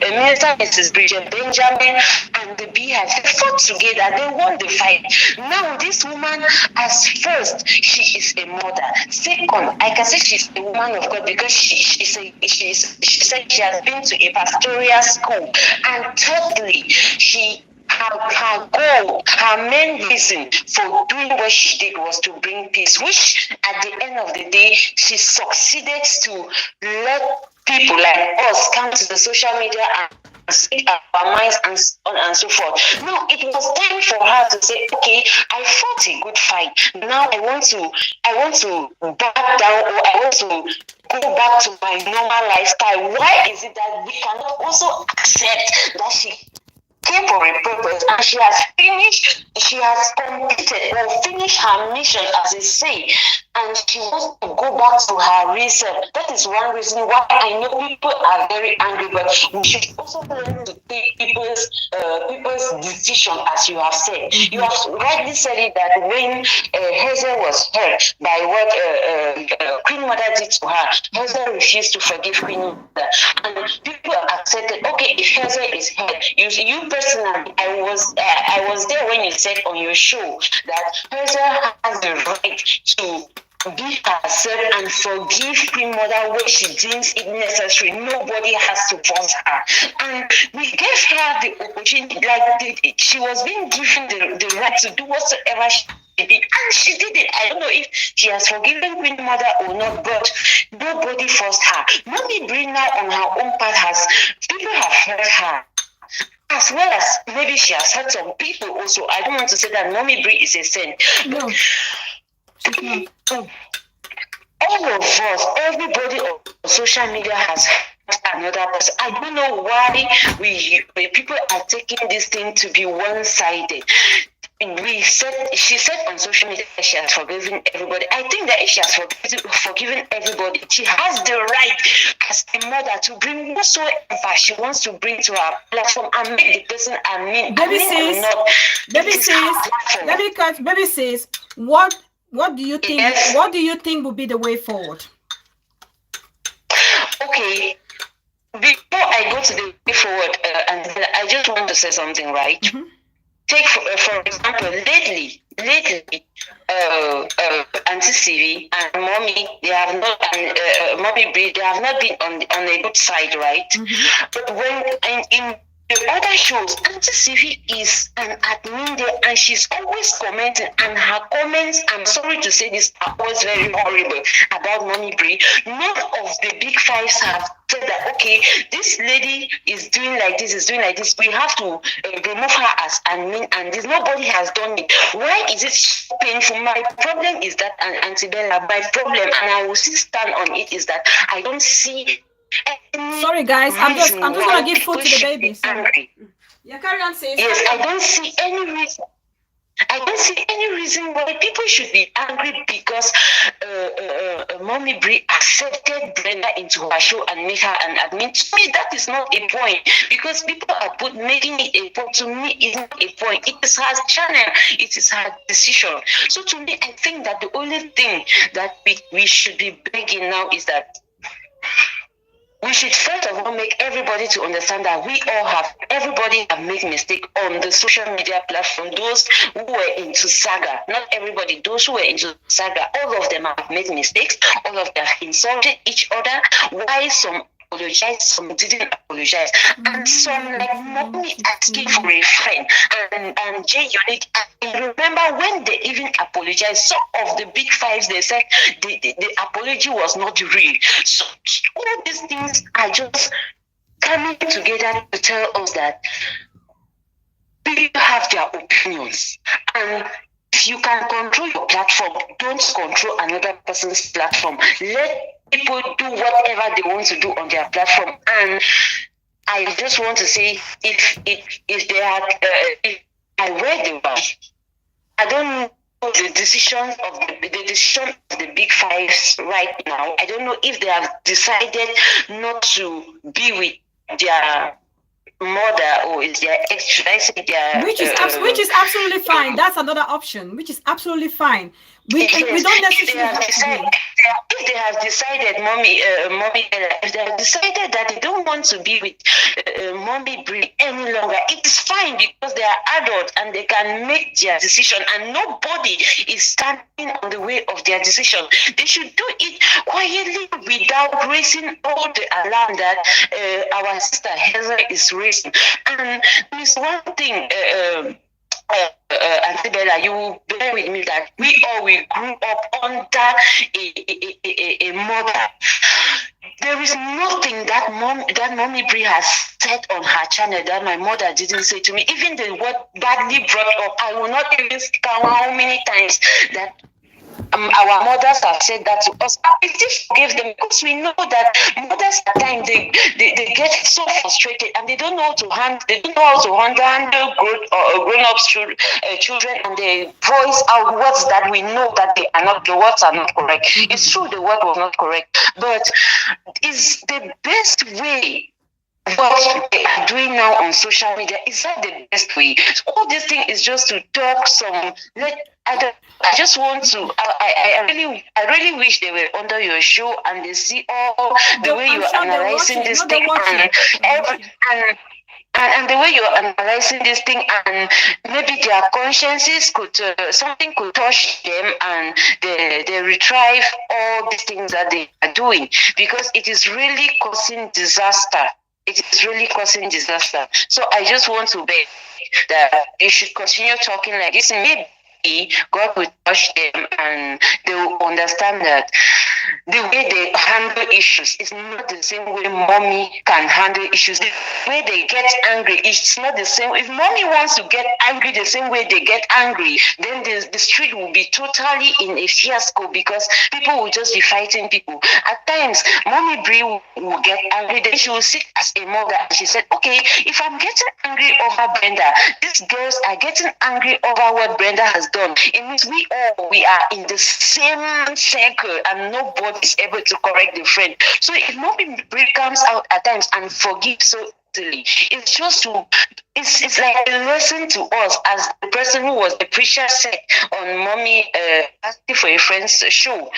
Minister Mrs. Bridget Benjamin and the Beehive, they fought together, they won the fight. Now, this woman, as first, she is a mother. Second, I can say she's a woman of God because she said she has been to a pastoral school. And thirdly, her goal, her main reason for doing what she did was to bring peace, which at the end of the day, she succeeded to let people like us come to the social media and speak our minds and so on and so forth. Now, it was time for her to say, okay, I fought a good fight. Now I want to back down, or I want to go back to my normal lifestyle. Why is it that we cannot also accept that she came for a purpose and she has completed or finished her mission, as they say, and she wants to go back to her reset? That is one reason why I know people are very angry, but we should also learn to take people's decision, as you have said. You have rightly said it that when Hazel was hurt by what Queen Mother did to her, Hazel refused to forgive Queen Mother, and people accepted, okay, if Hazel is hurt, you personally, I was there when you said on your show that Hazel has the right to be herself and forgive Queen Mother when she deems it necessary. Nobody has to force her. And we gave her the opportunity, like she was being given the right to do whatsoever she did. And she did it. I don't know if she has forgiven Queen Mother or not, but nobody forced her. Mommy Brie now on her own part people have hurt her. As well as maybe she has hurt some people also. I don't want to say that Mommy Brie is a saint. No. All of us, everybody on social media has hurt another person. I don't know why people are taking this thing to be one-sided. She said on social media that she has forgiven everybody. I think that if she has forgiven everybody, she has the right as a mother to bring whatsoever she wants to bring to her platform and make the person Baby sis, what What do you think? Yes. What do you think will be the way forward? Okay. Before I go to the way forward, and I just want to say something, right? Mm-hmm. Take for example, lately, Auntie Siri and Mommy, they have not, and Mommy Bree, they have not been on a good side, right? Mm-hmm. But when in the other shows, Auntie Siri is an admin there, and she's always commenting, and her comments, I'm sorry to say this, are always very horrible about Mommy Bree. None of the big fives have said that, okay, this lady is doing like this, we have to remove her as admin, and this, nobody has done it. Why is it so painful? My problem is that, and Auntie Bella, my problem, and I will still stand on it, is that I don't see. Sorry guys, I'm just gonna give food to the baby. Sorry. Yeah, carry on, sis. Yes, I don't see any reason. I don't see any reason why people should be angry because Mommy Bree accepted Brenda into her show and made her an admin. To me, that is not a point, because people are making it a point. To me, it's not a point. It is her channel. It is her decision. So to me, I think that the only thing that we should be begging now is that we should first of all make everybody to understand that everybody have made mistake on the social media platform. Those who were into saga, not everybody, those who were into saga, all of them have made mistakes. All of them have insulted each other. Why some apologized, some didn't apologize, and some like Mommy asking for a friend, and Jay Unique. I remember when they even apologized, some of the big fives, they said the apology was not real. So all these things are just coming together to tell us that people have their opinions, and if you can control your platform, don't control another person's platform. Let people do whatever they want to do on their platform. And I just want to say, if they had, if I read the right, I don't know the decision of the big fives right now. I don't know if they have decided not to be with their mother, or is their ex, should I say their which is absolutely fine. That's another option, which is absolutely fine. We don't necessarily have to be. If they have decided, Mommy, if they have decided that they don't want to be with Mommy Bree any longer, it is fine, because they are adults and they can make their decision, and nobody is standing on the way of their decision. They should do it quietly without raising all the alarm that our sister Heather is raising. And there is one thing. Auntie Bella, you will bear with me that we grew up under a mother. There is nothing that Mommy Bree has said on her channel that my mother didn't say to me. Even the word badly brought up, I will not even count how many times that our mothers have said that to us. We still forgive them, because we know that mothers at times they get so frustrated, and they don't know how to handle grown-up children, and they voice out words that we know that the words are not correct. It's true, the word was not correct, but is the best way. What they are doing now on social media, is that the best way? All this thing is just to talk some. I just want to. I really wish they were under your show and they see all the way you're analyzing this thing, and the way you're analyzing this thing, and maybe their consciences something could touch them, and they retrieve all these things that they are doing, because it is really causing disaster. It is really causing disaster. So I just want to beg that they should continue talking like this. Maybe God will touch them, and they will understand that the way they handle issues is not the same way Mommy can handle issues. The way they get angry, it's not the same. If Mommy wants to get angry the same way they get angry, then the street will be totally in a fiasco, because people will just be fighting people. At times, Mommy Bree will get angry, then she will sit as a mother, and she said, okay, if I'm getting angry over Brenda, these girls are getting angry over what Brenda has done. It means we are in the same circle, and nobody is able to correct the friend. So if Mommy Bree comes out at times and forgives, so It's just to, it's like a lesson to us, as the person who was the preacher said on Mommy asking for a friend's show.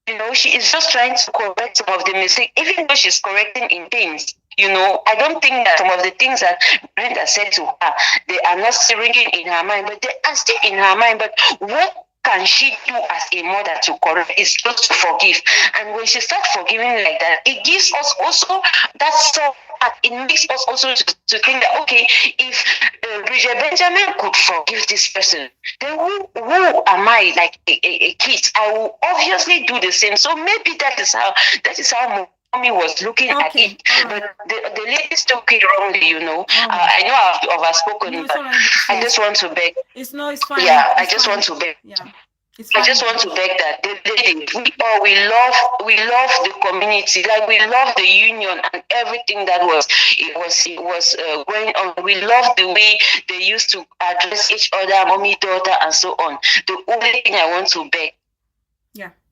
You know, she is just trying to correct some of the mistakes, even though she's correcting in things. You know, I don't think that some of the things that Brenda said to her, they are not still ringing in her mind, but they are still in her mind. But what can she do as a mother to correct? Is just to forgive. And when she starts forgiving like that, it gives us also that soft heart. It makes us also to think that, okay, if Bridget Benjamin could forgive this person, then who am I, like a kid? I will obviously do the same. So maybe that is how Mommy was looking at it, but the ladies took it wrongly, you know. I know I've overspoken, but I just want to beg. It's fine. Yeah, I just want to beg. Yeah. I just want to beg that the ladies, we love the community, like we love the union and everything that was going on. We love the way they used to address each other, mommy, daughter, and so on. The only thing I want to beg,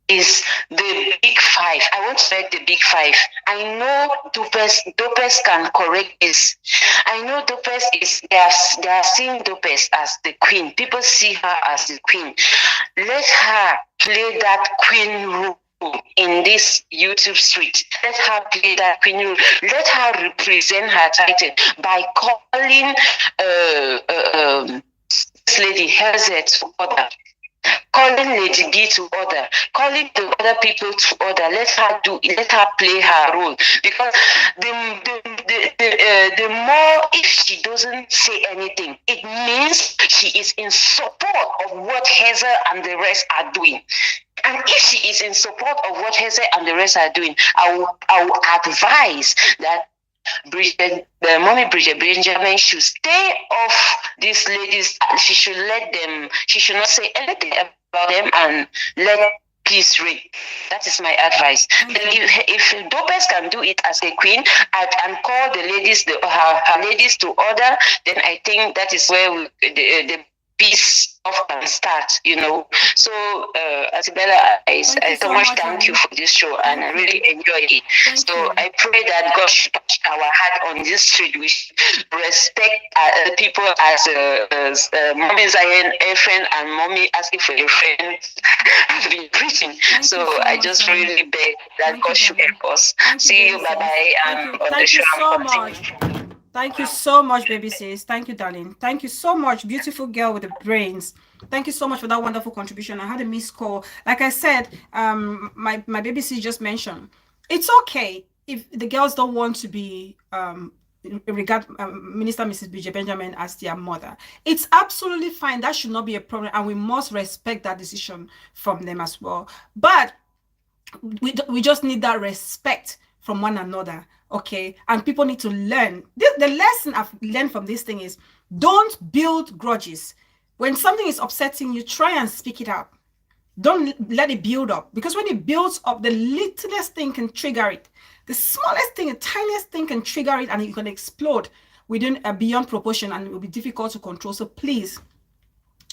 is the big five. I want to beg the big five. I know Dopes can correct this. I know Dopes they are seeing Dopes as the queen. People see her as the queen. Let her play that queen role in this YouTube street. Let her play that queen role. Let her represent her title by calling this lady Herzet to order, calling Lady G to order, calling the other people to order. Let her play her role, because the more, if she doesn't say anything, it means she is in support of what Hazel and the rest are doing. And if she is in support of what Hazel and the rest are doing, I will advise that Mommy Bridget Benjamin should stay off these ladies. She should not say anything about them and let peace reign. That is my advice. But if Dopes can do it as a queen and call the ladies, her ladies to order, then I think that is where the peace can start, you know. So, Artibella, I so much thank you for this show, and I really enjoy it. I pray that God should touch our heart on this street. We should respect people as Mommy Zion, a friend, and Mommy asking for a friend have been preaching. I just really beg that God should help us. See you, bye-bye, and on the show. Thank you so much. Thank you so much, baby sis. Thank you, darling. Thank you so much, beautiful girl with the brains. Thank you so much for that wonderful contribution. I had a missed call. Like I said, my baby sis just mentioned, it's okay if the girls don't want to be regard Minister Mrs. Bridget Benjamin as their mother. It's absolutely fine. That should not be a problem, and we must respect that decision from them as well. But we just need that respect from one another. Okay, and people need to learn. The lesson I've learned from this thing is, don't build grudges. When something is upsetting you, try and speak it out. Don't let it build up, because when it builds up, the littlest thing can trigger it. The smallest thing, the tiniest thing can trigger it, and it can explode within beyond proportion, and it will be difficult to control. So please,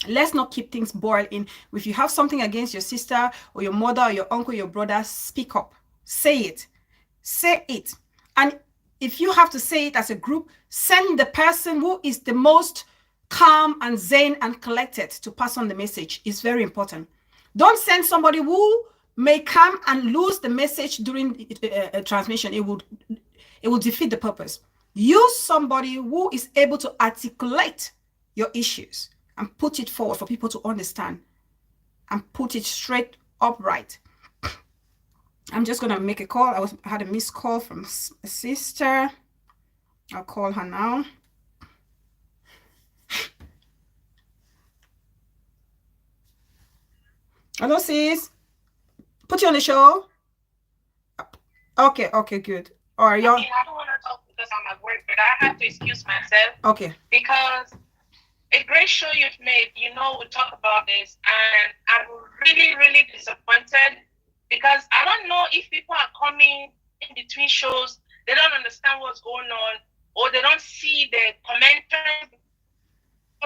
let's not keep things boiled in. If you have something against your sister or your mother or your uncle, your brother, speak up. Say it. Say it. And if you have to say it as a group, send the person who is the most calm and zen and collected to pass on the message. It's very important. Don't send somebody who may come and lose the message during a transmission. It will defeat the purpose. Use somebody who is able to articulate your issues and put it forward for people to understand and put it straight upright. I'm just going to make a call. I had a missed call from a sister. I'll call her now. Hello, sis. Put you on the show. Okay, good. All right, y'all. I don't want to talk because I'm at work, but I have to excuse myself. Okay. Because a great show you've made, we talk about this, and I'm really, really disappointed. Because I don't know if people are coming in between shows, they don't understand what's going on, or they don't see the commentary.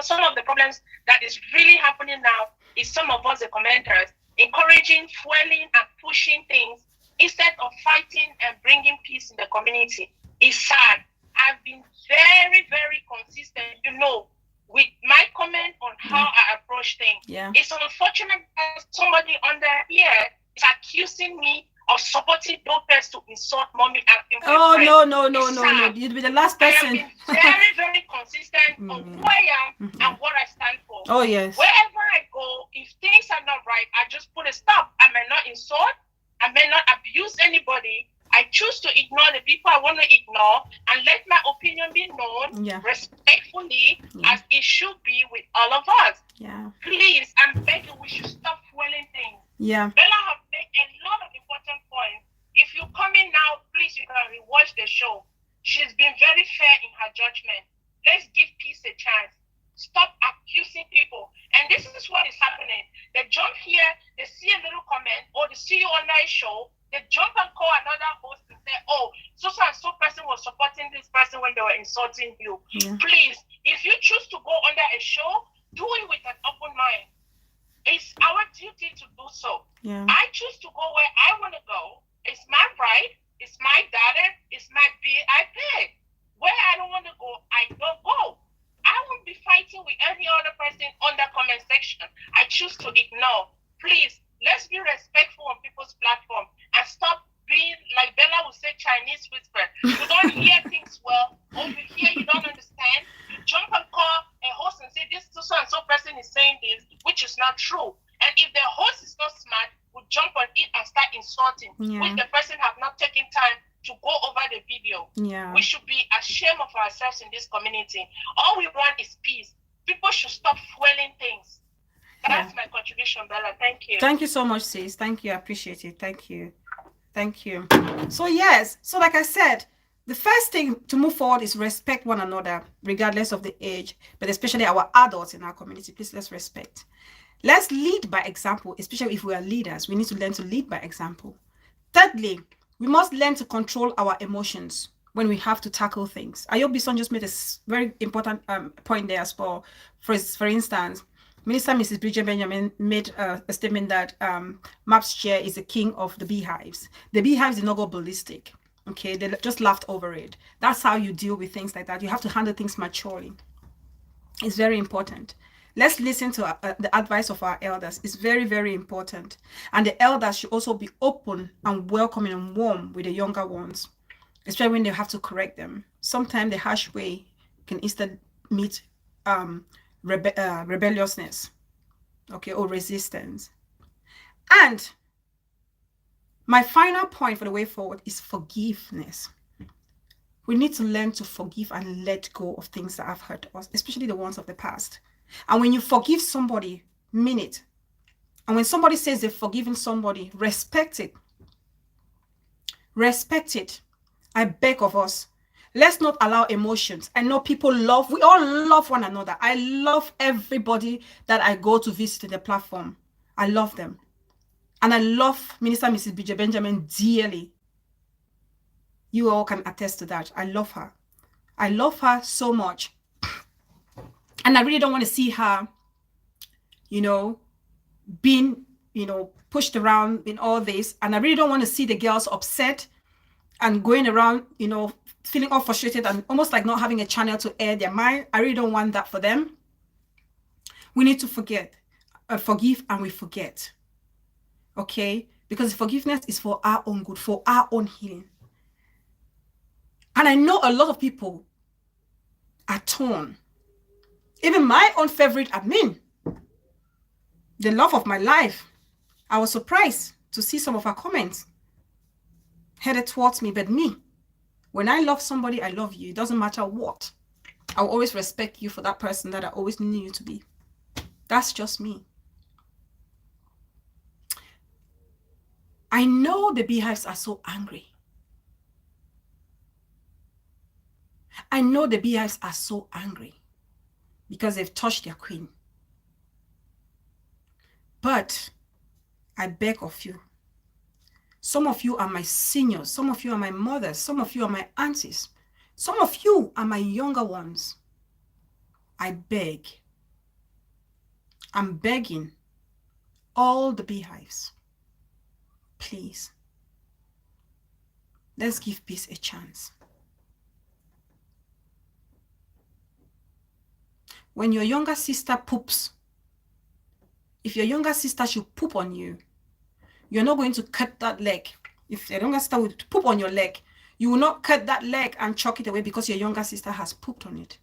Some of the problems that is really happening now is some of us, the commenters, encouraging, fueling, and pushing things instead of fighting and bringing peace in the community. It's sad. I've been very, very consistent, with my comment on how I approach things. Yeah. It's unfortunate that somebody under here is accusing me of supporting Dopez to insult mommy acting. Oh, no. You'd be the last person. I have been very, very consistent on who I am and what I stand for. Oh, yes. Wherever I go, if things are not right, I just put a stop. I may not insult, I may not abuse anybody. I choose to ignore the people I want to ignore and let my opinion be known respectfully as it should be with all of us. Yeah. Please, I'm begging, we should stop fueling things. Yeah. Bella have made a lot of important points. If you come in now, please, you can rewatch the show. She's been very fair in her judgment. Let's give peace a chance. Stop accusing people. And this is what is happening. They jump here, they see a little comment, or they see you on my show, they jump and call another host and say, oh, so and so person was supporting this person when they were insulting you. Yeah. Please, if you choose to go under a show, do it with an open mind. It's our duty to do so. Yeah. I choose to go where I want to go. It's my right. It's my data. It's my bill. I pay. Where I don't want to go, I don't go. I won't be fighting with any other person on the comment section. I choose to ignore. Please, let's be respectful on people's platform and stop being, like Bella would say, Chinese whisper. You don't hear things well, or you hear you don't understand. You jump and call a host and say, this so-and-so person is saying this, which is not true. And if the host is not smart, will jump on it and start insulting, which the person have not taken time to go over the video. Yeah. We should be ashamed of ourselves in this community. All we want is peace. People should stop fueling things. That's my contribution, Bella. Thank you. Thank you so much, sis. Thank you. I appreciate it. Thank you. Thank you. So yes, so like I said, the first thing to move forward is respect one another, regardless of the age, but especially our adults in our community. Please, let's respect. Let's lead by example, especially if we are leaders. We need to learn to lead by example. Thirdly, we must learn to control our emotions when we have to tackle things. Ayo Bison just made a very important point there as well. For instance, Minister Mrs. Bridget Benjamin made a statement that Maps Chair is the king of the beehives. The beehives did not go ballistic. Okay, they just laughed over it. That's how you deal with things like that. You have to handle things maturely. It's very important. Let's listen to the advice of our elders. It's very, very important. And the elders should also be open and welcoming and warm with the younger ones, especially when they have to correct them. Sometimes the harsh way can instead meet rebelliousness, okay, or resistance. And my final point for the way forward is forgiveness. We need to learn to forgive and let go of things that have hurt us, especially the ones of the past. And when you forgive somebody, mean it. And when somebody says they've forgiven somebody, respect it. Respect it. I beg of us. Let's not allow emotions. I know people we all love one another. I love everybody that I go to visit in the platform. I love them. And I love Minister Mrs. Bridget Benjamin dearly. You all can attest to that. I love her. I love her so much. And I really don't want to see her, being, pushed around in all this. And I really don't want to see the girls upset and going around, feeling all frustrated and almost like not having a channel to air their mind. I really don't want that for them. We need to forgive and we forget. Okay? Because forgiveness is for our own good, for our own healing. And I know a lot of people are torn. Even my own favorite admin, the love of my life, I was surprised to see some of her comments headed towards me. But me, when I love somebody, I love you. It doesn't matter what. I'll always respect you for that person that I always knew you to be. That's just me. I know the beehives are so angry. I know the beehives are so angry because they've touched their queen. But I beg of you, some of you are my seniors, some of you are my mothers, some of you are my aunties, some of you are my younger ones. I beg, I'm begging all the beehives, please, let's give peace a chance. when your younger sister poops, if your younger sister should poop on you, you're not going to cut that leg. If your younger sister would poop on your leg, you will not cut that leg and chuck it away because your younger sister has pooped on it.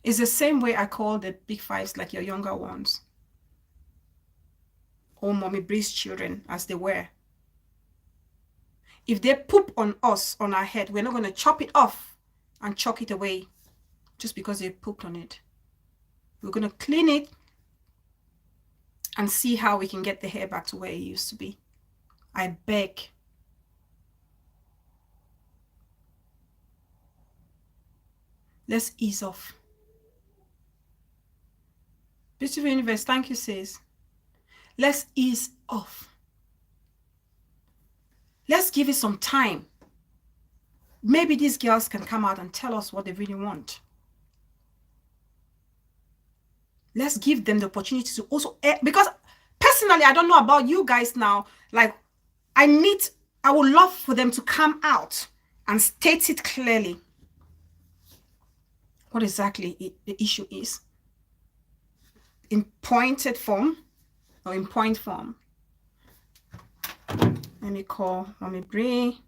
It's the same way I call the big fives like your younger ones. Or Mommy Bree's children as they were. If they poop on us, on our head, we're not going to chop it off and chuck it away just because they pooped on it. We're going to clean it and see how we can get the hair back to where it used to be. I beg. Let's ease off. Beautiful Universe, thank you, sis. Let's ease off. Let's give it some time. Maybe these girls can come out and tell us what they really want. Let's give them the opportunity to also, because personally, I don't know about you guys now. Like, I would love for them to come out and state it clearly what exactly the issue is. In pointed form or in point form. Let me call Mommy Bree.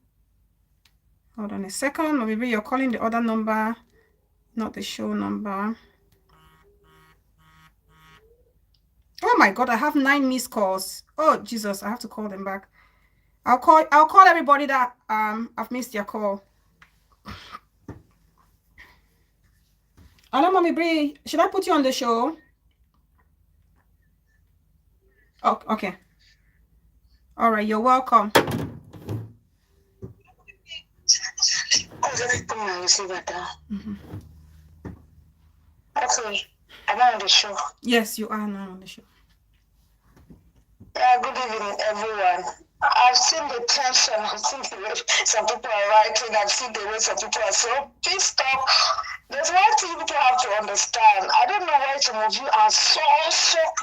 Hold on a second. Mommy Bree, you're calling the other number, not the show number. Oh my God, I have 9 missed calls. Oh Jesus, I have to call them back. I'll call everybody that I've missed your call. Hello, Mommy Bree. Should I put you on the show? Oh, okay. All right, you're welcome. Mm-hmm. Okay, am I on the show? Yes, you are now on the show. Yeah, good evening, everyone. I've seen the tension. I've seen the way some people are writing. I've seen the way some people are so pissed off. There's one thing people have to understand. I don't know why some of you are so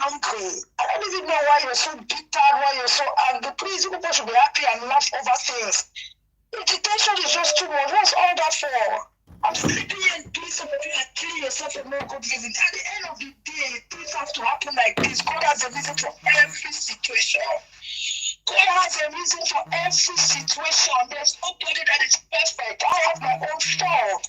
angry. I don't even know why you're so bitter, why you're so angry. Please, you people should be happy and laugh over things. The tension is just too much. What's all that for? I'm sleeping and doing some of you are killing yourself for no good reason. At the end of the day, things have to happen like this. God has a reason for every situation. God has a reason for every situation. There's nobody that is perfect. I have my own fault.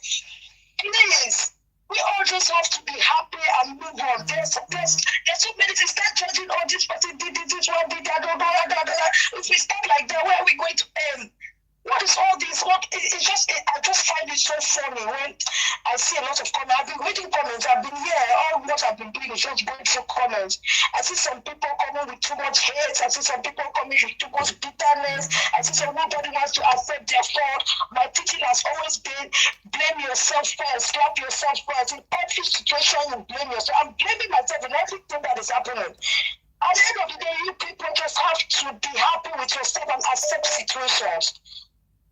Please, we all just have to be happy and move on. There's so many things. Start judging, oh, this person did this one, did that, If we start like that, where are we going to end? What is all this? I just find it so funny when I see a lot of comments. I've been reading comments. I've been here. All what I've been doing is just going through comments. I see some people coming with too much hate. I see some people coming with too much bitterness. I see some nobody wants to accept their fault. My teaching has always been blame yourself first, slap yourself first. In every situation, you blame yourself. I'm blaming myself in everything that is happening. At the end of the day, you people just have to be happy with yourself and accept situations.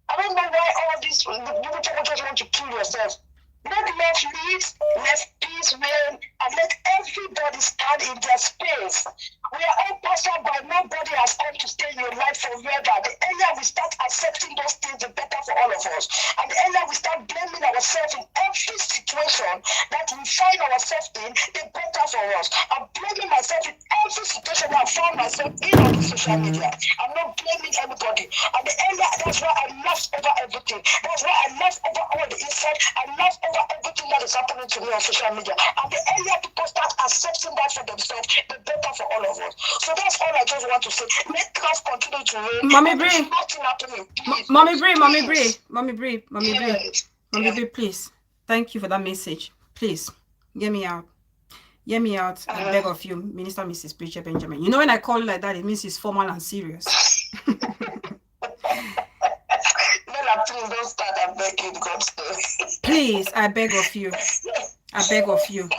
I don't know why all this, you people just want to kill yourself. Let love lead, let peace reign, and let everybody stand in their space. We are all passed by. Nobody has come to stay in your life forever. The earlier we start accepting those things, the better for all of us. And the earlier we start blaming ourselves in every situation that we find ourselves in, the better for us. I'm blaming myself in every situation that I found myself in on the social media. I'm not blaming anybody. And the earlier, that's why I laugh over everything. That's why I laugh over all the insult. I laugh over everything that is happening to me on social media. And the earlier people start accepting that for themselves, the better for all of us. So that's all I just want to say. Let love continue to reign. Mommy Bree. Nothing happening. Mommy Bree, please. Thank you for that message. Please, hear me out. Hear me out. I beg of you, Minister Mrs. Preacher Benjamin. You know when I call you like that, it means it's formal and serious. Please don't start. I'm begging God. Please, I beg of you. I beg of you.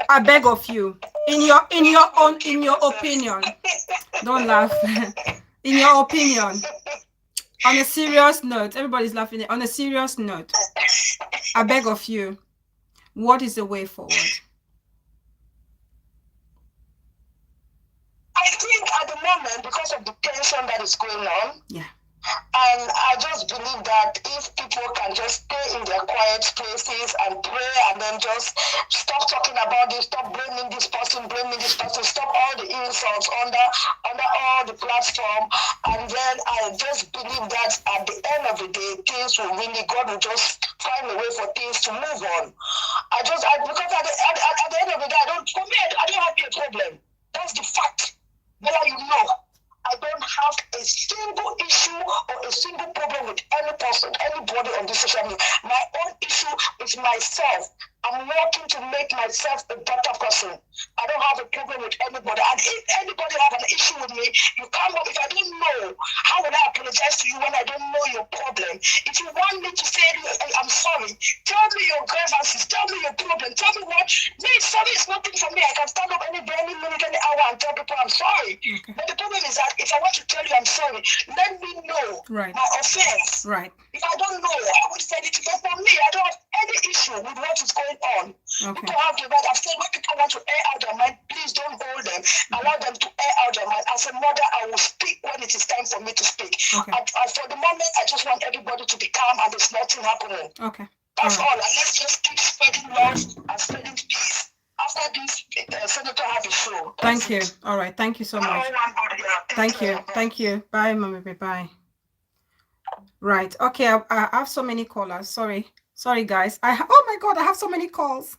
I beg of you. In your opinion. Don't laugh. In your opinion. On a serious note, everybody's laughing. On a serious note, I beg of you. What is the way forward? I think at the moment, because of the tension that is going on, yeah, And I just believe that if people can just stay in their quiet places and pray and then just stop talking about this, stop blaming this person, stop all the insults under all the platform, and then I just believe that at the end of the day, things will really, God will just find a way for things to move on. Because at the end of the day, for me, I don't have a problem. That's the fact. Whether you know, I don't have a single issue or a single problem with any person, anybody on this social media. My own issue is myself. I'm working to make myself a better person. I don't have a problem with anybody. And if anybody have an issue with me, you come up. If I don't know, how will I apologize to you when I don't know your problem? If you want me to say, I'm sorry, tell me your grievances, tell me your problem, tell me what. Sorry is nothing for me. I can stand up any day, any minute, any hour and tell people I'm sorry. Okay. But the problem is that if I want to tell you I'm sorry, let me know my offense. Right. If I don't know, I would say it. But for me, I don't have any issue with what is going on. Okay. People have the right. I've said when people want to air out their mind, please don't hold them. Allow them to air out their mind. As a mother, I will speak when it is time for me to speak. Okay. For the moment, I just want everybody to be calm and there's nothing happening. Okay. That's all. And let's just keep spreading love and spreading peace. After this, Senator have a show. Thank you. All right. Thank you so much. Thank you. Thank you. Bye, Mommy. Bye. Right. Okay. I have so many callers. Sorry, guys. Oh my God, I have so many calls.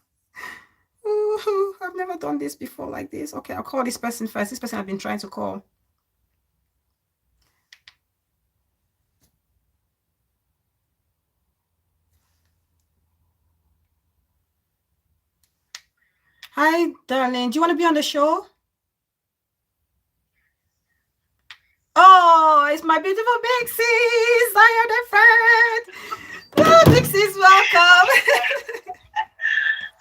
Ooh, I've never done this before like this. Okay, I'll call this person first. This person I've been trying to call. Hi, darling. Do you want to be on the show? Oh, it's my beautiful Bixies. I am the friend. Oh, Bixies, welcome.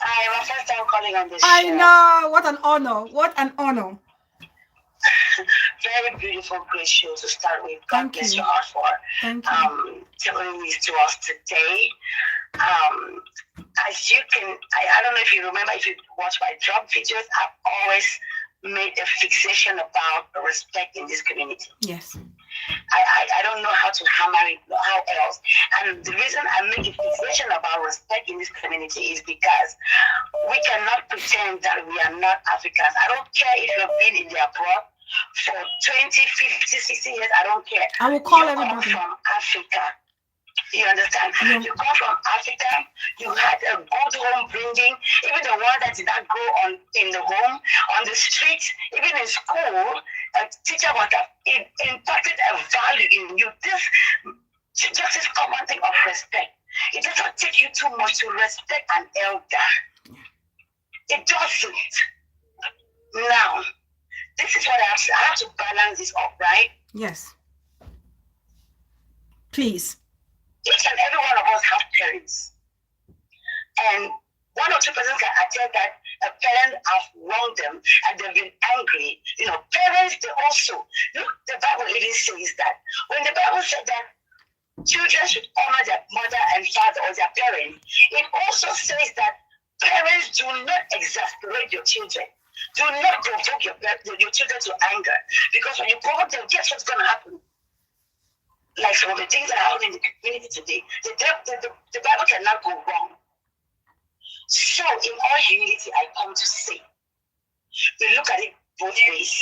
I'm my first time calling on this I show. know. What an honor. What an honor. Very beautiful, great show to start with. God bless your heart for telling this to us today. As you can, I don't know if you remember, if you watch my job videos, I've always made a fixation about respect in this community. Yes. I don't know how to hammer it, how else. And the reason I make a fixation about respect in this community is because we cannot pretend that we are not Africans. I don't care if you've been in the abroad for 20, 50, 60 years, I don't care. I will call everybody. You come from Africa. You understand? Yeah. You come from Africa, you had a good home bringing, even the one that did not grow in the home, on the street, even in school, a teacher would have impacted a value in you. Just this common thing of respect. It doesn't take you too much to respect an elder. It doesn't. Now, this is what I have to balance this up, right? Yes. Please. Each and every one of us have parents. And one or two persons can attest that a parent has wronged them and they've been angry. You know, parents, they also, look, the Bible even says that when the Bible said that children should honor their mother and father or their parents, it also says that parents do not exasperate your children. Do not provoke your children to anger. Because when you provoke them, guess what's going to happen? Like some of the things that happen in the community today, the Bible cannot go wrong. So, in all humility, I come to say, we look at it both ways.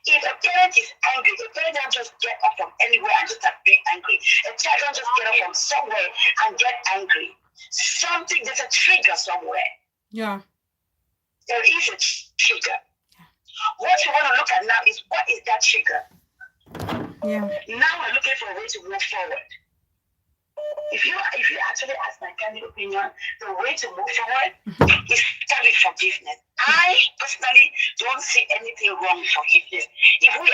If a parent is angry, a parent don't just get up from anywhere and just start being angry. A child don't just get up from somewhere and get angry. There's a trigger somewhere. Yeah. There is a trigger. What we want to look at now is, what is that trigger? Yeah. Now we're looking for a way to move forward. If you actually ask my candid opinion, the way to move forward is start with forgiveness. I personally don't see anything wrong with forgiveness.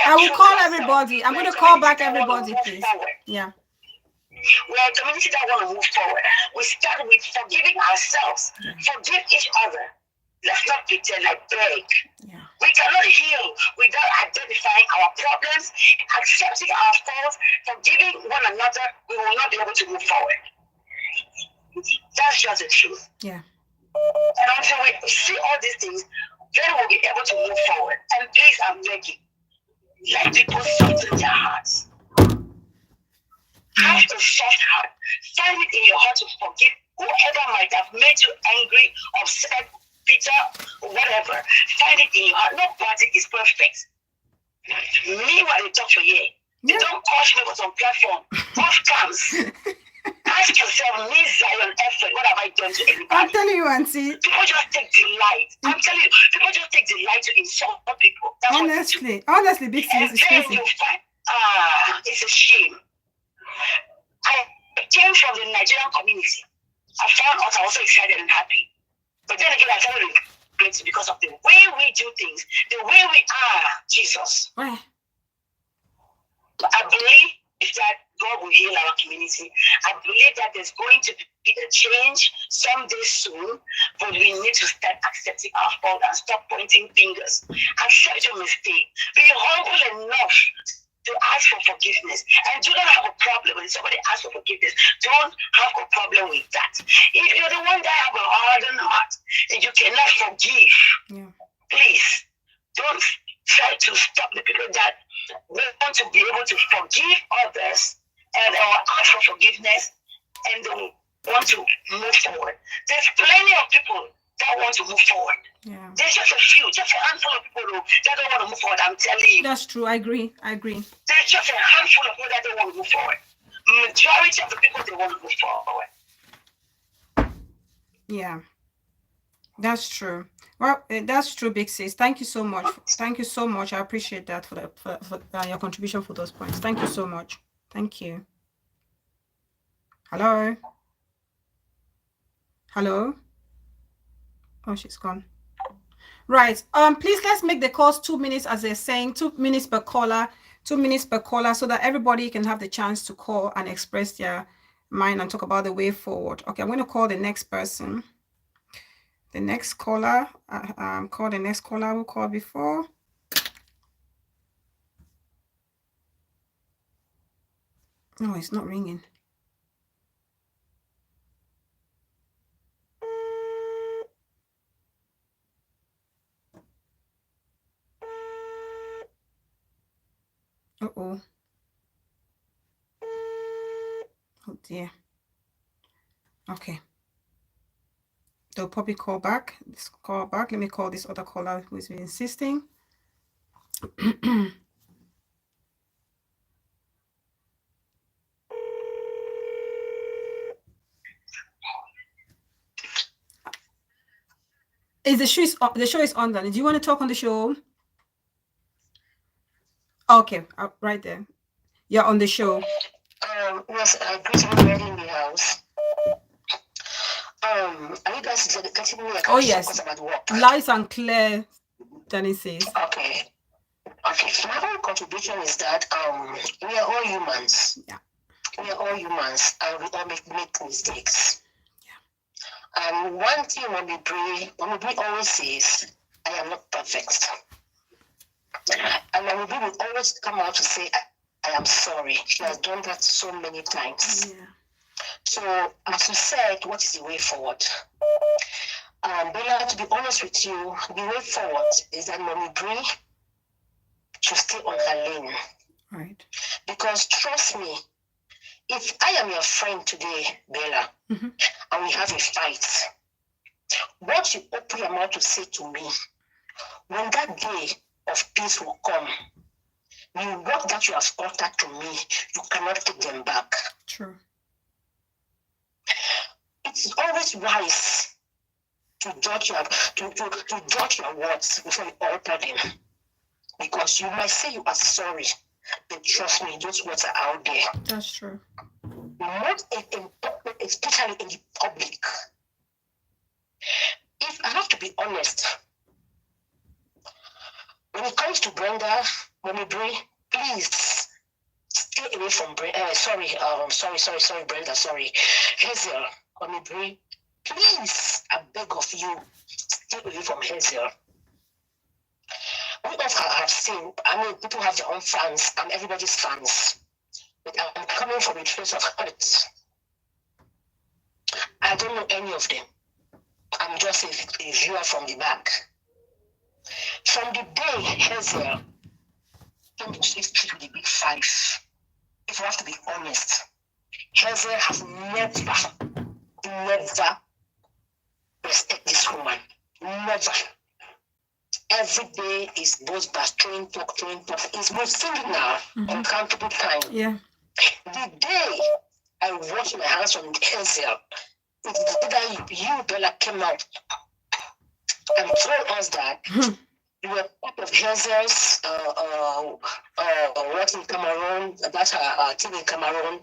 I will call everybody. I'm going to call back everybody, please. Yeah. We're a community that want to move forward. We start with forgiving ourselves. Forgive each other. Let's not pretend, I beg. Yeah. We cannot heal without identifying our problems, accepting our faults, forgiving one another. We will not be able to move forward. That's just the truth. Yeah. And until we see all these things, then we'll be able to move forward. And please, I'm begging, let people soften their hearts. Have a soft heart. Find it in your heart to forgive whoever might have made you angry, upset, bitter, or whatever. Find it in your heart. Nobody is perfect. Me, what they talk for you. They don't cost me on platform. What comes? Ask yourself, me, Zion, effort, what have I done to anybody? I'm telling you, Auntie. People just take delight. I'm telling you, people just take delight to insult people. That's honestly, big sis, and it's then crazy. you find, it's a shame. I came from the Nigerian community. I found out I was so excited and happy. But then again, I started regretting because of the way we do things, the way we are, Jesus. Right. I believe that God will heal our community. I believe that there's going to be a change someday soon, but we need to start accepting our fault and stop pointing fingers. Accept your mistake. Be humble enough to ask for forgiveness. And do not have a problem when somebody asks for forgiveness. Don't have a problem with that. If you're the one that have a hardened heart and you cannot forgive, please don't try to stop the people that want to be able to forgive others and ask for forgiveness and they want to move forward. There's plenty of people that want to move forward. Yeah. There's just a few, just a handful of people that don't want to move forward. I'm telling you. That's true. I agree. There's just a handful of people that don't want to move forward. Majority of the people, they want to move forward. Yeah. That's true. Well, that's true, big sis. Thank you so much. Thank you so much. I appreciate that for your contribution for those points. Thank you so much. Thank you. Hello. Oh, she's gone. Right. Please let's make the calls 2 minutes, as they're saying, 2 minutes per caller, 2 minutes per caller, so that everybody can have the chance to call and express their mind and talk about the way forward. Okay, I'm going to call the next person. The next caller, call the next caller who called before. No, it's not ringing. Uh-oh. Oh dear. Okay. They'll probably call back. Let me call this other caller who's been insisting. The show is on then. Do you want to talk on the show? Okay, right there. You're on the show. Yes, greeting everybody in the house. Are you guys getting me? Oh yes, light and clear, Danny says. Okay. My own contribution is that we are all humans. Yeah. We are all humans, and we all make mistakes. Yeah. And one thing when we pray always says, "I am not perfect." And when we will always come out to say, "I am sorry." She has done that so many times. Yeah. So, as you said, what is the way forward? Bella, to be honest with you, the way forward is that Mommy Brie should stay on her lane. Right. Because trust me, if I am your friend today, Bella, and we have a fight, what you open your mouth to say to me, when that day of peace will come, the word that you have uttered to me, you cannot take them back. True. It's always wise to judge your words before you utter them, because you might say you are sorry, but trust me, those words are out there. That's true. Not especially in the public. If I have to be honest, when it comes to Brenda, Mommy Brie, please stay away from Brenda. Sorry, Brenda. Sorry, Hazel. Mommy Brie, please, I beg of you, stay away from Hazel. We all have seen, people have their own fans, and everybody's fans. But I'm coming from a place of hurt. I don't know any of them. I'm just a viewer from the back. From the day Hazel came to State Street with the big 5, if you have to be honest, Hazel has never respect this woman. Never. Every day is both by train talk. It's we've seen it now uncountable time. Yeah. The day I washed my hands from Hazel, it's the day that you, Bella, came out and told us that you were part of Hazel's work in Cameroon, that's her team in Cameroon.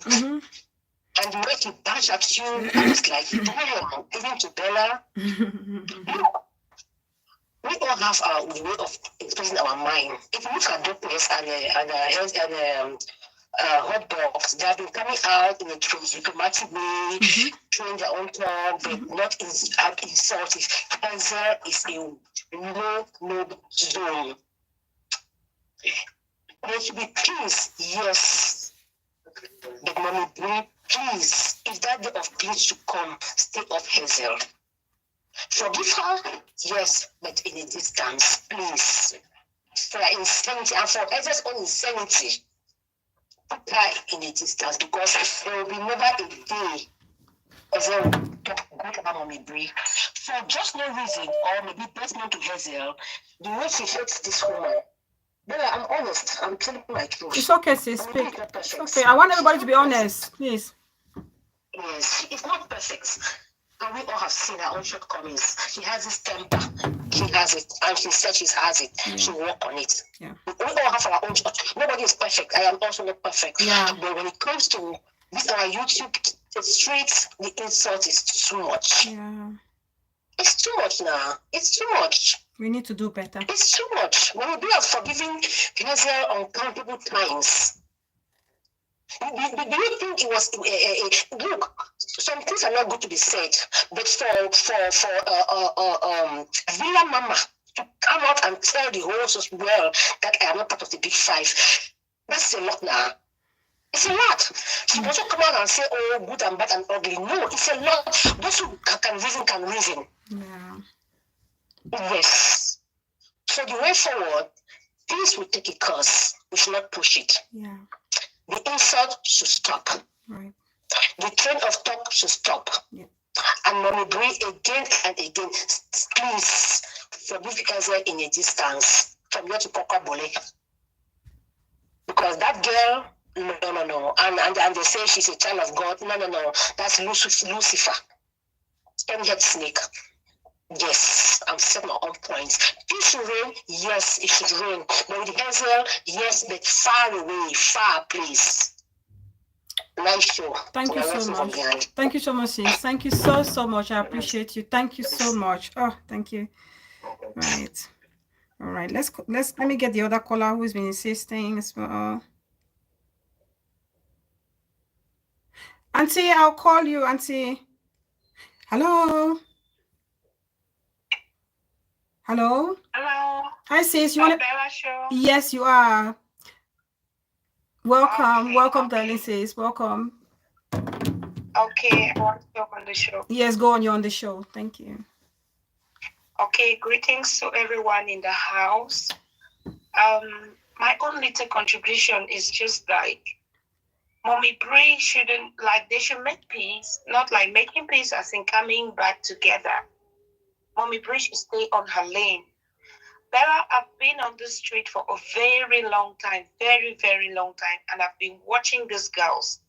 And the way she bashed at you, I was like, damn, even to Bella. We all have our way of expressing our mind. If you look at doctors and the hot dogs, they have been coming out in a diplomatic way, showing their own talk, but not insultive. Cancer is a no zone. There should be peace, yes. But Mommy Brie, please, if that day of peace should come, stay off Hazel. Forgive her, yes, but in a distance, please. For her insanity and for Hazel's own insanity, put her in a distance because there will be never a day Hazel talk good about Mommy Brie. For just no reason, or maybe best known to Hazel, the way she hates this woman. Bella, I'm honest. I'm telling my truth. It's okay, sis. Speak. It's okay. I want everybody to be honest, please. Yes, it's not perfect. And we all have seen her own shortcomings. She has this temper. She has it. And she said she has it. Yeah. She work on it. Yeah. We all have our own. Nobody is perfect. I am also not perfect. Yeah. But when it comes to this, our YouTube, the streets, the insult is too much. Yeah. It's too much now. It's too much. We need to do better. It's too much. When we are forgiving Hazel uncountable times. Do you think it was look? Some things are not good to be said, but for Villa Mama to come out and tell the whole world that I am not part of the big five, that's a lot now. It's a lot. She doesn't come out and say, "Oh, good and bad and ugly." No, it's a lot. Those who can reason. Yeah. Yes. So the way forward, things will take a course. We should not push it. Yeah. The insult should stop. Right. The train of talk should stop. Yeah. And Mommy Brie again and again, please forgive Hazel in a distance from here to Kokabole. Because that girl, no. And they say she's a child of God. No. That's Lucifer. Ten-head snake. Yes, I'm setting my own points. Peace should reign, yes, it should reign. But with Hazel, yes, but far away, far, please. Nice show. Thank you so much. Thank you so much, sis. Thank you so much. I appreciate you. Thank you so much. Oh, thank you. Right. All right. Let me get the other caller who's been insisting as well. Auntie, I'll call you, Auntie. Hello. Hello. Hi, sis. You want to? Yes, you are. Welcome, darling sis. Welcome. Okay, I want to talk on the show. Yes, go on. You're on the show. Thank you. Okay, greetings to everyone in the house. My own little contribution is just like Mommy Brie shouldn't they should make peace, not like making peace as in coming back together. Mommy Brie should stay on her lane. Bella, I've been on the street for a very long time, very, very long time, and I've been watching these girls.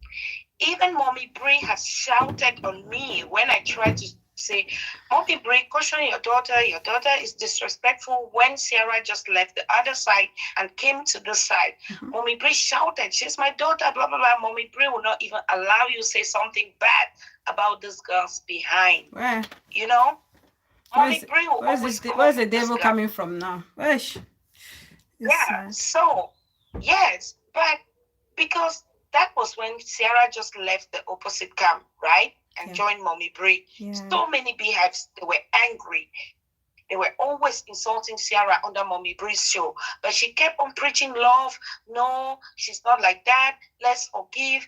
Even Mommy Brie has shouted on me when I tried to say, Mommy Brie, caution your daughter is disrespectful when Sierra just left the other side and came to this side. Mm-hmm. Mommy Brie shouted, she's my daughter, blah, blah, blah. Mommy Brie will not even allow you to say something bad about these girls behind. Where? You know? Where's the devil coming from now? Yeah, so, yes, but because that was when Sierra just left the opposite camp, right? And joined Mommy Brie. Yeah. So many beehives, they were angry. They were always insulting Sierra under Mommy Brie's show. But she kept on preaching love. No, she's not like that. Let's forgive.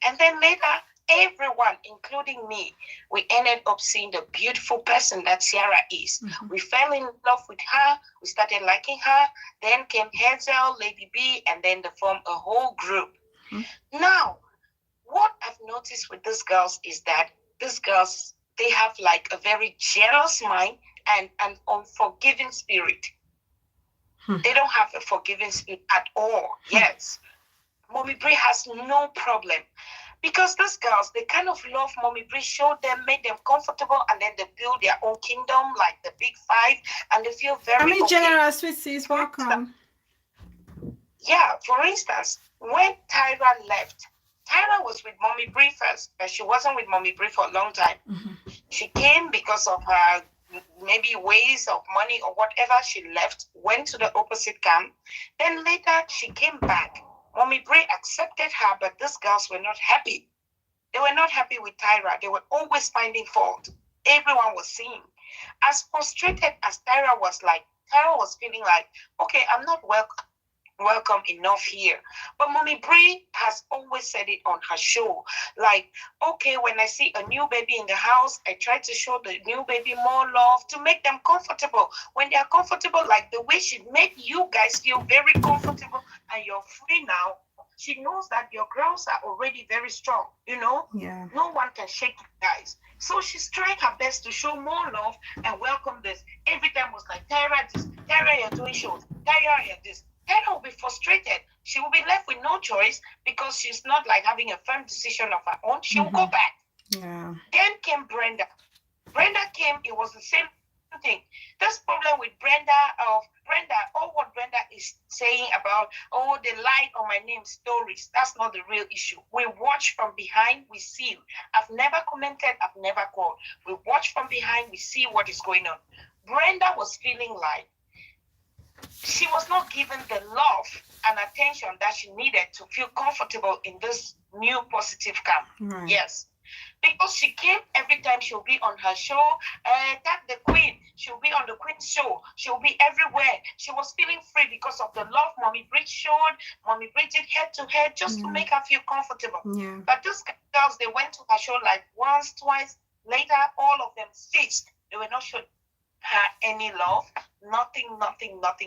And then later, everyone, including me, we ended up seeing the beautiful person that Sierra is. Mm-hmm. We fell in love with her. We started liking her. Then came Hazel, Lady B, and then they formed a whole group. Now, what I've noticed with these girls is that these girls, they have like a very jealous mind and an unforgiving spirit. They don't have a forgiving spirit at all. Yes. Mommy Brie has no problem. Because these girls, they kind of love Mommy Brie, showed them, made them comfortable, and then they build their own kingdom, like the Big Five, and they feel very okay. General Sweet Sis, welcome. Yeah, for instance, when Tyra left, Tyra was with Mommy Brie first, but she wasn't with Mommy Brie for a long time. She came because of her maybe ways of money or whatever. She left, went to the opposite camp. Then later she came back. Mommy Brie accepted her, but these girls were not happy. They were not happy with Tyra. They were always finding fault. Everyone was seeing. As frustrated as Tyra was, like, Tyra was feeling like, okay, I'm not welcome enough here. But Mommy Brie has always said it on her show, like, okay, when I see a new baby in the house, I try to show the new baby more love to make them comfortable. When they are comfortable, like the way she made you guys feel very comfortable and you're free now, she knows that your girls are already very strong, you know? Yeah. No one can shake you guys. So she's trying her best to show more love and welcome this. Every time was like, Tyra this, Tyra, you're doing shows, Tyra, you're this. Tyra will be frustrated. She will be left with no choice because she's not like having a firm decision of her own. She will go back. Yeah. Then came Brenda. Brenda came, it was the same thing. This problem with Brenda, all what Brenda is saying about, oh, they lied on my name stories. That's not the real issue. We watch from behind, we see. I've never commented, I've never called. We watch from behind, we see what is going on. Brenda was feeling like she was not given the love and attention that she needed to feel comfortable in this new positive camp. Right. Yes. Because she came every time she'll be on her show, Tag the Queen, she'll be on the Queen's show, she'll be everywhere. She was feeling free because of the love Mommy Brie showed. Mommy Brie did head to head just to make her feel comfortable. Yeah. But these girls, they went to her show like once, twice. Later, all of them ceased. They were not showing her any love, nothing.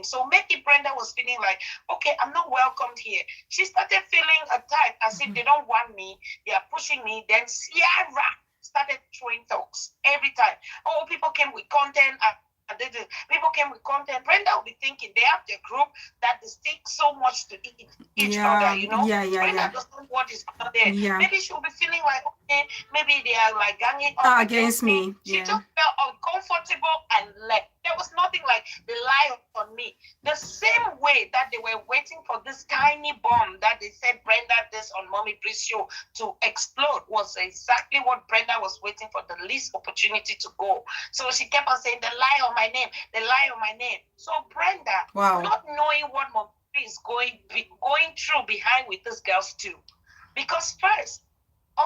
So maybe Brenda was feeling like, okay, I'm not welcomed here. She started feeling attacked as if they don't want me, they are pushing me. Then Ciara started throwing talks every time. Oh, people came with content people came with content. Brenda will be thinking they have their group that they stick so much to each other, you know. Brenda doesn't know what is out there. Maybe she'll be feeling like, okay, maybe they are like ganging up against me. She just felt uncomfortable and left. There was nothing like they lie on me. The same way that they were waiting for this tiny bomb that they said Brenda this on Mommy Brie's show to explode was exactly what Brenda was waiting for, the least opportunity to go. So she kept on saying, they lie on my name, they lie on my name. So Brenda, not knowing what Mommy Brie is going through behind with these girls too. Because first,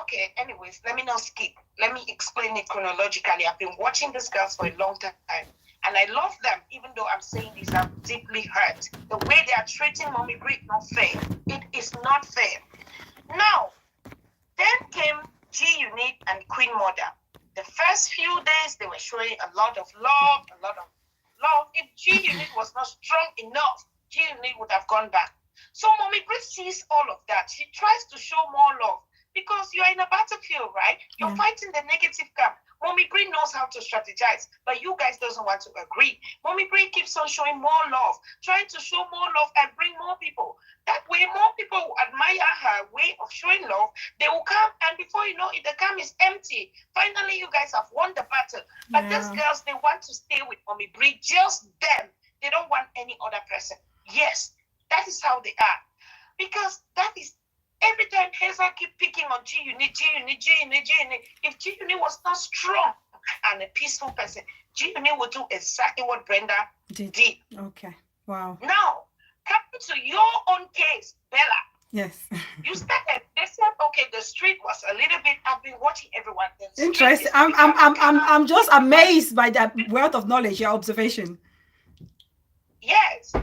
okay, anyways, let me not skip. Let me explain it chronologically. I've been watching these girls for a long time. And I love them, even though I'm saying this, I'm deeply hurt. The way they are treating Mommy Brie is not fair. It is not fair. Now, then came G-Unit and Queen Mother. The first few days, they were showing a lot of love. If G-Unit was not strong enough, G-Unit would have gone back. So Mommy Brie sees all of that. She tries to show more love because you're in a battlefield, right? You're fighting the negative camp. Mommy Brie knows how to strategize, but you guys doesn't want to agree. Mommy Brie keeps on showing more love, trying to show more love and bring more people. That way, more people will admire her way of showing love. They will come, and before you know it, the camp is empty. Finally, you guys have won the battle. But these girls, they want to stay with Mommy Brie, just them. They don't want any other person. Yes, that is how they are. Because that is every time Hazel keep picking on G-Unit. If G-Unit was not strong and a peaceful person, G-Unit would do exactly what Brenda did. Okay. Wow. Now, coming to your own case, Bella. Yes. You started. They said, okay, the street was a little bit. I've been watching everyone. Interesting. I'm just amazed by that wealth of knowledge, your observation. Yes.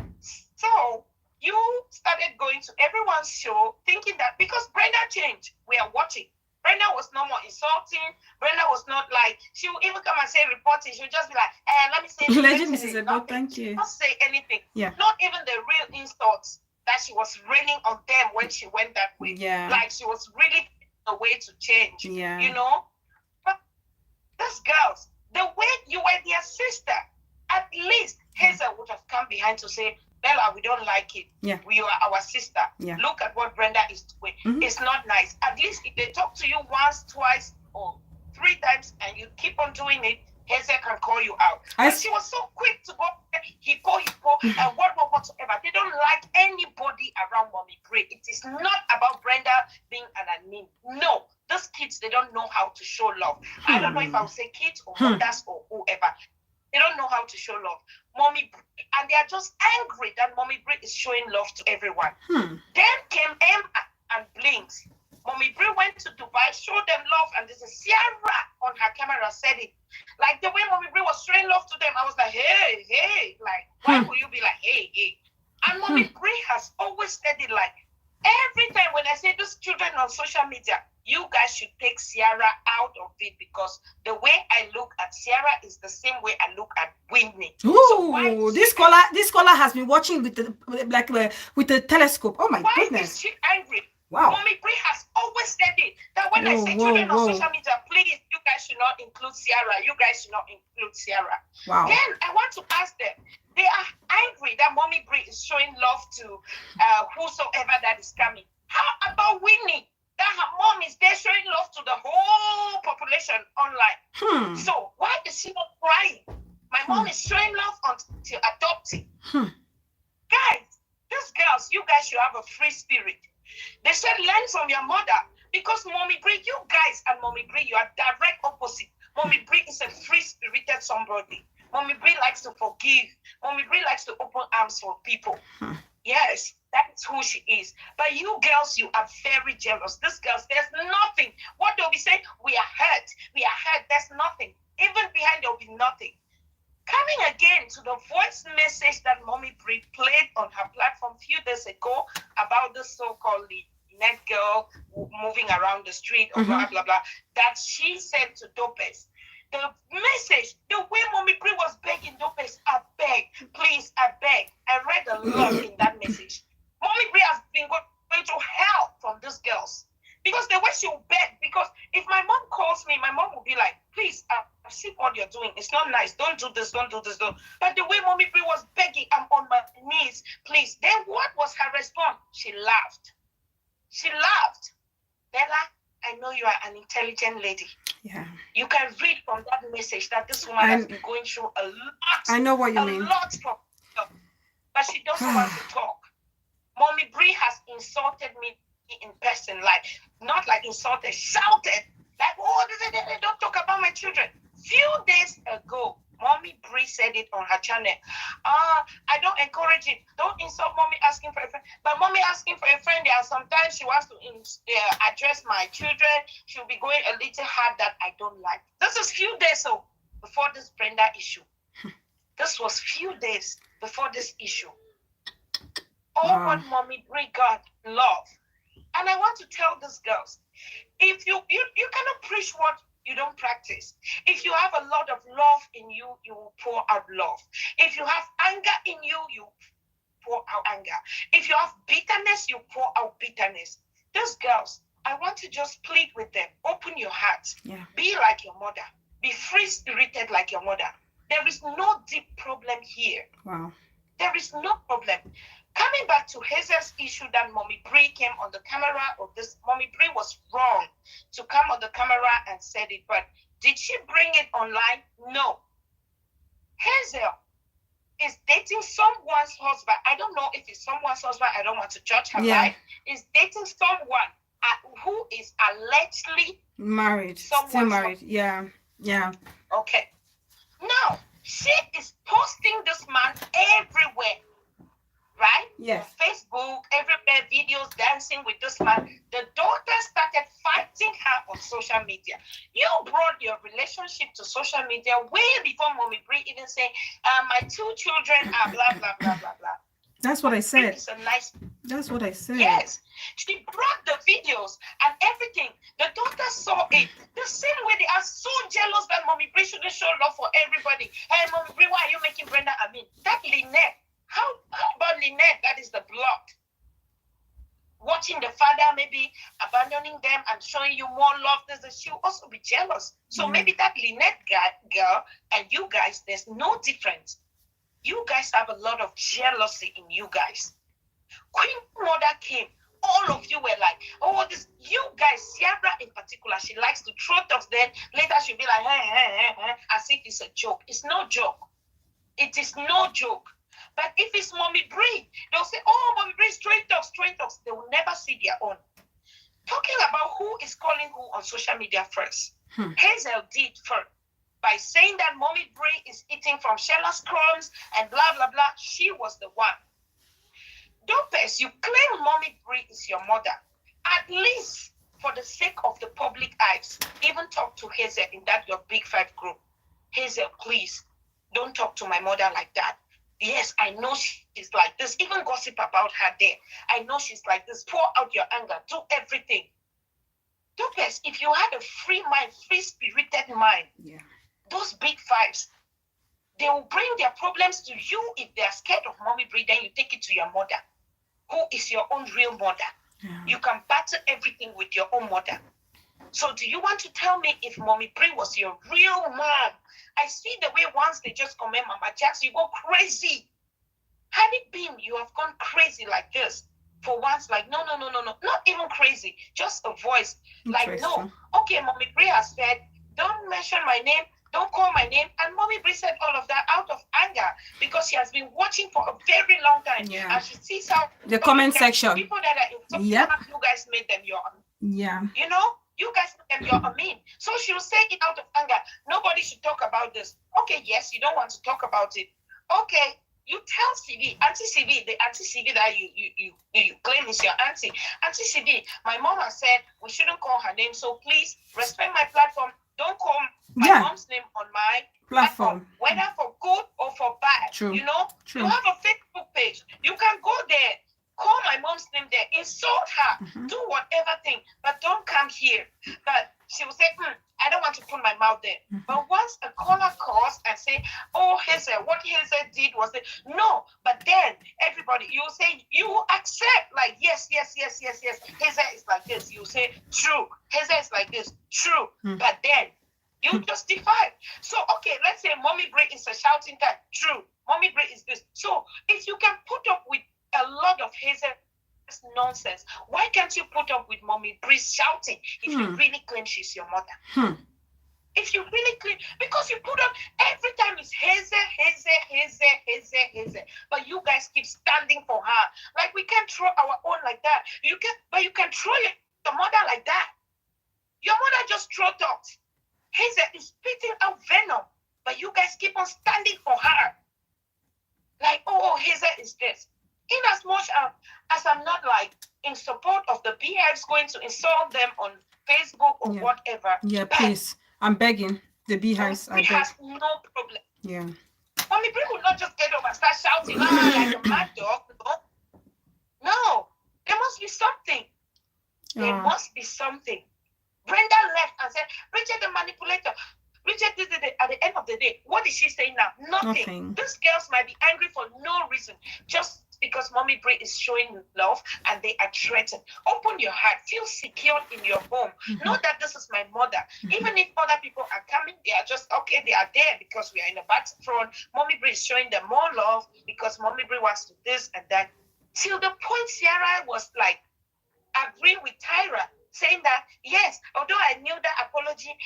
So you started going to everyone's show thinking that because Brenda changed, we are watching. Brenda was no more insulting. Brenda was not like, she will even come and say reporting. She'll just be like, let me say this. Mrs. Ebo, thank you. Not say anything. Yeah. Not even the real insults. that she was raining on them when she went that way. Yeah. Like she was really a way to change. Yeah. You know? But these girls, the way you were their sister, at least Hazel would have come behind to say, Bella, we don't like it. Yeah. We are our sister. Yeah. Look at what Brenda is doing. Mhm. It's not nice. At least if they talk to you once, twice, or 3 times and you keep on doing it, Hazel can call you out. But she was so quick to go, hippo, and whatsoever. They don't like anybody around Mommy Bray. It is not about Brenda being an admin. No, those kids, they don't know how to show love. I don't know if I would say kids or mothers or whoever. They don't know how to show love. Mommy, and they are just angry that Mommy Bray is showing love to everyone. Then came Emma and Blinks. Mommy Bray went to Dubai, showed them love, and there's a Sierra on her camera said it. Like the way Mommy Bray was showing love to them, I was like, hey, like, why would you be like, hey? And Mommy Bray has always said it like, every time when I say these children on social media, you guys should take Sierra out of it because the way I look at Sierra is the same way I look at Whitney. Ooh, this scholar has been watching with the telescope. Oh my goodness. Why is she angry? Wow. Mommy Bray has always said it that when I say children on social media, please, you guys should not include Sierra. You guys should not include Sierra. Wow. Then I want to ask them. They are angry that Mommy Bray is showing love to whosoever that is coming. How about Winnie? That her mom is there showing love to the whole population online. So why is she not crying? My mom is showing love until adopting. Guys, these girls, you guys should have a free spirit. They said learn from your mother because Mommy Bray, you guys and Mommy Bray, you are direct opposite. Mommy Bray is a free-spirited somebody. Mommy Bray likes to forgive. Mommy Bray likes to open arms for people. Yes, that's who she is. But you girls, you are very jealous. These girls, there's nothing. What they'll be saying, we are hurt. We are hurt. There's nothing. Even behind there'll be nothing. Coming again to the voice message that Mommy Bray played on her platform a few days ago about the so-called net girl moving around the street or blah, blah, blah, that she said to Dopez. The message, the way Mommy Bray was begging Dopez, I beg, please, I beg. I read a lot in that message. Mommy Bray has been going to hell from these girls. Because the way she will beg, because if my mom calls me, my mom will be like, please, I see what you're doing. It's not nice. Don't do this, don't do this. Don't. But the way Mommy Bray was begging, I'm on my knees, please. Then what was her response? She laughed. She laughed. Bella, I know you are an intelligent lady. Yeah. You can read from that message that this woman has been going through a lot. I know what you mean. A lot from but she doesn't want to talk. Mommy Bray has insulted me in person, like not like insulted, shouted, like, oh, don't talk about my children. Few days ago, Mommy Bray said it on her channel. I don't encourage it. Don't insult Mommy asking for a friend. But Mommy asking for a friend, there are sometimes she wants to address my children. She'll be going a little hard that I don't like. This is few days before this Brenda issue. This was few days before this issue. All what Mommy Bray got, love. And I want to tell these girls, if you cannot preach what you don't practice. If you have a lot of love in you, you will pour out love. If you have anger in you, you pour out anger. If you have bitterness, you pour out bitterness. These girls, I want to just plead with them. Open your heart. Yeah. Be like your mother. Be free-spirited like your mother. There is no deep problem here. Wow. There is no problem. Coming back to Hazel's issue that Mommy Bray came on the camera of this, Mommy Bray was wrong to come on the camera and said it, but did she bring it online? No. Hazel is dating someone's husband. I don't know if it's someone's husband. I don't want to judge her life. Is dating someone who is allegedly married. Still married. Yeah. Yeah. Okay. Now, she is posting this man everywhere. Right? Yes. Facebook, everywhere, videos dancing with this man. The daughter started fighting her on social media. You brought your relationship to social media way before Mommy Bray even saying, my 2 children are blah, blah, blah, blah, blah. That's what I said. It's a nice... That's what I said. Yes. She brought the videos and everything. The daughter saw it. The same way they are so jealous that Mommy Bray shouldn't show love for everybody. Hey, Mommy Bray, why are you making Brenda Amin? That Lynette. How about Lynette? That is the blood. watching the father maybe abandoning them and showing you more love, she'll also be jealous. So maybe that Lynette girl and you guys, there's no difference. You guys have a lot of jealousy in you guys. Queen Mother came. All of you were like, oh, this, you guys, Ciara in particular, she likes to throw talks. Then later she'll be like, as if it's a joke. It's no joke. It is no joke. But if it's Mommy Bree, they'll say, oh, Mommy Bree, straight talks. They will never see their own. Talking about who is calling who on social media first. Hazel did first. By saying that Mommy Bree is eating from Sheila's crumbs and blah, blah, blah, she was the one. Dopes, you claim Mommy Bree is your mother. At least for the sake of the public eyes, even talk to Hazel in that your Big Five group. Hazel, please, don't talk to my mother like that. Yes, I know she's like this. Even gossip about her there. I know she's like this. Pour out your anger. Do everything. Dopes, if you had a free mind, free-spirited mind, those Big Fives, they will bring their problems to you. If they're scared of Mommy Bree, then you take it to your mother, who is your own real mother. You can battle everything with your own mother. So do you want to tell me if Mommy Bree was your real mom? I see the way once they just comment Mama Jax, you go crazy. Had it been you have gone crazy like this, for once, like, no, not even crazy, just a voice. Like, no, okay, Mommy Bree has said, don't mention my name, don't call my name. And Mommy Bree said all of that out of anger because she has been watching for a very long time. And she sees how the comment section. People that are in you guys made them your you know, you guys made them your mean. So she was saying it out of anger. Nobody should talk about this. Okay, yes, you don't want to talk about it. Okay, you tell CV, Auntie CV, the Auntie CV that you claim is your auntie. Auntie CV, my mom has said we shouldn't call her name, so please respect my platform. Don't call my mom's name on my platform, whether for good or for bad. You know, you have a Facebook page. You can go there, call my mom's name there, insult her, do whatever thing, but don't come here. But she will say, I don't want to put my mouth there. But once a caller calls and say, oh, Hazel, what Hazel did was that, no. But then everybody, you say, you accept, like, yes. Hazel is like this. You say, true. Hazel is like this. True. But then you justify. So, okay, let's say Mommy Bree is a shouting type. True. Mommy Bree is this. So if you can put up with a lot of Hazel nonsense, why can't you put up with Mommy Bree shouting if you really claim she's your mother? If you really claim, because you put up every time it's Hazel, but you guys keep standing for her. Like, we can't throw our own like that. You can throw your mother like that. Your mother just throw talks. Hazel is spitting out venom, but you guys keep on standing for her. Like, oh, Hazel is this. In as much as I'm not like in support of the Beehives going to insult them on Facebook or whatever. Yeah, please. I'm begging. The Beehives. We have no problem. Yeah. Mommy Bree will not just get up and start shouting like a mad dog. No. There must be something. There must be something. Brenda left and said, Bridget the manipulator. Bridget did it at the end of the day. What is she saying now? Nothing. These girls might be angry for no reason. Just because Mommy Bree is showing love and they are threatened. Open your heart. Feel secure in your home. Know that this is my mother. Even if other people are coming, they are just, okay, they are there because we are in the battlefront. Mommy Bree is showing them more love because Mommy Bree wants to this and that. Till the point Ciara was like, agreeing with Tyra, saying that, yes, although I knew that apology,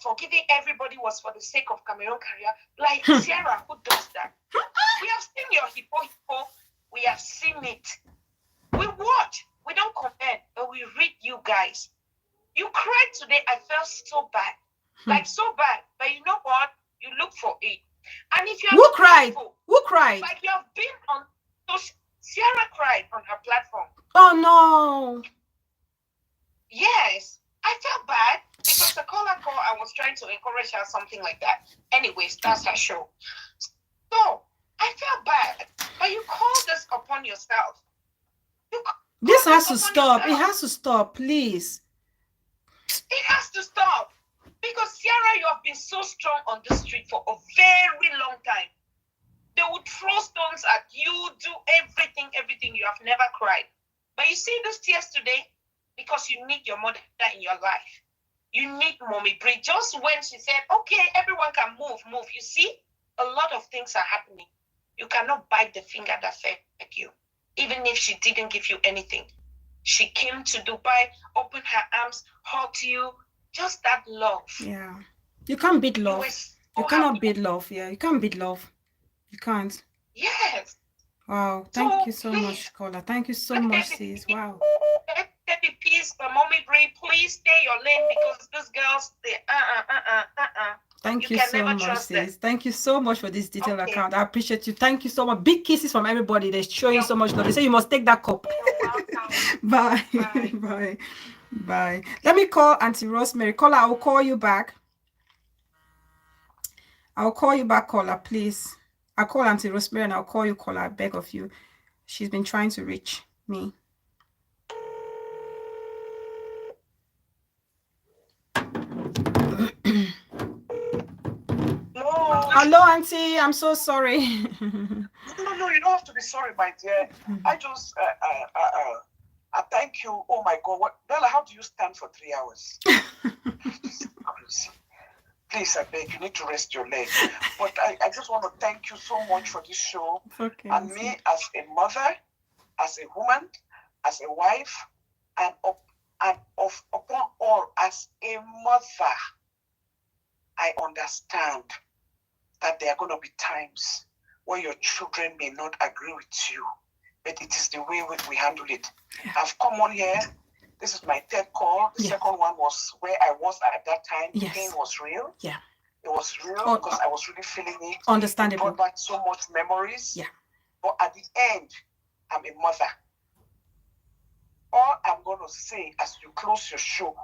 forgiving everybody was for the sake of Cameron career, like Ciara, who does that? We have seen your hippo. We have seen it. We watch. We don't comment, but we read you guys. You cried today. I felt so bad. Like, so bad. But you know what? You look for it. And if you Who cried? Who cried? Like, you have been on social. Ciara cried on her platform. Oh, no. Yes, I felt bad because the caller call, I was trying to encourage her, something like that. Anyways, that's her show. So I felt bad, but you call this upon yourself. This has to stop. It has to stop, please. It has to stop because Ciara, you have been so strong on the street for a very long time. They would throw stones at you, do everything. You have never cried. But you because you need your mother in your life. You need Mommy Brie. Just when she said, okay, everyone can move. You see, a lot of things are happening. You cannot bite the finger that fed you. Even if she didn't give you anything. She came to Dubai, opened her arms, hugged you. Just that love. Yeah. You can't beat love. You cannot beat love. Yeah, you can't beat love. You can't. Yes. Wow. Thank you so much, Kola. Thank you so much, sis. Wow. Baby, please, Mommy Brie, please stay your lane because these girls, they Thank you so much, sis. Thank you so much for this detailed account. I appreciate you. Thank you so much. Big kisses from everybody. They show you so much love. They say you must take that cup. Bye. Bye. Bye. Bye. Let me call Auntie Rosemary. Caller, I will call you back. I'll call you back, caller, please. I'll call Auntie Rosemary and I'll call you, caller. I beg of you. She's been trying to reach me. Hello, Auntie. I'm so sorry. No, you don't have to be sorry, my dear. I just, I thank you. Oh my God, Bella, how do you stand for 3 hours? Please, I beg, you need to rest your leg. But I just want to thank you so much for this show. Okay, and me as a mother, as a woman, as a wife, and upon all, as a mother, I understand that there are going to be times where your children may not agree with you, but it is the way we handle it. Yeah. I've come on here. This is my third call. The second one was where I was at that time. The pain was real. Yeah. It was real because I was really feeling it. Understandable. It brought back so much memories. Yeah. But at the end, I'm a mother. All I'm going to say as you close your show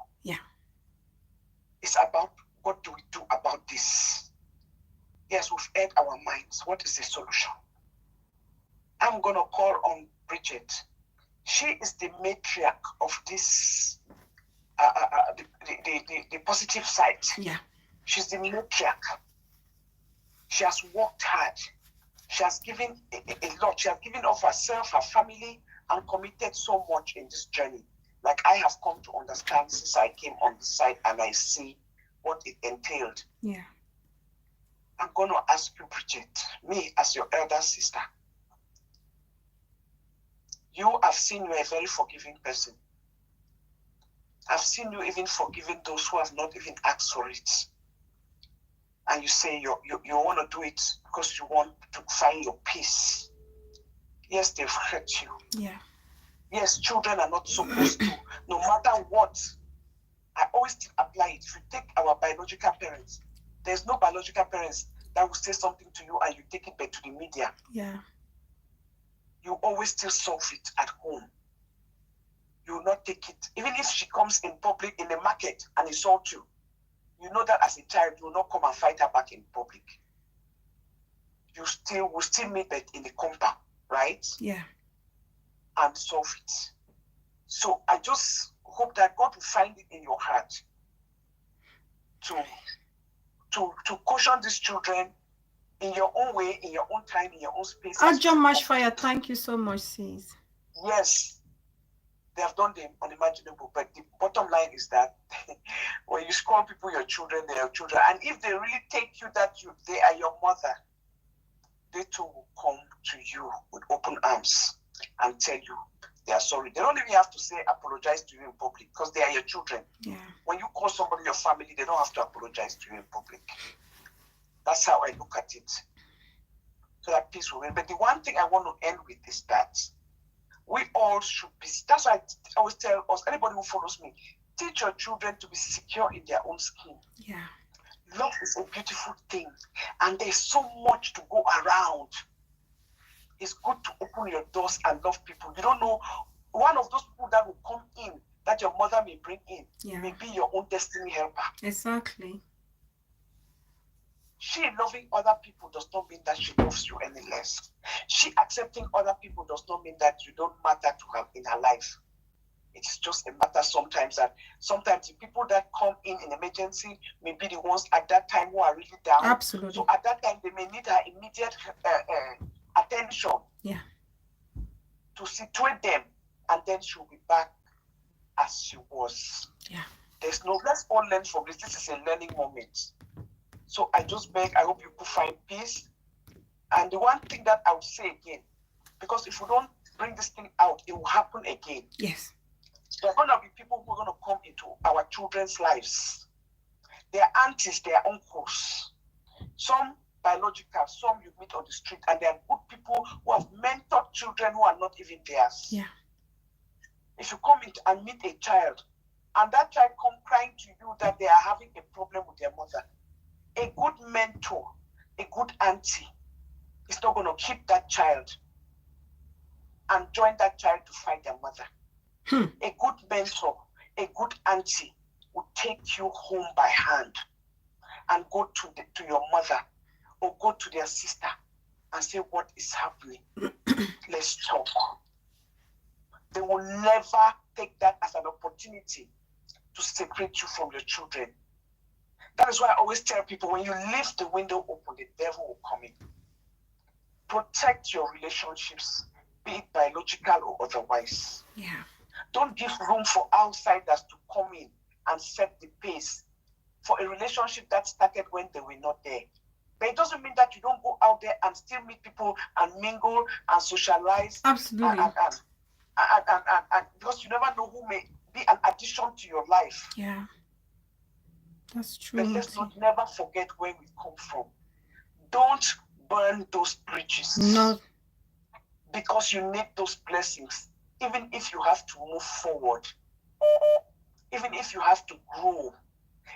is about what do we do about this? Yes, we've aired our minds. What is the solution? I'm going to call on Bridget. She is the matriarch of this, the positive side. Yeah. She's the matriarch. She has worked hard. She has given a lot. She has given of herself, her family, and committed so much in this journey. Like I have come to understand since I came on the side and I see what it entailed. Yeah. I'm going to ask you, Bridget, me as your elder sister. You have seen you're a very forgiving person. I've seen you even forgiving those who have not even asked for it. And you say you want to do it because you want to find your peace. Yes, they've hurt you. Yeah. Yes, children are not supposed to, no matter what. I always still apply it. If you take our biological parents, there's no biological parents that will say something to you and you take it back to the media. Yeah. You always still solve it at home. You will not take it. Even if she comes in public in the market and insults you, you know that as a child, you will not come and fight her back in public. You will still meet that in the compound, right? Yeah. And solve it. So I just hope that God will find it in your heart to caution these children in your own way, in your own time, in your own space. John Mashfire, thank you so much, sis. Yes, they have done the unimaginable, but the bottom line is that when you call people your children, they are your children. And if they really take you that they are your mother, they too will come to you with open arms and tell you they are sorry. They don't even have to say apologize to you in public because they are your children. Yeah. When you call somebody your family, they don't have to apologize to you in public. That's how I look at it. So that peace will win. But the one thing I want to end with is that we all should be, that's why I always tell us, anybody who follows me, teach your children to be secure in their own skin. Yeah. Love is a beautiful thing. And there's so much to go around. It's good to open your doors and love people. You don't know, one of those people that will come in, that your mother may bring in, may be your own destiny helper. Exactly. She loving other people does not mean that she loves you any less. She accepting other people does not mean that you don't matter to her in her life. It's just a matter sometimes that the people that come in emergency may be the ones at that time who are really down. Absolutely. So at that time, they may need her immediate attention. Yeah. To situate them, and then she'll be back as she was. Yeah. Let's all learn from this. This is a learning moment. So I just beg, I hope you could find peace. And the one thing that I would say again, because if we don't bring this thing out, it will happen again. Yes. There are going to be people who are going to come into our children's lives. Their aunties, their uncles, some biological, some you meet on the street, and they are good people who have mentored children who are not even theirs. Yeah. If you come in and meet a child, and that child come crying to you that they are having a problem with their mother, a good mentor, a good auntie is not going to keep that child and join that child to fight their mother. A good mentor, a good auntie will take you home by hand and go to your mother or go to their sister and say, what is happening? Let's talk. They will never take that as an opportunity to separate you from your children. That is why I always tell people, when you leave the window open, the devil will come in. Protect your relationships, be it biological or otherwise. Yeah. Don't give room for outsiders to come in and set the pace for a relationship that started when they were not there. But it doesn't mean that you don't go out there and still meet people and mingle and socialize. Absolutely. And because you never know who may be an addition to your life. Yeah. That's true. But let's not never forget where we come from. Don't burn those bridges. No. Because you need those blessings. Even if you have to move forward. Even if you have to grow.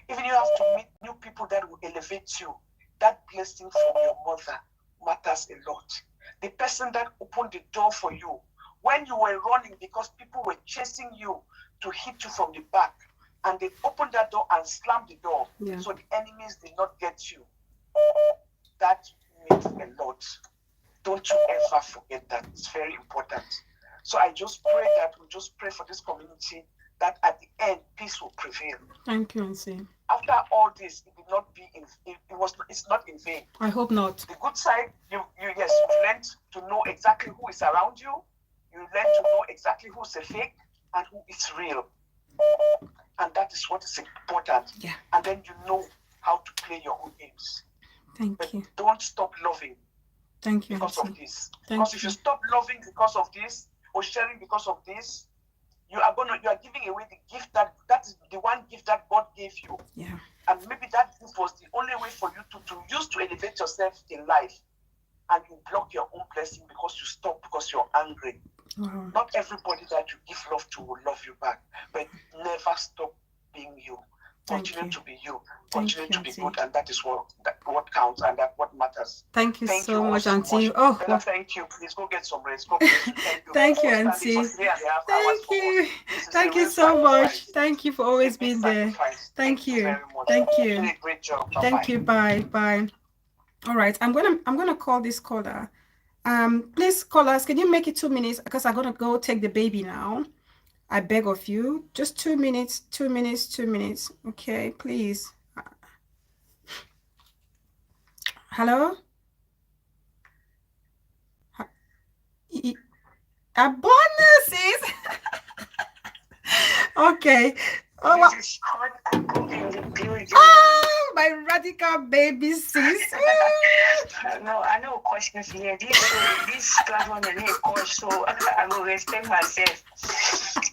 Even if you have to meet new people that will elevate you. That blessing from your mother matters a lot. The person that opened the door for you when you were running because people were chasing you to hit you from the back, and they opened that door and slammed the door, so the enemies did not get you. That means a lot. Don't you ever forget that. It's very important. So I just pray that we just pray for this community that at the end peace will prevail. Thank you, Auntie. After all this, it did not be it's not in vain. I hope not. The good side, you've learned to know exactly who is around you. You learn to know exactly who's a fake and who is real. And that is what is important. Yeah. And then you know how to play your own games. Thank you. Don't stop loving. Thank you, because Auntie. of this. Thank Because if you stop loving because of this or sharing because of this, you are giving away the gift that is the one gift that God gave you. Yeah. And maybe that gift was the only way for you to use to elevate yourself in life. And you block your own blessing because you stop, because you're angry. Wow. Not everybody that you give love to will love you back, but never stop being you. Continue to be you. Continue to be good, and that is what counts, and that what matters. Thank you so much, Auntie. Oh, Bella, thank you. Please go get some rest. Thank you. Thank you, Auntie. Thank you. Thank you so much. Thank you for always being there. Thank you. Thank you. Great job. Thank you. Bye. Bye. All right. I'm gonna call this caller. Please, callers, can you make it 2 minutes? Because I'm gonna go take the baby now. I beg of you, just 2 minutes, 2 minutes, 2 minutes. Okay, please. Hello? A bonus is okay. Oh, oh, my radical baby sis. No, I know questions here. This platform is a course, so I will respect myself.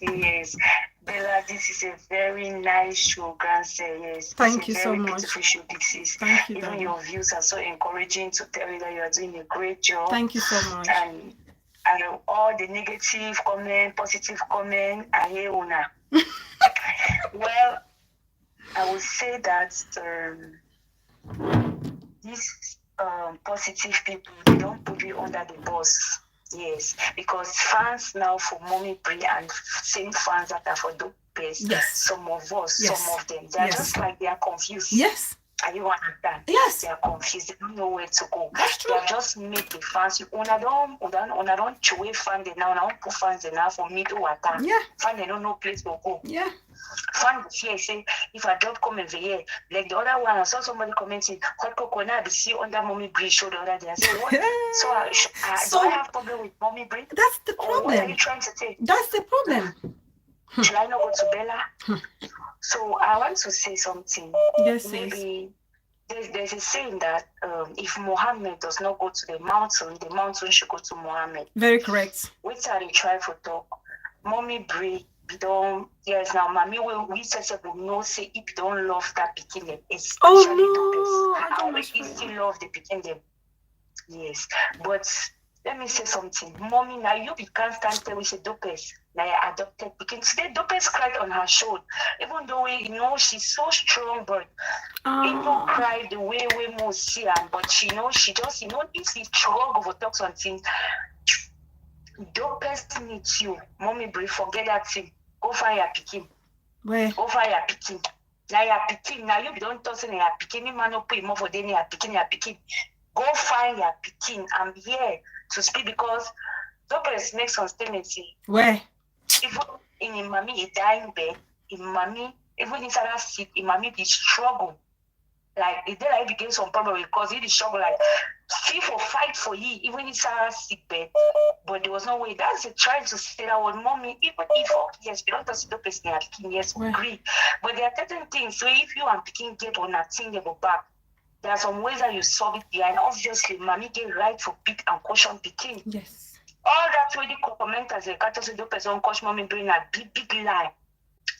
Yes. Bella, this is a very nice show, grandson. Yes. Thank you so much. Beautiful show, Dixie. Thank you. Even your views are so encouraging to tell you that you are doing a great job. Thank you so much. And all the negative comment, positive comment, I hear una. Well, I would say that these positive people, they don't put you under the bus. Yes, because fans now for Mommy Bri and same fans that are for Dope Paste, some of us, some of them, they're just like they are confused. Yes. Are you understand? Yes. They are confused. They don't know where to go. That's true. They just make the fans. Una don't chew fan they now. Una put fans they now for me to attack. Yeah. Fan they don't know place to go. Yeah. Fan here say if I don't come over here, like the other one, I saw somebody commenting, hot coconut be see under Mommy Bri show the other day. I said what? So I have problem with Mommy Bri. That's the problem. What are you trying to say? That's the problem. Should I not go to Bella? So I want to say something. Yes, maybe there's a saying that if Muhammad does not go to the mountain should go to Muhammad. Very correct. Which are they try for talk? Mommy Brie, yes, now mommy we say we know say if you don't love that pikin, especially Dopes. I always still love the pikin them. Yes, but let me say something. Mommy, now you can't stand there with a Dopes. Now I adopted because today Dopes cried on her shoulder. Even though she's so strong, but even cried the way we most see her. But she just if she struggle for talk something, Dopes needs you. Mommy Brie, forget that thing. Go find your pikin. Where? Go find your pikin. Now your pikin. Now you don't talk to your pikin. You man up more for your pikin. Go find your pikin. I'm here to speak because Dopes makes some statements. Where? Even in mommy, he die in bed. In mommy, even inside that seat, in mommy, he struggle. Like, it then I became some problem because he struggle like for fight for you, even inside that sick bed. But there was no way. That's a trying to say that word, mommy, even if yes, we don't touch the person at picking, yes, we agree. But there are certain things. So if you and picking get on a thing they go back, there are some ways that you solve it behind. Obviously, mommy get right for pick and caution picking. Yes. All that way the commenters they can't say the person coach mommy bring a big lie.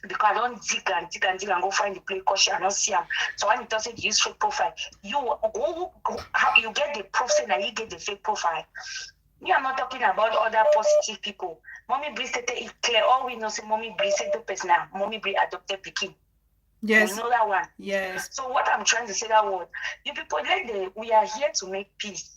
Because I don't dig and go find the play caution and not see him. So when it doesn't use fake profile, you get the proof saying that you get the fake profile. Me, I'm not talking about other positive people. Mommy Brie said it clear. All we know say Mommy Brie said the person now. Mommy Brie adopted Pekin. Yes. You know that one. Yes. So what I'm trying to say that word, you people we are here to make peace.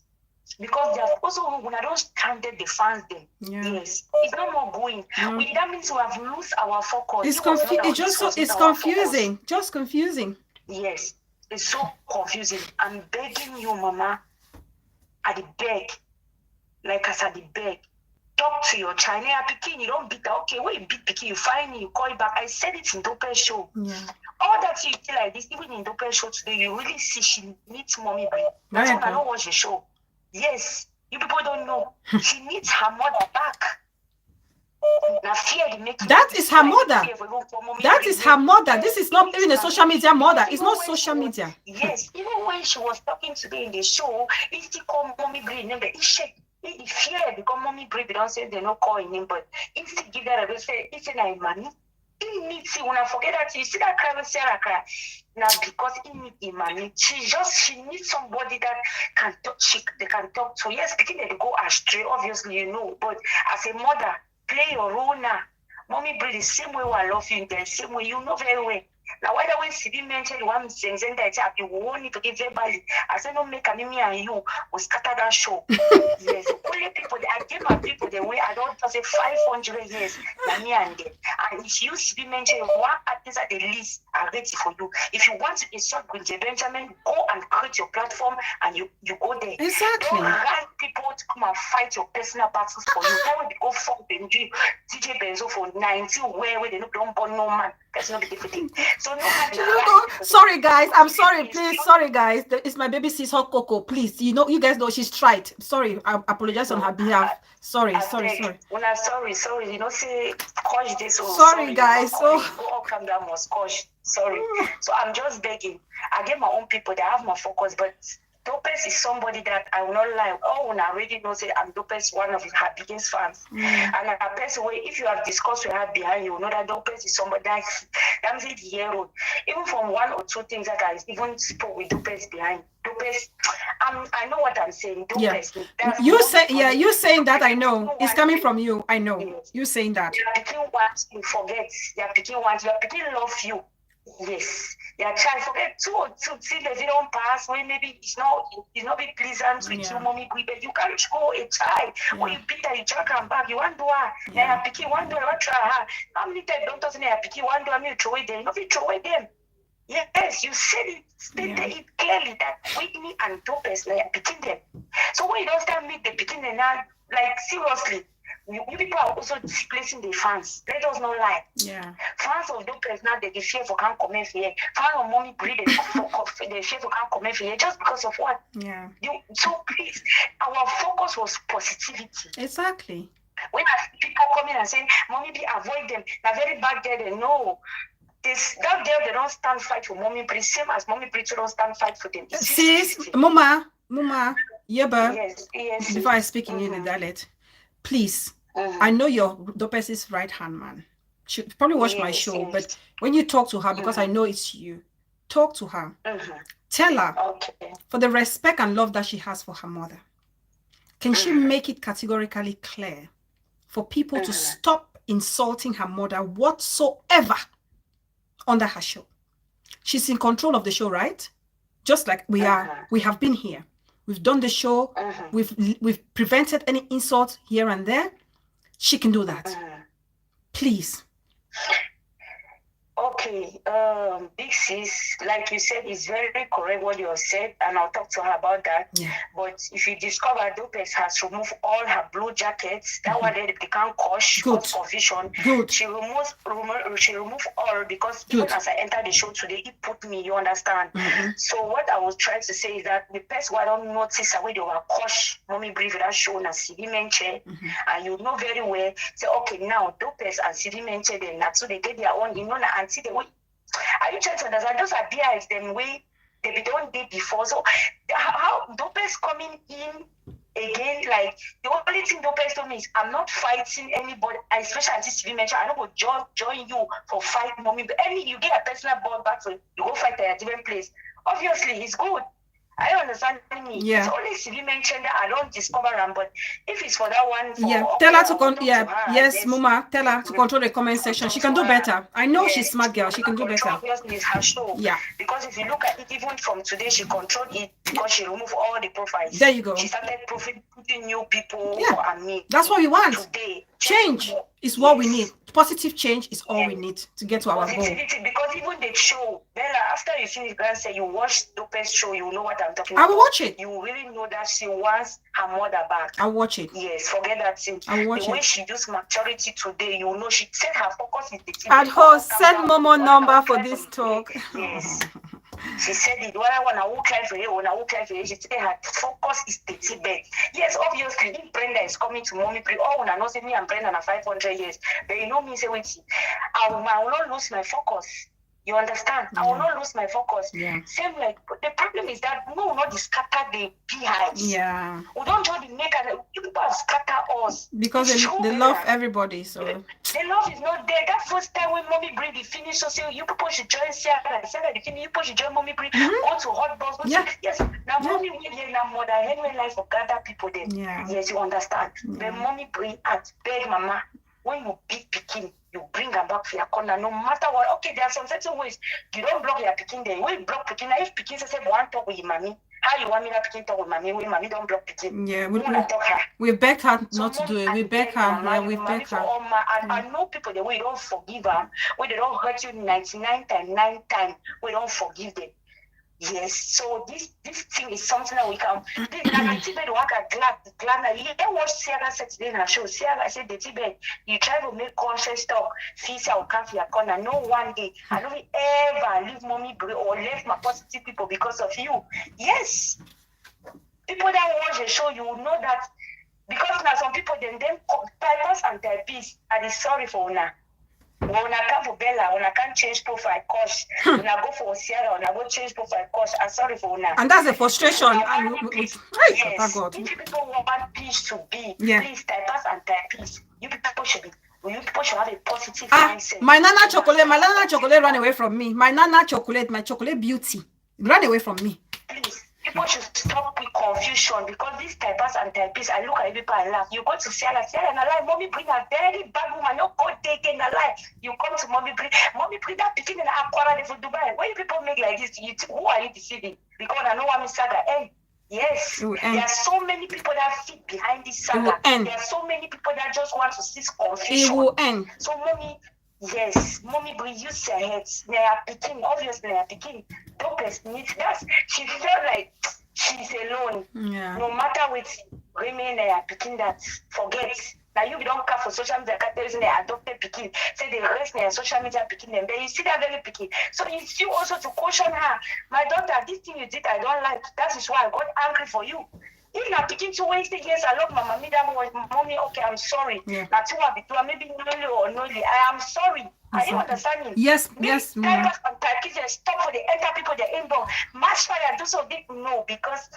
Because they have also when I don't stranded the fans them. Yeah. Yes. It's no more going. That means we have lost our focus. It's confusing. Just confusing. Yes. It's so confusing. I'm begging you, Mama. I beg. Like I said, beg. Talk to your child. Pikin, you don't beat her. Okay, when you beat Pikin, you find me, you call it back. I said it in Dopes show. Yeah. All that you feel like this, even in Dopes show today, you really see she needs Mommy Brie. That's why I don't watch the show. Yes, you people don't know. She needs her mother back. That is her mother. That is her mother. This is not even a social media mother. It's not social media. Yes, even when she was talking today in the show, if she called Mommy Brie, if fear because Mommy Brie, they don't say they don't call him, but if she give that, they say, it's a money. He needs you. When I forget that, you see that cry with Sarah cry. Now because he needs him money, she needs somebody that can talk. They can talk to. Yes, speaking they go astray, obviously you know. But as a mother, play your role now. Mommy Brie, the same way I love you, the same way you know very well. Now why when Sibi mentioned one thing, then that you won't need to give verbally. I said no make me and you will scatter that show. Yes, only people I gave my people the way I don't say 500 years me and them. And if you Sibi mentioned one artist at the least are ready for you. If you want to insult Quincy Benjamin, go and create your platform and you go there. Exactly. Don't write people to come and fight your personal battles for you. That way go fuck Benji, DJ Benzo for 19 where they don't born no man. That's not the different. So sorry guys, I'm sorry, please. Sorry guys, it's my baby sis hot cocoa. Please, you guys know she's tried. Sorry, I apologize on her behalf. Sorry. Sorry. You know, say coach this. Sorry guys. So all come down was coach. Sorry. So I'm just begging. I get my own people. They have my focus, but Dopes is somebody that I will not lie. Oh, I already know say I'm Dopes, one of her biggest fans. And a person way, if you have discussed with her behind you, know that Dopes is somebody that's the hero. Even from one or two things that I even spoke with Dopes behind. Dopes, I know what I'm saying. Dopes, you saying that I know. It's coming from you. I know. Yes. You saying that. Your picking wants you forget. Your picking love you. Yes. Yeah, try forget to see the video pass when maybe it's not be pleasant with you, Mommy Brie, but you can't show a child. When you beat her, you try come back, you want to her. Yeah, picking one door, what try her. How many times don't doesn't have picking one door, you throw it them, you throw it them. Yes, you said it, stated it clearly that Whitney and Dopes like picking them. So when you don't start make the picking them now, like seriously. You people are also displacing the fans. Let us not lie. Yeah. Fans of Dopes now they fear for can't come here. Fans of Mommy Brie they fear for can't come here just because of what? Yeah. So please, our focus was positivity. Exactly. When I see people coming and saying, Mommy P, avoid them. They're very bad there. They know. That girl, they don't stand fight for Mommy P. Same as Mommy P don't stand fight for them. Sis, Mama, Yeba, yes. before I speak in the dialect, please, I know you're Dopes's right-hand man. She probably watch my show, but when you talk to her, because I know it's you, talk to her. Tell her, for the respect and love that she has for her mother, can she make it categorically clear for people to stop insulting her mother whatsoever under her show? She's in control of the show, right? Just like we are. We have been here. We've done the show. We've prevented any insult here and there. She can do that. Please. Okay, Big Sis, like you said, is very correct what you have said, and I'll talk to her about that. Yeah. But if you discover Dopes has removed all her blue jackets, that one they can't cause confusion. Good. She removed all because even as I entered the show today, it put me, you understand? So what I was trying to say is that the person who I don't notice the way they were cautious, Mommy Breathe that show and CD Menche, and you know very well, say, okay, now Dopes and CD Menche, then that's so they get their own, you know, and see the way. Are you trying to understand? Those ideas them way they don't did before. So how Dopes coming in again? Like the only thing Dopes told me is I'm not fighting anybody, especially as this mentioned. I don't go join you for fight, Mommy. But you get a personal ball back, so you go fight at a different place. Obviously, it's good. I understand me. Yeah. It's only Sylvie mentioned that I don't discover them, but if it's for that one, tell her to yes, Mama, tell her to control the comment section. She can do better. I know she's smart girl. She can do better. Obviously, it's her show. Yeah. Because if you look at it, even from today, she controlled it because she removed all the profiles. There you go. She started putting new people and me. That's what we want. Today. Change is what we need. Positive change is all we need to get to our goal. Because even the show, Bella, after you finish, say you watch Dopes show, you know what I'm talking I about. will watch it. You really know that she wants her mother back. I'll watch it. Yes, forget that thing. I'll watch the way it. she used maturity today, you know, she said her focus is the team. At host, send Momo number for this talk. Yes. She said it. What I want to walk life for you, when I walk life for you, she said her focus is the Tibet. Yes, obviously, if Brenda is coming to Mommy Pre, when I know say me and Brenda are 500 years, but you know me say wait, I will not lose my focus. You understand? I will not lose my focus. Same like the problem is that we will not scatter the beehives. Yeah. We don't join the make and people have scattered us. Because they love everybody. So the love is not there. That first time when Mommy Breathe the finish, so say you people should join Sierra. Sierra the finish, you people should join Mommy Breathe. Go to Hot Box. Yes. Now Mommy will hear now more than anywhere life for gather people then. Yes, you understand. But Mommy Breathe at beg Mama. When you beat Pekin, you bring her back for your corner, no matter what. Okay, there are some certain ways. You don't block your Pekin there. When you block Pekin, now if Pekin says, one talk with your mommy, how you want me to Pekin talk with mommy when mommy don't block Pekin? Yeah, we beg her not to do it. We beg her. Yeah, we beg her. I know people the way you don't forgive them, where they don't hurt you 99 times, 9 times, we don't forgive them. Yes, so this thing is something that we can. The Tibet work at glad. You don't watch Sierra said today in her show. Sierra said the Tibet, you try to make conscious talk. Fisa will come for your corner. No one day. I don't ever leave Mommy Breathe or left my positive people because of you. Yes. People that watch the show, you will know that because now some people then typers and typists are sorry for una. When I come for Bella, when I can't change profile course, when I go for Sierra, when I go change profile course, I'm sorry for now. And that's the frustration. Yes, people want peace to be. Please, typers and typists. You people should have a positive mindset. My Nana chocolate ran away from me. My Nana chocolate, my chocolate beauty, ran away from me. Please. People should stop with confusion because these typers and typists, I look at people and laugh. You go to Sierra and I like, Mommy Breathe a very bad woman. No go take in a life. You come to Mommy Breathe that picking in Aquara for Dubai. Why you people make like this? Who are you deceiving? Because I know I'm saga end. Yes, there are so many people that fit behind this saga. There are so many people that just want to see confusion. It will end. So Mommy Breathe, use your heads. They are picking, obviously they are picking. Dopes needs that. She felt like she's alone. Yeah. No matter what women they are picking that, forget. Now you don't care for social media categories and they adopted picking. Say the rest they are social media picking them. Then you see that very picking. So it's you also to caution her. My daughter, this thing you did, I don't like. That is why I got angry for you. If na picking 20 years, I love my mommy that much. Mommy, okay, I'm sorry. Yeah. Now, maybe knowingly or unknowingly, I am sorry. Are you understanding? Yes, These yes, drivers and types stop for the enter people, the inbox, match fire, do so big. No, because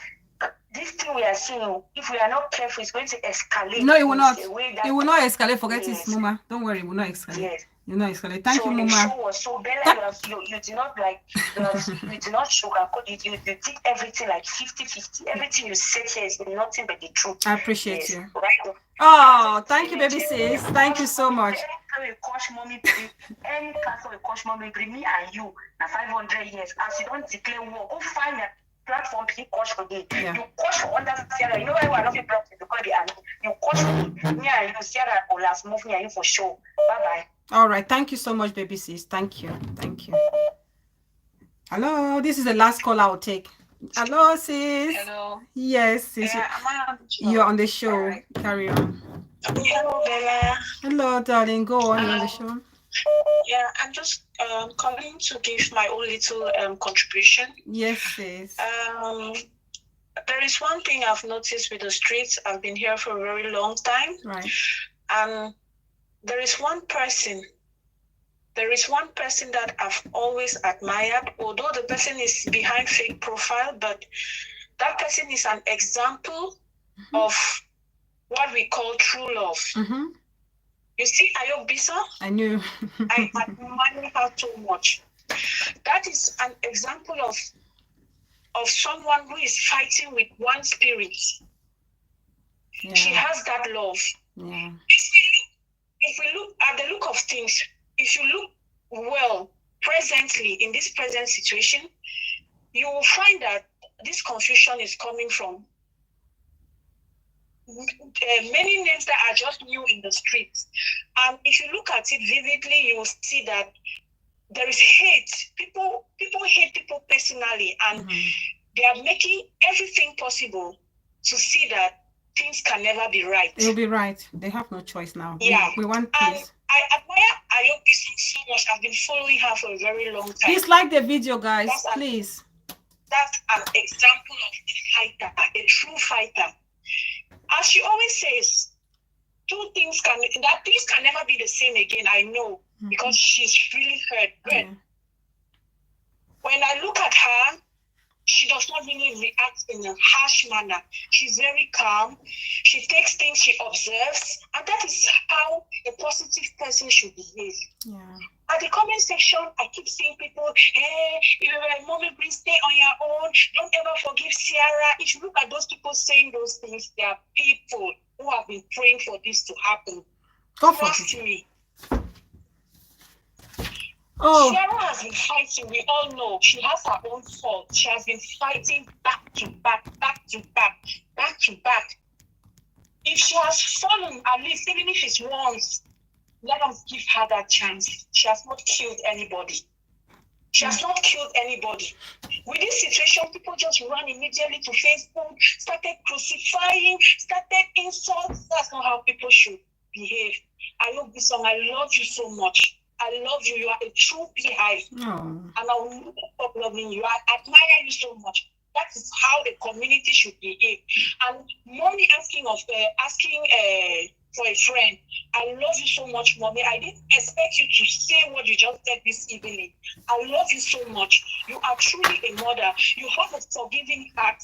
this thing we are seeing, if we are not careful, it's going to escalate. No, it will not. It will not escalate. Forget yes. it, Mama. Don't worry, it will not escalate. Yes. You know escalate. Thank you, Mama. The show was so Bella, you did not like, you did not sugarcoat it. You did everything like 50-50. Everything you said here is nothing but the truth. I appreciate you. Right. Oh, thank you, baby sis. Thank you so much. Any castle will cost mommy, bring me and you na 500 years. As you don't declare war, go find a platform to cost for me. Yeah. You cost for under Sierra. You know why we're not in block because the army. You cost for me and you Sierra or last move me and you for sure. Bye bye. All right. Thank you so much, baby sis. Thank you. Thank you. Hello. This is the last call I'll take. Hello, sis. Hello. Yes, sis. You're on the show. Right. Carry on. Hello, Bella. Hello, darling. Go on. You're on the show. Yeah, I'm just calling to give my own little contribution. Yes, sis. There is one thing I've noticed with the streets. I've been here for a very long time. Right. There is one person that I've always admired, although the person is behind fake profile, but that person is an example of what we call true love. You see, Ayo Bisa? I knew. I admire her so much. That is an example of someone who is fighting with one spirit. Yeah. She has that love. Yeah. If we look at the look of things, if you look well presently in this present situation, you will find that this confusion is coming from many names that are just new in the streets. And if you look at it vividly, you will see that there is hate. People hate people personally, and they are making everything possible to see that things can never be right. It'll be right. They have no choice now. Yeah. We want peace. And I admire Ayo Bisa so much. I've been following her for a very long time. Please like the video, guys. Please. That's an example of a fighter, a true fighter. As she always says, things can never be the same again. I know, because she's really hurt. But when I look at her, she does not really react in a harsh manner. She's very calm. She takes things, she observes, and that is how a positive person should behave. Yeah. At the comment section, I keep seeing people, Mommy, please stay on your own. Don't ever forgive Sierra. If you look at those people saying those things, they are people who have been praying for this to happen. Trust me. Sierra has been fighting. We all know she has her own fault. She has been fighting back to back. If she has fallen, at least even if it's once, let us give her that chance. She has not killed anybody. With this situation, people just ran immediately to Facebook, started crucifying, started insults. That's not how people should behave. I love this song. I love you so much. I love you. You are a true beehive. And I will never stop loving you. I admire you so much. That is how the community should behave. And Mommy asking for a friend. I love you so much, Mommy. I didn't expect you to say what you just said this evening. I love you so much. You are truly a mother. You have a forgiving heart.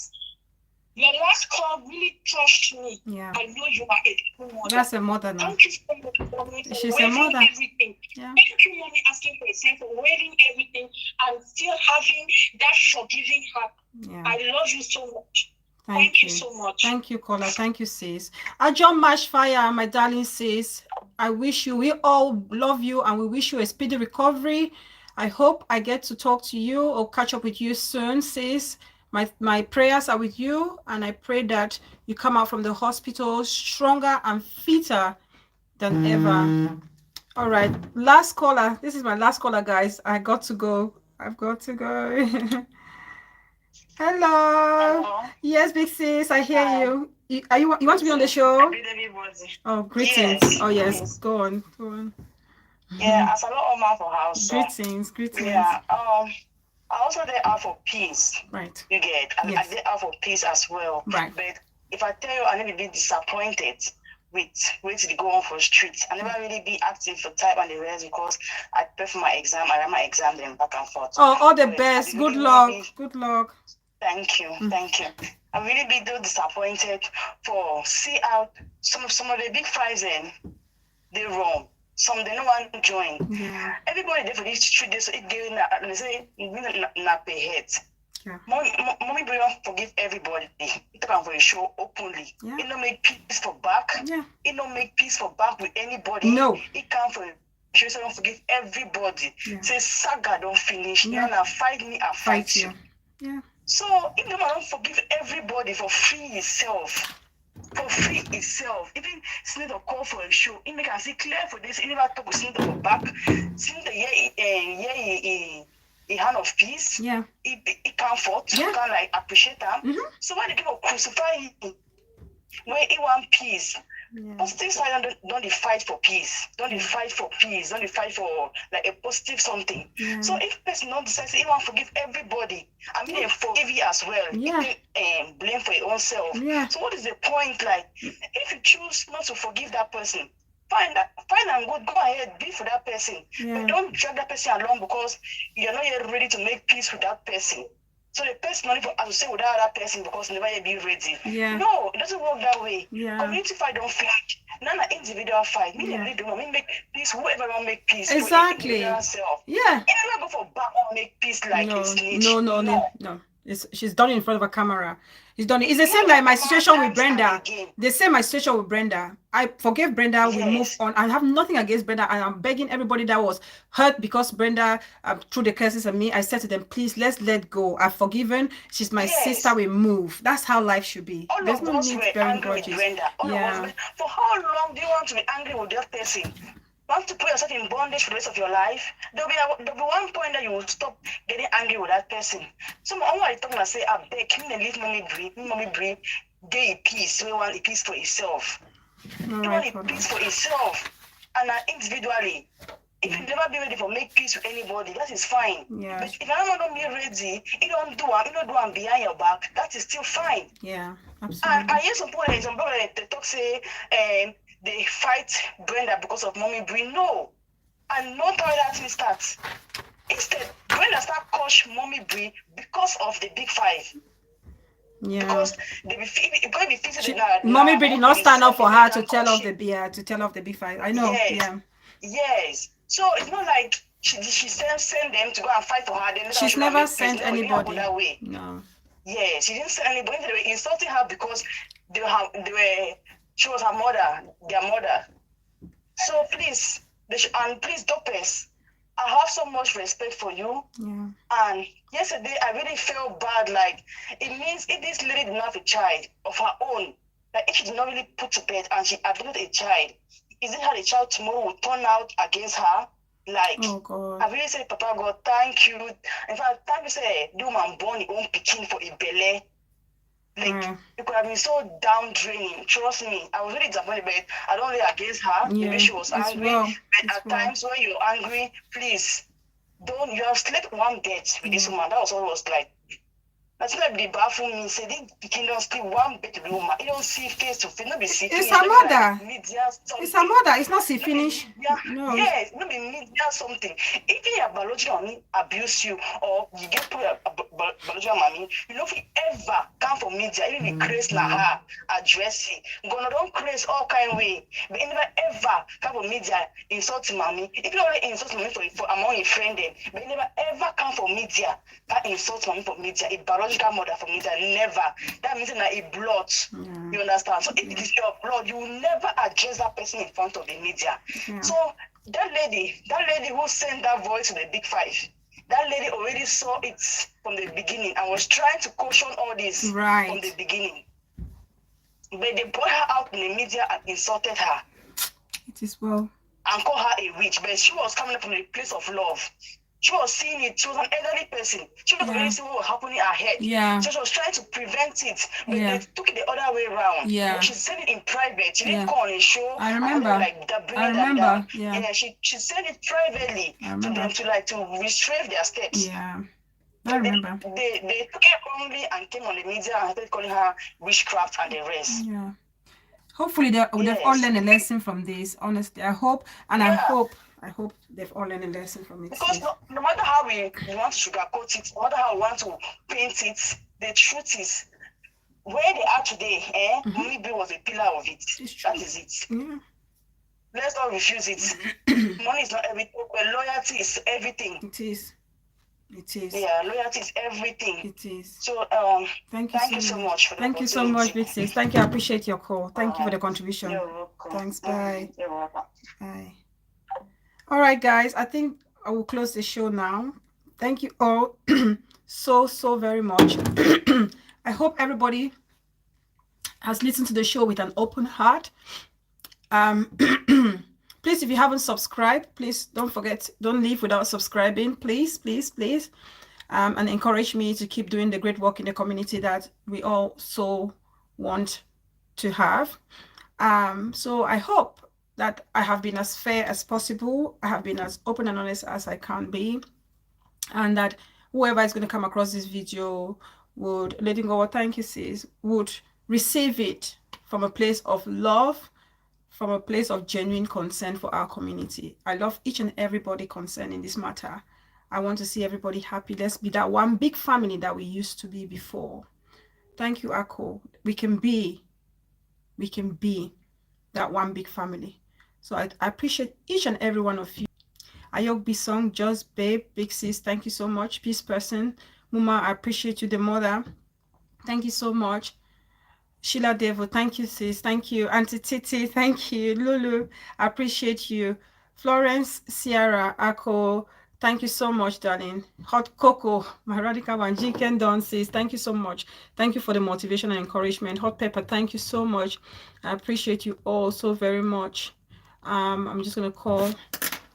Your last call really touched me. Yeah. I know you are a true mother. That's a mother now. Thank you so much, Mommy, for She's a mother. everything. Yeah. Thank you, Mommy, asking for a friend, for waiting everything and still having that forgiving heart. Yeah. I love you so much. Thank you so much. Thank you, Kola. Thank you, sis. John Mashfire, my darling sis. We all love you and we wish you a speedy recovery. I hope I get to talk to you or catch up with you soon, sis. My prayers are with you, and I pray that you come out from the hospital stronger and fitter than ever. All right, last caller. This is my last caller, guys. I've got to go. Hello. Hello. Yes, big sis, I hear you. You want to be on the show? Oh, greetings. Yes. Oh, yes. Go on. Yeah, as a lot of man for house. Greetings. Yeah. I also there are for peace. Right. You get. I there are for peace as well. Right. But if I tell you I never be disappointed with where to go on for street. I never really be active for type and the rest because I prepare for my exam. I run my exam then back and forth. Oh, all the best. Good luck. Good luck. Thank you. Thank you. I really be disappointed for see out some of the big fives then they wrong. Some they no one join. Yeah. Everybody there for this street they so it gave they say not pay head. Yeah. Mommy Brie don't forgive everybody. It can for a show openly. Yeah. It don't make peace for back. Yeah. It don't make peace for back with anybody. No. It can't for she don't forgive everybody. Yeah. Say saga don't finish. Yeah. Now fight me, I fight you. Yeah. So if no man don't forgive everybody for free itself. For free itself. Even Senator call for a show. It make us see clear for this. He never talk with Senator for back. Senator a hand of peace. Yeah. He comfort. Yeah. You can like appreciate them. So why they people crucify him when he want peace? Yeah. Positive side don't they fight for peace. Don't they fight for peace. Don't they fight for like a positive something. Yeah. So if person not decides he want to forgive everybody, I mean they forgive you as well. Yeah. If they blame for your own self. Yeah. So what is the point? Like if you choose not to forgive that person, fine and good, go ahead, be for that person. Yeah. But don't drag that person along because you're not yet ready to make peace with that person. So the person not even associate with that person because never yet be ready. Yeah. No, it doesn't work that way. Yeah. Community fight don't finish. None of individual fight. Me Yeah. really do. Me make peace. Whoever want make peace. Exactly. For self. Yeah. You never go for back or make peace like it's snitch. No. She's done it in front of a camera. It's done it. It's the same like my situation with Brenda. The same my situation with Brenda. I forgave Brenda. We move on. I have nothing against Brenda. And I'm begging everybody that was hurt because Brenda threw the curses at me. I said to them, please, let's let go. I've forgiven. She's my sister. We move. That's how life should be. All There's of no us need were bearing angry with grudges. Brenda. All of us. For how long do you want to be angry with that person? Want to put yourself in bondage for the rest of your life? There'll be one point that you will stop getting angry with that person. So I talk and say, I beg, can you leave mommy breathe, get a peace. We want a peace for itself. You want a peace for itself. And individually. If you never be ready for make peace with anybody, that is fine. Yeah. But if you're not be ready, you don't do it behind your back, that is still fine. Yeah, absolutely. And I hear some people they talk say they fight Brenda because of Mommy Brie. No. And not how that thing starts. Instead, Brenda start coach Mommy Brie because of the big five. Yeah. Because Mommy Brie did not stand up for her to tell off the big five. I know. Yes. Yeah. Yes. So it's not like she send them to go and fight for her. She's never sent anybody. That way. No. Yes, she didn't send anybody. They were insulting her because she was her mother, their mother. So please, please, Dopes, I have so much respect for you. Yeah. And yesterday, I really felt bad. Like, it means if this lady did not have a child of her own, like if she did not really put to bed and she adopted a child, is it how the child tomorrow will turn out against her? Like, oh God. I really say, Papa God, thank you. In fact, thank you, say, do man born your own picking for a belly. Like, it could have been so down draining. Trust me, I was really disappointed, but I don't really against her. Yeah, maybe she was angry. But at times when you're angry, please, you have slept one bed with this woman. That was what it was like. That's like the bathroom me say the kingdom sleep one bed with the woman. You don't see face to face, not be see It's finish, her mother. Like it's her mother. It's not see finish. No. Yes, not be media something. If your biological mommy abuse you or you get put a biological mommy, you know if you ever come from media, even the craze like her, address it. Gonna don't craze all kind of way. But you never ever come from media insulting mommy. If you only insult mommy for among your friend them, but you never ever come from media that insult mommy for media. A biological mother for media, never. That means that a blood. You understand? So if it is your blood, you will never address that person in front of the media. So that lady who sent that voice to the big five, that lady already saw it from the beginning and was trying to caution all this from the beginning. But they brought her out in the media and insulted her. It is well. And called her a witch, but she was coming up from a place of love. She was seeing it. She was an elderly person. She was really seeing what was happening ahead. Yeah. So she was trying to prevent it, but they took it the other way around. Yeah. But she said it in private. She didn't go on a show. I remember. I remember. Yeah. She said it privately to them to restrain their steps. Yeah. I remember. They took her wrongly and came on the media and started calling her witchcraft and the rest. Yeah. Hopefully they've all learned a lesson from this. Honestly, I hope, and I hope they've all learned a lesson from it. Because no matter how we want to sugarcoat it, no matter how we want to paint it, the truth is, where they are today, Mommy B was a pillar of it. That is it. Yeah. Let's not refuse it. Money is not everything, but loyalty is everything. It is. It is. Yeah, loyalty is everything. It is. So, thank you so much for the Thank you so much, Big Sis. Thank you. I appreciate your call. Thank you for the contribution. You're welcome. Thanks. Bye. You're welcome. Bye. All right, guys. I think I will close the show now. Thank you all so very much. I hope everybody has listened to the show with an open heart. Please, if you haven't subscribed, please don't forget, don't leave without subscribing. Please, and encourage me to keep doing the great work in the community that we all so want to have. So I hope that I have been as fair as possible. I have been as open and honest as I can be, and that whoever is going to come across this video would, letting go, thank you sis, would receive it from a place of love, from a place of genuine concern for our community. I love each and everybody concerned in this matter. I want to see everybody happy. Let's be that one big family that we used to be before. Thank you, Akko. We can be that one big family. So I appreciate each and every one of you. Ayok Bisong, Just Babe, Big Sis, thank you so much. Peace Person, Muma, I appreciate you. The Mother, thank you so much. Sheila Devo, thank you sis, thank you. Auntie Titi, thank you. Lulu, I appreciate you. Florence, Sierra, Akko, thank you so much, darling. Hot Cocoa, my radical one, Jinken Don sis, thank you so much. Thank you for the motivation and encouragement. Hot Pepper, thank you so much. I appreciate you all so very much. I'm just gonna call,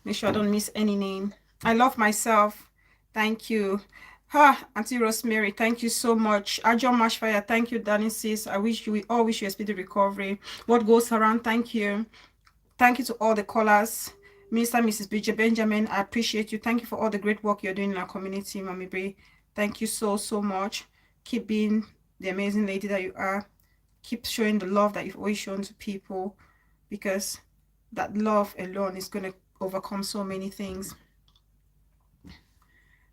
make sure I don't miss any name. I love myself, thank you. Auntie Rosemary, thank you so much. Ajon Mashfire, thank you, darling sis. We all wish you a speedy recovery. What goes around, thank you. Thank you to all the callers. Mr. and Mrs. BJ Benjamin, I appreciate you. Thank you for all the great work you're doing in our community, Mommy Bray. Thank you so much. Keep being the amazing lady that you are. Keep showing the love that you've always shown to people, because that love alone is going to overcome so many things.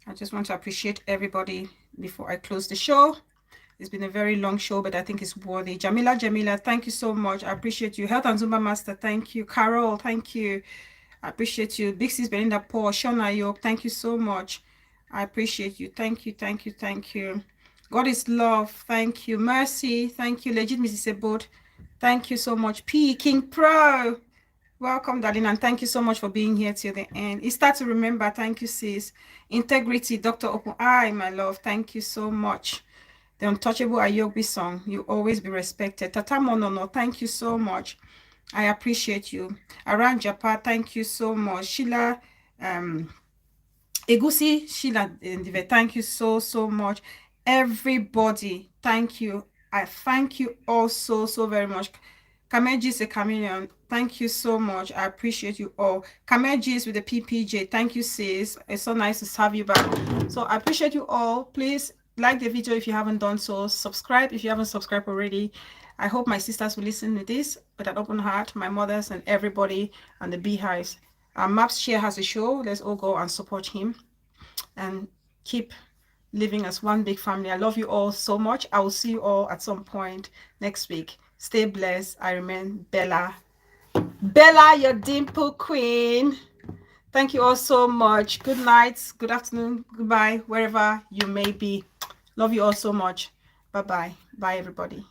I just want to appreciate everybody before I close the show. It's been a very long show, but I think it's worthy. Jamila, thank you so much. I appreciate you. Health and Zumba Master, thank you. Carol, thank you. I appreciate you. Big Sis Belinda Paul, Shona York, thank you so much. I appreciate you. Thank you. God is love. Thank you. Mercy, thank you. Legit Mrs. Ebot, thank you so much. P King Pro, welcome, darling, and thank you so much for being here till the end. It's start to remember. Thank you, sis. Integrity, Dr. Open Eye, my love. Thank you so much. The untouchable Ayok Bisong, you always be respected. Tata Monono, thank you so much. I appreciate you. Aran Japa, thank you so much. Sheila, Egusi, Sheila, thank you so much. Everybody, thank you. I thank you all so very much. Kameji is a chameleon. Thank you so much. I appreciate you all. Kameji is with the PPJ. Thank you, sis. It's so nice to have you back. So I appreciate you all. Please like the video if you haven't done so. Subscribe if you haven't subscribed already. I hope my sisters will listen to this with an open heart. My mothers and everybody and the beehives. Maps Share has a show. Let's all go and support him and keep living as one big family. I love you all so much. I will see you all at some point next week. Stay blessed. I remain Bella. Bella, your dimple queen. Thank you all so much. Good night, good afternoon, goodbye, wherever you may be. Love you all so much. Bye-bye. Bye, everybody.